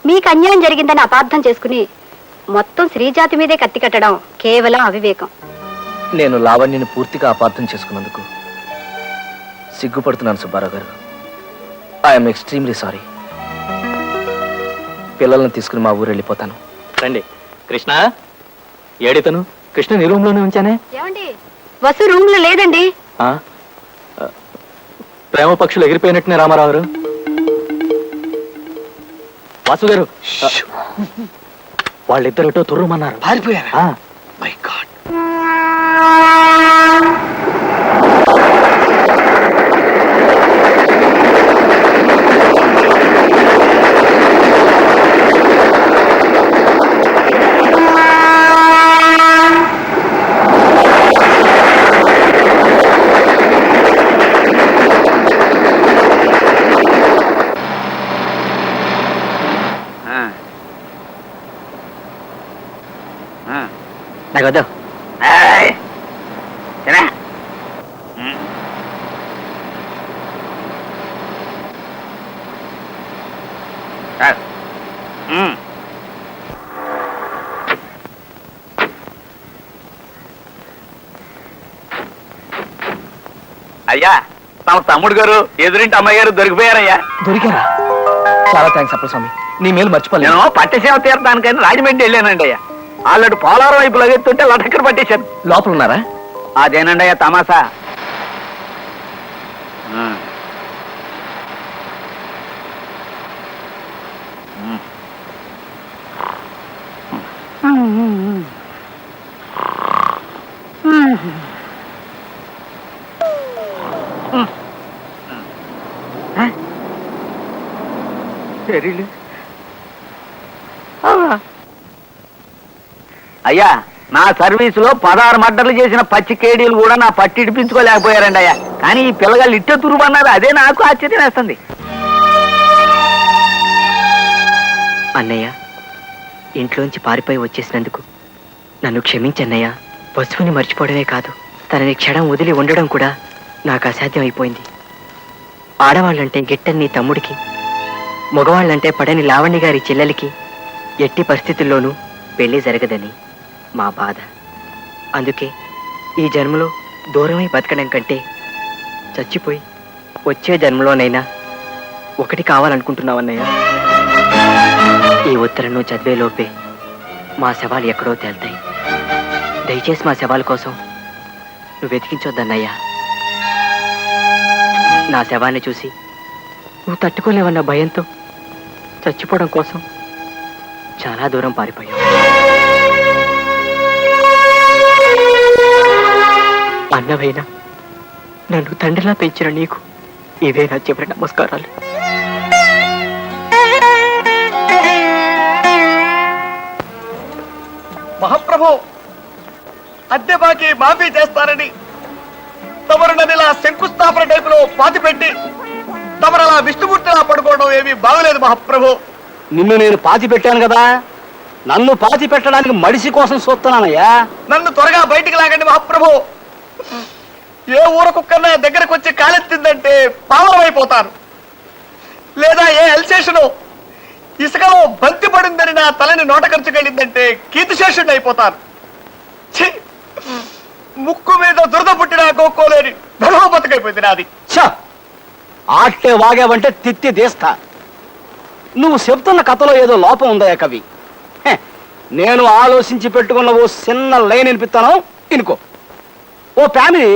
మీకు అన్యాయం జరిగిందని అపార్థం చేసుకుని మొత్తం స్త్రీజాతి మీదే కత్తి కట్టడం కేవలం అవివేకం. నేను లావణ్యని పూర్తిగా అపార్థం చేసుకున్నందుకు సిగ్గుపడుతున్నాను సుబ్బారావు గారు. I'm extremely sorry. పిల్లల్ని తీసుకుని మా ఊరు వెళ్ళిపోతాను. రండి. కృష్ణ ఏడితను? కృష్ణ నీ రూమ్ లోనే ఉంచానే. ఏమండి, వసు రూమ్ లో లేదండి. ప్రేమ పక్షులు ఎగిరిపోయినట్టునే రామారావు గారు. వాసు గారు, వాళ్ళిద్దరితో తుర్రుమన్నారు. పారిపోయారా? My God. నాకు వద్దు. అయ్యా, తమ తమ్ముడు గారు ఎదురింటి అమ్మాయి గారు దొరికిపోయారయ్యా. దొరికారా? చాలా థ్యాంక్స్ అప్పలస్వామి, నీ మేలు మర్చిపోలేదు. నేను పట్టసేవ తీర్థానికని రాజమండ్రి వెళ్ళానండి అయ్యా. వాళ్ళడు పోలారం వైపు లగెత్తుంటే లటక్కర పట్టేశారు. లోపల ఉన్నారా? అదేనండి అయ్యా తమాసా. అయ్యా, నా సర్వీసులో 16 మర్డర్లు చేసిన పచ్చి కేడీలు కూడా నా పట్టి ఇడిపించుకోలేకపోయారండి అయ్యా. కానీ ఈ పిల్లగాళ్ళు ఇట్టే తురుమన్నారు, అదే నాకు ఆశ్చర్యం వేస్తుంది. అన్నయ్య, ఇంట్లోంచి పారిపోయి వచ్చేసినందుకు నన్ను క్షమించన్నయ్య. వస్తువుని మర్చిపోవడమే కాదు, తనని క్షణం వదిలి ఉండడం కూడా నాకు అసాధ్యం అయిపోయింది. ఆడవాళ్ళంటే గిట్టని నీ తమ్ముడికి, మగవాళ్ళంటే పడని లావణ్య గారి చెల్లెలికి ఎట్టి పరిస్థితుల్లోనూ పెళ్లి జరగదని మా బాధ. అందుకే ఈ జన్మలో దూరమై బతకడం కంటే చచ్చిపోయి వచ్చే జన్మలోనైనా ఒకటి కావాలనుకుంటున్నావన్నయ్య. ఈ ఉత్తరం నువ్వు చదివే లోపే మా శవాలు ఎక్కడో తేల్తాయి. దయచేసి మా శవాల కోసం నువ్వు వెతికించొద్దన్నయ్యా. నా శవాన్ని చూసి నువ్వు తట్టుకోలేవన్న భయంతో చచ్చిపోవడం కోసం చాలా దూరం పారిపోయావు. అన్నవైనా నన్ను తండ్రిలా పెంచిన నీకు ఇవే నా చివరి నమస్కారాలు. మహాప్రభు, అద్దె బాకీ మాఫీ చేస్తారని తమరు నదిలా శంకుస్థాపన టైపులో పాతి పెట్టి తమరలా విష్ణుమూర్తిలా పడుకోవడం ఏమీ బాగలేదు మహాప్రభు. నిన్ను నేను పాతి పెట్టాను కదా, నన్ను పాతి పెట్టడానికి మడిసి కోసం చూస్తున్నానయ్యా. నన్ను త్వరగా బయటికి లాగండి మహాప్రభు. ఏ ఊర కుక్కన్నా దగ్గరకు వచ్చి కాలెత్తిందంటే పావనమైపోతాను. లేదా ఏ ఎల్సేషను ఇసుకలో బంతి పడిందని నా తలని నోట ఖర్చుకెళ్ళిందంటే కీర్తిశేషుడిని అయిపోతాను. ఛీ! ముక్కు మీద దురద పుట్టిన గోక్కోలేని ధర్మబతకైపోయింది నాది. ఆట్టే వాగావంటే తిత్తి తీస్తా. నువ్వు చెప్తున్న కథలో ఏదో లోపం ఉందయ్యా కవి. నేను ఆలోచించి పెట్టుకున్న ఓ చిన్న లైన్ వినిపిస్తాను, ఇనుకో. ఓ ఫ్యామిలీ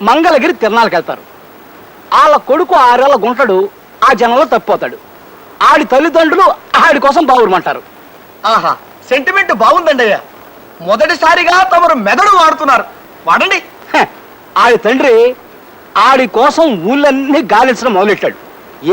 మంగళగిరి తిరణాలకు వెళ్తారు. వాళ్ళ కొడుకు 6 ఏళ్ల గుంటడు ఆ జనంలో తప్పిపోతాడు. ఆడి తల్లిదండ్రులు ఆడి కోసం బావురమంటారు. ఆహా, సెంటిమెంట్ బాగుందండి అయ్యా. మొదటిసారిగా తమరు మెదడు వాడుతున్నారు, వాడండి. ఆడి తండ్రి ఆడి కోసం ఊళ్ళన్నీ గాలించడం మొదలెట్టాడు.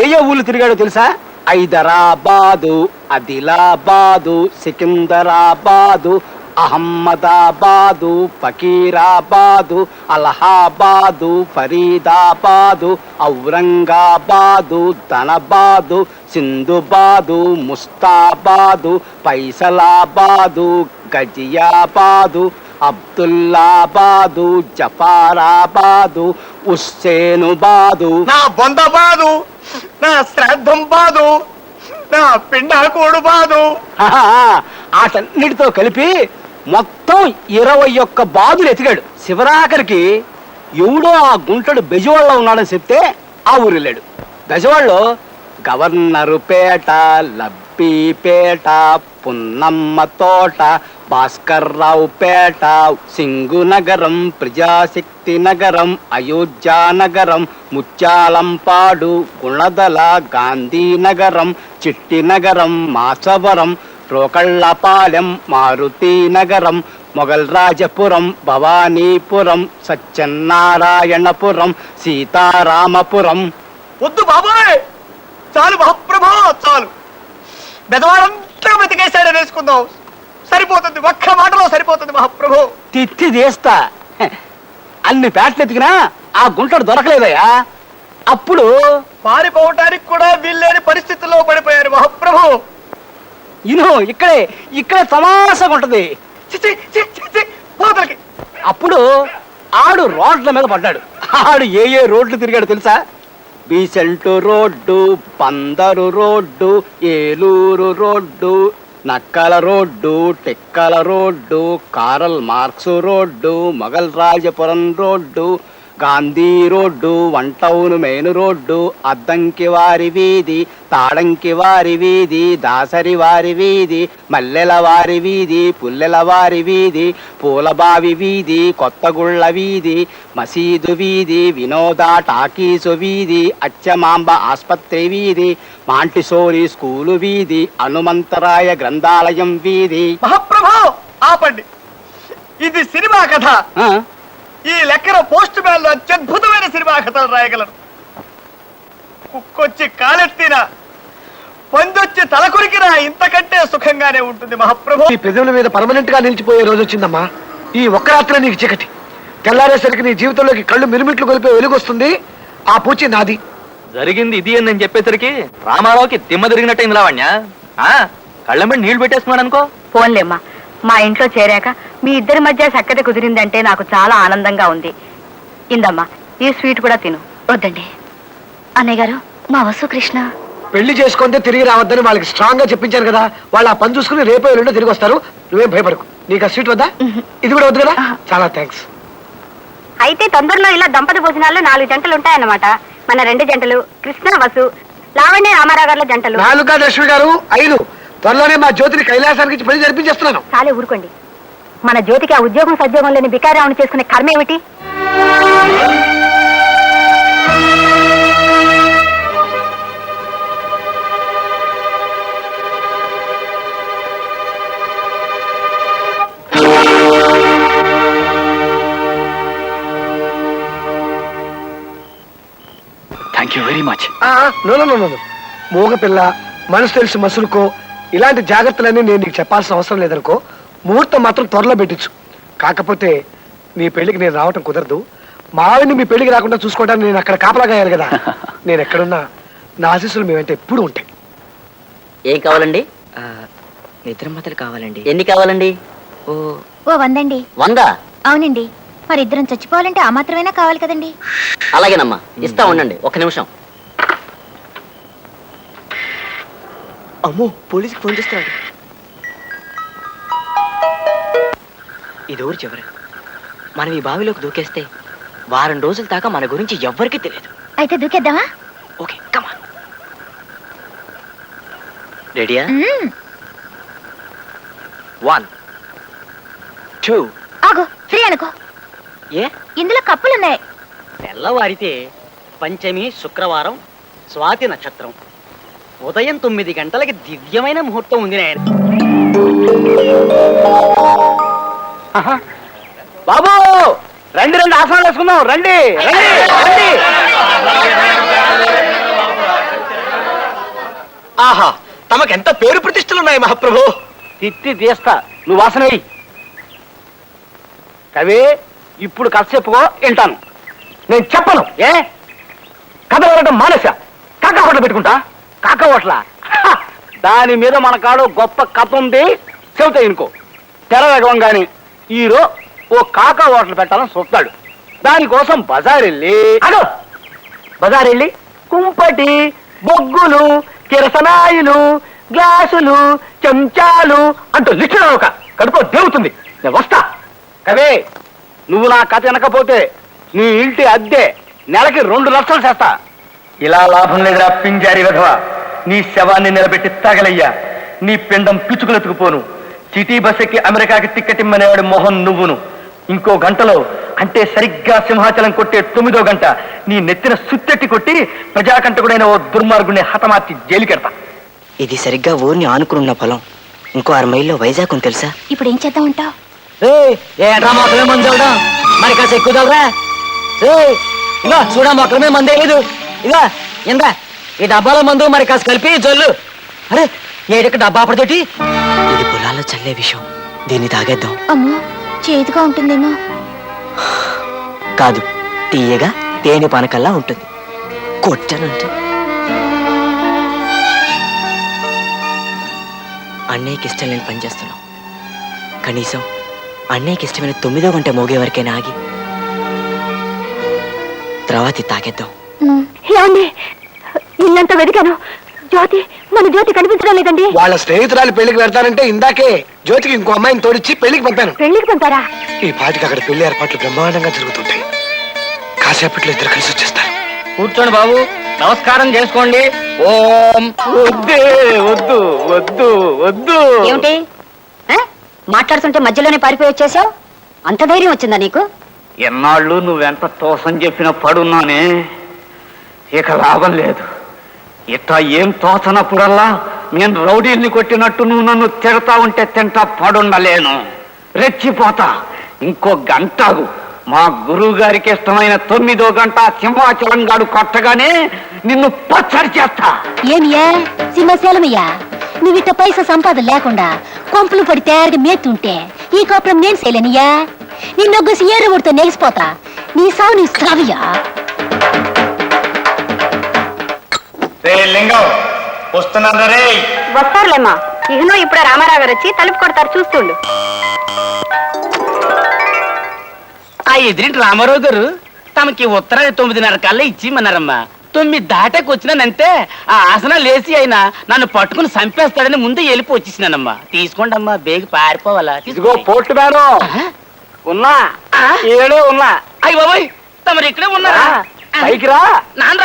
ఏ ఊళ్ళు తిరిగాడో తెలుసా? హైదరాబాదు, ఆదిలాబాదు, సికింద్రాబాదు, అహ్మదాబాదు, ఫకీరాబాదు, అలహాబాదు, ఫరీదాబాదు, ఔరంగాబాదు, ధనబాదు, సింధుబాదు, ముస్తాబాదు, ఫైసలాబాదు, గజియాబాదు, అబ్దుల్లాబాదు, జఫారాబాదు, హుస్సేనుబాదు. నా బొందబాదు, నా శ్రాద్ధం బాదు, నా పిండాకోడు బాదు. ఆటన్నిటితో కలిపి మొత్తం 21 బాదులు ఎతికాడు. శివరాఖరికి ఎవడో ఆ గుంటడు బెజవాడలో ఉన్నాడని చెప్తే ఆ ఊరు వెళ్ళాడు. బెజవాడలో గవర్నరు పేట, లబ్బీపేట, పున్నమ్మ తోట, భాస్కర్రావు పేట, సింగు నగరం, ప్రజాశక్తి నగరం, అయోధ్య నగరం, ముత్యాలంపాడు, గుణదల, గాంధీ నగరం, చిట్టి నగరం, మాచవరం, రోకళ్ళపాలెం, మారుతి నగరం, మొగల్ రాజపురం, భవానీపురం, సత్యనారాయణపురం, సీతారామపురం. వద్దు బాబాయ్, చాలు మహాప్రభా, చాలు. బెదవాడంతా వెతికేశాడని వేసుకుందాం, సరిపోతుంది. ఒక్క మాటలో సరిపోతుంది మహాప్రభు. తిత్తి తీస్తా. అన్ని పేటలు ఎతికినా ఆ గుంటడు దొరకలేదయ్యా. అప్పుడు పారిపోవటానికి కూడా వీల్లేని పరిస్థితుల్లో పడిపోయారు మహాప్రభు. ఇక్కడే తమాషగా ఉంటది. అప్పుడు ఆడు రోడ్ల మీద పడ్డాడు. ఆడు ఏ రోడ్లు తిరిగాడు తెలుసా? బీసెంటు రోడ్డు, పందరు road, Eluru road, Nakkala road, Tekkala road, Karl Marx road, Mogalrajapuram road, Gandhi road, one town main road, Addanki వారి వీధి, తాడంకి వారి వీధి, దాసరి వారి వీధి, మల్లెల వారి వీధి, పుల్లెల వారి వీధి, పూలబావి వీధి, కొత్తగుళ్ళ వీధి, మసీదు వీధి, వినోద టాకీసు వీధి, అచ్చమాంబ ఆస్పత్రి వీధి, మాంటిసోరి స్కూలు వీధి, హనుమంతరాయ గ్రంథాలయం వీధి. మహాప్రభు ఆపండి, ఇది సినిమా కథ. ఈ లెక్కన పోస్ట్ మ్యాన్ లో అత్యద్భుతమైన సినిమా కథలు రాయగలరు. కుక్కొచ్చి కాలెత్తినా, పందొచ్చి తల కొరికినా ఇంతకంటే సుఖంగానే ఉంటుంది మహాప్రభు. ఈ పెదవుల మీద పర్మనెంట్ గా నిలిచిపోయే రోజు వచ్చిందమ్మా. ఈ ఒక్క రాత్రి నీకు చీకటి, తెల్లారేసరికి నీ జీవితంలోకి కళ్ళు మిరుమిట్లు కొలిపే వెలుగు వస్తుంది. ఆ పూచి నాది. జరిగింది ఇది అని చెప్పేసరికి రామారావుకి తిమ్మ తిరిగినట్టయింది లావణ్య. కళ్ళ మీద నీళ్లు పెట్టేస్తున్నాడు అనుకో. ఫోన్లేమ్మా, మా ఇంట్లో చేరాక మీ ఇద్దరి మధ్య సఖ్యత కుదిరిందంటే నాకు చాలా ఆనందంగా ఉంది. ఇందమ్మా, ఈ స్వీట్ కూడా తిను. వద్దండి అన్నయ్య గారు, మా వసు కృష్ణ పెళ్లి చేసుకుంటే తిరిగి రావద్దని వాళ్ళకి స్ట్రాంగ్ గా చెప్పించాను కదా. వాళ్ళు ఆ పని చూసుకుని రేపో ఎల్లుండో తిరిగి వస్తారు. నువ్వేం భయపడకు. నీకు ఆ స్వీట్ వద్దా? ఇది కూడా వద్దు కదా? చాలా థ్యాంక్స్. అయితే తొందరలో ఇలా దంపతి భోజనాల్లో 4 జంటలు ఉంటాయన్నమాట. మన 2 జంటలు కృష్ణ వసు లావణ్య రామారావు గారుల జంటలు 4 కాదు లక్ష్మి గారు 5. త్వరలోనే మా జ్యోతిని కైలాసానికి ఇచ్చి పెళ్లి జరిపించేస్తున్నాను. చాలే ఊరుకోండి. మన జ్యోతికి ఆ ఉద్యోగం సద్యోగం లేని బికారావుని చేసుకునే కర్మ ఏమిటి? Thank you very much. No మూగ పిల్ల మనసు తెలిసి మసులుకో, ఇలాంటి జాగ్రత్తలన్నీ నేను నీకు చెప్పాల్సిన అవసరం లేదనుకో. ముహూర్తం మాత్రం త్వరలో పెట్టించు. కాకపోతే నీ పెళ్లికి నేను రావటం కుదరదు. మా ఆవిడ్ని మీ పెళ్లికి రాకుండా చూసుకోవడానికి నేను అక్కడ కాపలాగాయాలి కదా. నేను ఎక్కడున్నా నా ఆశీస్సులు మీ వెంట ఎప్పుడు ఉంటాయి. ఏం కావాలండి? నిద్రమతలు కావాలండి. ఎన్ని కావాలండి? ఓ 100 అండి. 100? అవునండి. మరి ఇద్దరం చచ్చిపోవాలంటే ఆ మాత్రమైనా కావాలి కదండి. అలాగేనమ్మా, ఇస్తా ఉండండి. 1 నిమిషం. అమ్మో, పోలీసుకి ఫోన్ చేస్తున్నాడు. ఇదెవరు చివర? మనం ఈ బావిలోకి దూకేస్తే వారం రోజుల దాకా మన గురించి ఎవ్వరికీ తెలియదు. అయితే దూకేద్దామా? ఓకే, కమాన్. రెడీయా? 1 2. ఆగు, ఫ్రీ అనుకో. ఏ? ఇందులో కప్పులున్నాయి. తెల్లవారితే పంచమి శుక్రవారం స్వాతి నక్షత్రం ఉదయం 9 గంటలకి దివ్యమైన ముహూర్తం ఉంది నాయన. బాబు రండి రండి, ఆసనాలు వేసుకుందాం. రండి రండి రండి. ఆహా, తమకెంత పేరు ప్రతిష్టలున్నాయి మహాప్రభు. తిత్తి తీస్తా, నువ్వు వాసన వెయ్యి. కవి ఇప్పుడు కథ చెప్పుకో, వింటాను. నేను చెప్పను. ఏ కథ వెళ్ళడం మానేసా? కాకా హోటల్ పెట్టుకుంటా? కాకా హోటలా? దాని మీద మన కాడు గొప్ప కథ ఉంది, చెబుతా ఇనుకో. తెర వేగంగాని హీరో ఓ కాకా హోటల్ పెట్టాలని చూస్తాడు. దానికోసం బజార్ వెళ్ళి కుంపటి బొగ్గులు కిరసనాయిలు గ్లాసులు చెంచాలు అంటూ లిస్టు ఒక కడుపు దేవుతుంది. నేను వస్తా. కవే నువ్వు నా కథ వినకపోతే నీ ఇంటి అద్దె నెలకి 2 లక్షలు చేస్తా. ఇలా లాభం లేదురా పింజారి విధవ. నీ శవాన్ని నిలబెట్టి తగలయ్యా. నీ పిండం పిచ్చుకులెత్తుకుపోను. సిటీ బస్ ఎక్కి అమెరికాకి తిక్కటిమ్మనేవాడు మోహన్ నువ్వును. ఇంకో గంటలో, అంటే సరిగ్గా సింహాచలం కొట్టే 9వ గంట నీ నెత్తిన సుత్తెట్టి కొట్టి ప్రజాకంటకుడైన ఓ దుర్మార్గుని హతమార్చి జైలుకెడతా. ఇది సరిగ్గా ఊరిని ఆనుకున్న పొలం. ఇంకో 6 మైల్లో వైజాగ్ ఉంది తెలుసా? ఇప్పుడు ఏం చేద్దాం ఉంటావు? ఏంట్రా మొక్కలే మంది చూడడం, మరి కాస్త ఎక్కువ చదవరా. ఇగో చూడ మొక్కలమే మందే లేదు. ఇగో ఇందా ఈ డబ్బాల మందు మరి కాస్త కలిపి జల్లు. అరే ఏడకి డబ్బా అప్పటితోటి. ఇది పొలాల్లో చల్లే విషయం, దీన్ని తాగేద్దాం. అమ్మో, చేదుగా ఉంటుందేమో. కాదు, తీయగా తేనె పానకల్లా ఉంటుంది. కొట్టనంటే అన్నయ్యకి ఇష్టం లేని పని చేస్తున్నాం. కనీసం అన్నయ్యకి ఇష్టమైన 9వ గంట మోగే వరకైనా ఆగి తర్వాత తాగేద్దాం. ఏమండి, ఇల్లంతా వెతికాను. మన జ్యోతి కనిపించడం లేదండి. వాళ్ళ స్నేహితురాలు పెళ్లికి వెళ్తానంటే ఇందాకే జ్యోతికి ఇంకో అమ్మాయిని తోడిచ్చి పెళ్లికి పంపాను. పెళ్లికి పంపారా? ఈ పాటికి అక్కడ పెళ్లి ఏర్పాట్లు బ్రహ్మాండంగా జరుగుతుంటాయి. కాసేపట్లో ఇద్దరు కలిసి వచ్చేస్తారు. కూర్చోండి బాబు, నమస్కారం చేసుకోండి. ఓం. వద్దే వద్దు వద్దు వద్దు. ఏమిటి మాట్లాడుతుంటే మధ్యలోనే పారిపోయి వచ్చేసావు? అంత ధైర్యం వచ్చిందా నీకు? ఎన్నాళ్ళు నువ్వెంత తోసం చెప్పినా పడున్నానే, ఇక లాభం లేదు. ఇట్లా ఏం తోచనప్పుడల్లా నేను రౌడీల్ని కొట్టినట్టు నువ్వు నన్ను తిడతా ఉంటే తింటా పడుండలేను. రెచ్చిపోతా. ఇంకో గంటకు మా గురువు గారికి ఇష్టమైన 9వ గంట సింహాచలం గాడు కొట్టగానే నిన్ను పచ్చడి చేస్తా. ఏమియా సింహశైలమయ్యా, నువ్విట్ట పైసా సంపాదన లేకుండా కొంపలు పడి తయారుగా మేతుంటే ఈ కాపురం నేను చేయలేనియా. నిన్నొగ్గసి ఏరువుడితో నెలిసిపోతా. నీ సావు నీ సావియా. లింగం వస్తున్నారే. వస్తారులేమ్మా. ఇహనో ఇప్పుడు రామారావు గారు వచ్చి తలుపు కొడతారు, చూస్తుండు. ఆ ఎదురింటి రామారావు గారు తమకి ఉత్తరాలు 9:30 కల్లా ఇచ్చిమన్నారమ్మా. 9 దాటాకి వచ్చినానంతే ఆ ఆసనాలు లేచి అయినా నన్ను పట్టుకుని చంపేస్తాడని ముందే వెళ్ళిపో వచ్చేసినానమ్మా. తీసుకోండి అమ్మా, బేగి పారిపోవాలా. ఇదిగో పోర్టు మ్యాను ఉన్నా, ఏడే ఉన్నా. అయ్యి బాబోయ్, తమరు ఇక్కడే ఉన్నారా? పైకి రా. నాన్న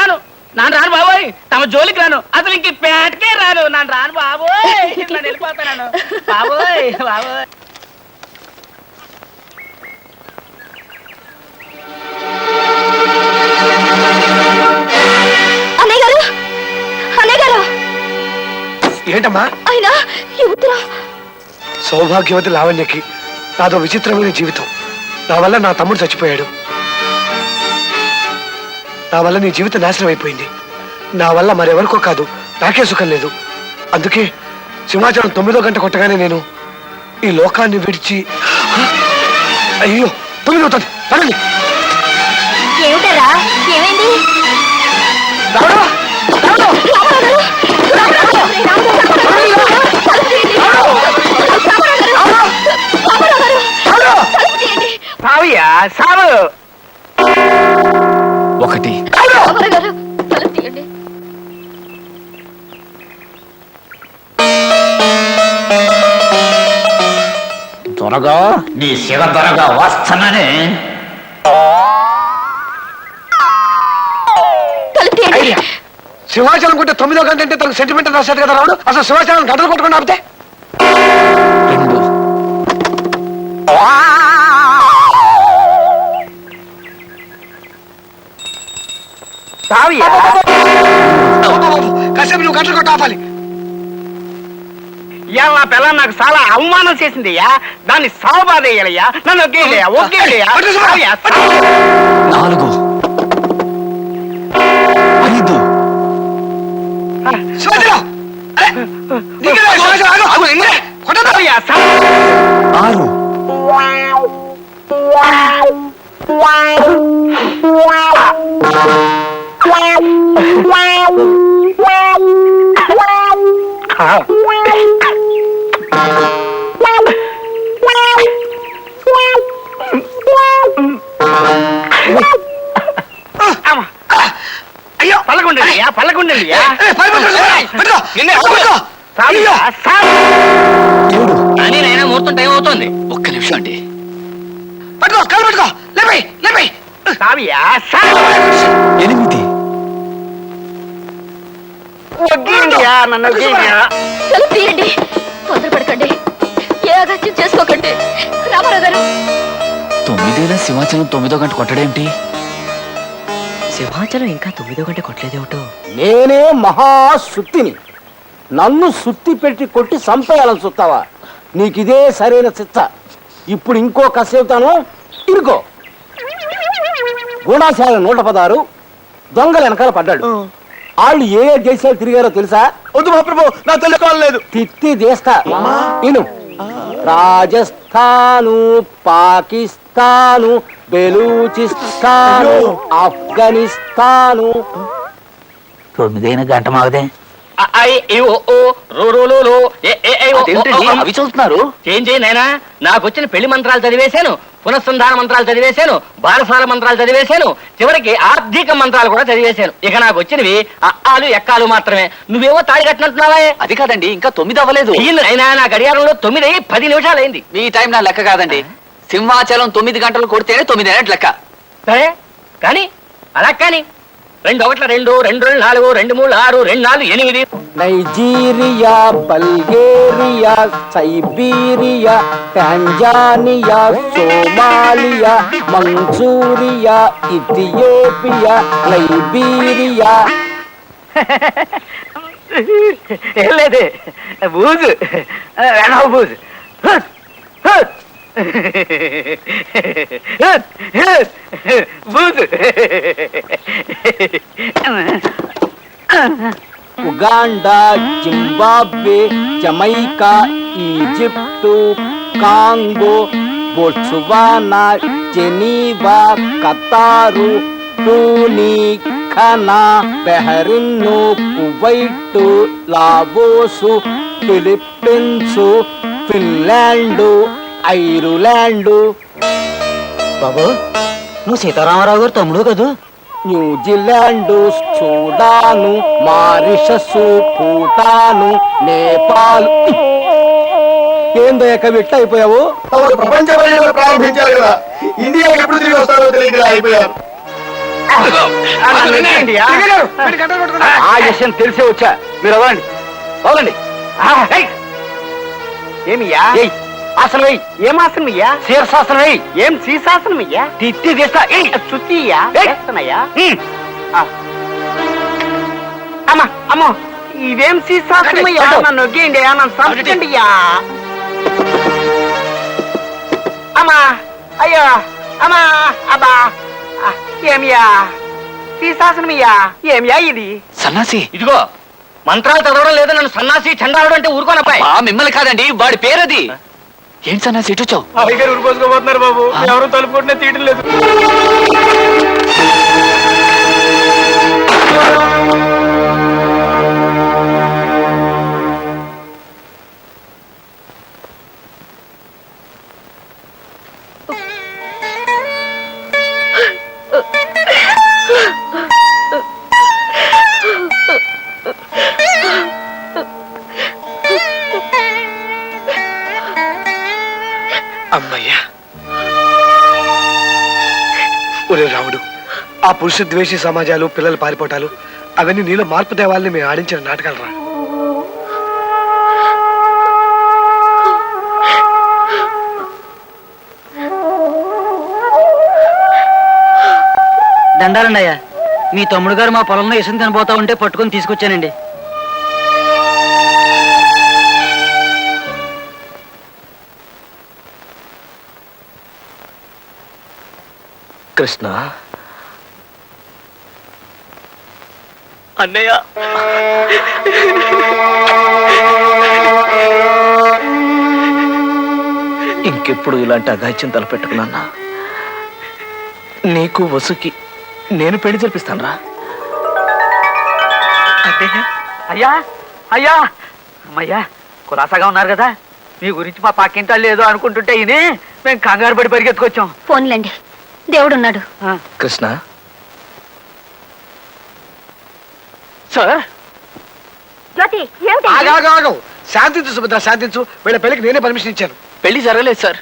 రాను బాబోయ్, తమ జోలికి రాను, అసలు ఇంక పేటకే రాను. నాన్న రాను బాబోయ్, ఇట్లా వెళ్ళిపోతాను బాబోయ్. అన్నయ్య గారు ఏంటమ్మా? అయినా ఈ ఉత్తరం సౌభాగ్యవతి లావణ్యకి నాదో విచిత్రమైన జీవితం. నా వల్ల నా తమ్ముడు చచ్చిపోయాడు. నా వల్ల నీ జీవితం నాశనం అయిపోయింది. నా వల్ల మరెవరికో కాదు, నాకే సుఖం లేదు. అందుకే సింహాచలం 9వ గంట కొట్టగానే నేను ఈ లోకాన్ని విడిచి... అయ్యో 9 అవుతుంది, పడండి. ఏమిటరా? ఏమైంది? సావయ్యా, సావు. ఒకటి త్వరగా నీ శివ త్వరగా వస్తానని. సింహాచలం కొట్టే 9వ గంట అంటే తనకు సెంటిమెంట్ రాశాడు కదా రావుడు. అసలు సింహాచలం గంటలు కొట్టుకుని ఆపితే కాసేపు నువ్వు గంటలు కొట్టు ఆపాలి. ఇవాళ నా పిల్ల నాకు చాలా అవమానం చేసింది అయ్యా. దాన్ని సావు బాధ వేయాలయ్యా. నన్ను ఒకేలయ్యా, ఒకేలయ్యా. 4 5 సింహాచలం! అరే! దిగలే, సింహాచలం, ఆగు. కొట్టొద్దయ్యా. 6 అయ్యో పల్లకుండండి అయ్యా, పల్లకుండండి అయ్యా. అని నైనా ముహూర్తం టైం అవుతోంది. ఒక్క నిమిషం అండి. పట్టుకో, కాలు పట్టుకో. లేపై, లేపై. 8 ఒగ్గేయండియా, నన్ను ఒగ్గేయండియా. తలుపు తీయండి, తొందరపడకండి, ఏ అగత్యం చేసుకోకండి. రామారావు గారు 9 సింహాచలం 9వ గంట కొట్టడేంటి? సింహాచలం ఇంకా 9వ గంట కొట్టలేదేమిటో. నేనే మహాసుత్తిని. నన్ను సుత్తి పెట్టి కొట్టి సంపేయాలని చూస్తావా? నీకిదే సరైన శిక్ష. ఇప్పుడు ఇంకో కసేపుతాను, ఇరుకో. గూఢాశాల 116 దొంగలు వెనకాల పడ్డాడు. వాళ్ళు ఏ దేశాలు తిరిగారో తెలుసా? వద్దు మహాప్రభు, నా తెలుసుకోలేదు. తిత్తి దేశా ఇను. రాజస్థాను, పాకిస్తాను, బెలూచిస్తాను, ఆఫ్ఘనిస్తాను. 9 గంట మాగదే. అవి చూస్తున్నారు. ఏం చేయి నాయనా, నాకు వచ్చిన పెళ్లి మంత్రాలు చదివేశాను, పునఃసంధాన మంత్రాలు చదివేశాను, బాలసాల మంత్రాలు చదివేశాను, చివరికి ఆర్థిక మంత్రాలు కూడా చదివేశాను. ఇక నాకు వచ్చినవి అక్కాలు ఎక్కాలు మాత్రమే. నువ్వేమో తాళి కట్టినట్టున్నావా? అది కాదండి, ఇంకా 9 అవ్వలేదు. అయినా నా గడియారంలో 9 అయ్యి 10 నిమిషాలు అయింది. మీ టైం నా లెక్క కాదండి. సింహాచలం 9 గంటలు కొడితేనే 9 అయినట్టు లెక్క. సరే కానీ అలా కానీ 2 1 2 2 4 2 3 6 2 4 8. Nigeria, Bulgaria, Siberia, Tanzania, Somalia, Manchuria, Ethiopia, Liberia. ఏం లేదు, బూజు బూజు. బూజు. Uganda, Zimbabwe, Jamaica, Egypt, Congo, Botswana, Geneva, Qatar, Tuni, Ghana, Bahrain, Kuwait, Laos, Philippines, Finland, Ireland. బాబు, నువ్వు సీతారామరావు గారు తమ్ముడు కదూ? New Zealand, Sudan, Mauritius, Bhutan, Nepal. ఏందో విట్ట అయిపోయావు? ప్రపంచ ప్రారంభించారు కదా, ఇండియాకి ఎప్పుడు తిరిగి వస్తారో తెలియక అయిపోయారు. ఆ విషయం తెలిసే వచ్చా, మీరు వదలండి వదలండి. ఏమియ్యా ఆసనం వెయ్యి. ఏం ఆసనం అయ్యా? శీర్షాసనం వెయ్యి. ఏం శీర్షాసనం అయ్యా? తిట్టి తీస్తా చుట్టియ్యా వేస్తున్నాయ్యా. అమ్మా అమ్మో, ఇదేం శీర్షాసనం అయ్యా? నన్ను నొగ్గేయండి, నన్ను సంపండి. అమ్మా అయ్యో అమ్మా అబ్బా ఏమియా శీర్షాసనమయ్యా? ఏమియా ఇది? సన్నాసి ఇదిగో మంత్రాలు చదవడం లేదు, నన్ను సన్నాసి చండాలడం అంటే ఊరుకోనప్పాయి. మిమ్మల్ని కాదండి, వాడి పేరది. ఏంటి సన్నాసి ఇటు వచ్చావు? అయ్యగారు ఊరుకోసుకోబోతున్నారు బాబు, ఎవరు తలుపు కొట్టినా తీయడం లేదు. అమ్మయ్యా. ఒరే రాముడు, ఆ పురుష ద్వేషి సమాజాలు, పిల్లలు పారిపోవటాలు అవన్నీ నీలో మార్పు తేవాలని మేము ఆడించిన నాటకాలు రా. దండాలండి అయ్యా, మీ తమ్ముడు గారు మా పొలంలో ఇసుక తినబోతా ఉంటే పట్టుకొని తీసుకొచ్చానండి. కృష్ణ, అన్నయ్య ఇంకెప్పుడు ఇలాంటి అఘాయిత్యం తలపెట్టుకున్నా. నీకు వసుకి నేను పెళ్లి జరిపిస్తాను రా. అయ్యా అయ్యా అమ్మయ్యా, కులాసాగా ఉన్నారు కదా. మీ గురించి మా పక్కింటాళ్ళు ఏదో అనుకుంటుంటే ఇని మేము కంగారు పడి పరిగెత్తుకొచ్చాం. ఫోన్లండి, దేవుడున్నాడు. కృష్ణ, సార్ జ్యోతి ఆగాగాగం, శాంతించు సుభద్ర, శాంతించు. వీళ్ళ పెళ్లికి నేనే పర్మిషన్ ఇచ్చాను. పెళ్లి జరగలేదు సార్.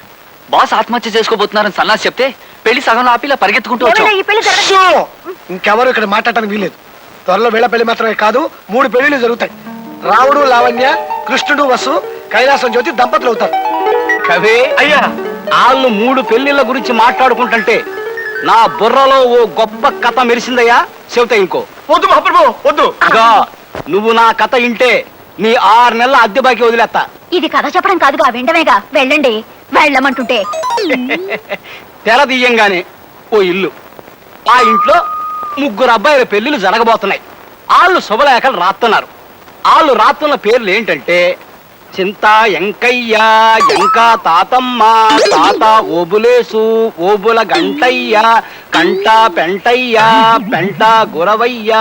బాస్ ఆత్మహత్య చేసుకోబోతున్నారని సన్నాసి చెప్తే పెళ్లి సగంలో ఆపిలా పరిగెత్తుకుంటూ వచ్చాం. ఈ పెళ్లి జరగదు. షో! ఇంకెవరు ఇక్కడ మాట్లాడటానికి వీలేదు. త్వరలో వీళ్ళ పెళ్లి మాత్రమే కాదు, 3 పెళ్లిళ్ళు జరుగుతాయి. రాముడు, లావణ్య, కృష్ణుడు, వసు, కైలాసం జ్యోతి దంపతులు అవుతారు. కవే అయ్యా, వాళ్ళు 3 పెళ్లిళ్ళ గురించి మాట్లాడుకుంటుంటే నా బుర్రలో ఓ గొప్ప కథ మెరిసిందయ్యా. చెబుతా ఇంకో. వద్దు మహాప్రభు, వద్దు. ఇదిగో, నువ్వు నా కథ ఇంటే నీ 6 నెలల అద్దె బాకీ వదిలేస్తా. ఇది కథ చెప్పడం కాదుగా, విండమేగా. వెళ్ళండి, వెళ్ళమంటుంటే. తెర తీయంగానే ఓ ఇల్లు, ఆ ఇంట్లో 3 అబ్బాయిల పెళ్లిళ్ళు జరగబోతున్నాయి. వాళ్ళు శుభలేఖలు రాస్తున్నారు. వాళ్ళు రాస్తున్న పేర్లు ఏంటంటే చింత ఎంకయ్య, ఎంక తాతమ్మ, తాత ఓబులేసు, ఓబుల గంటయ్య, కంట పెంటయ్య, పెంట గురవయ్య.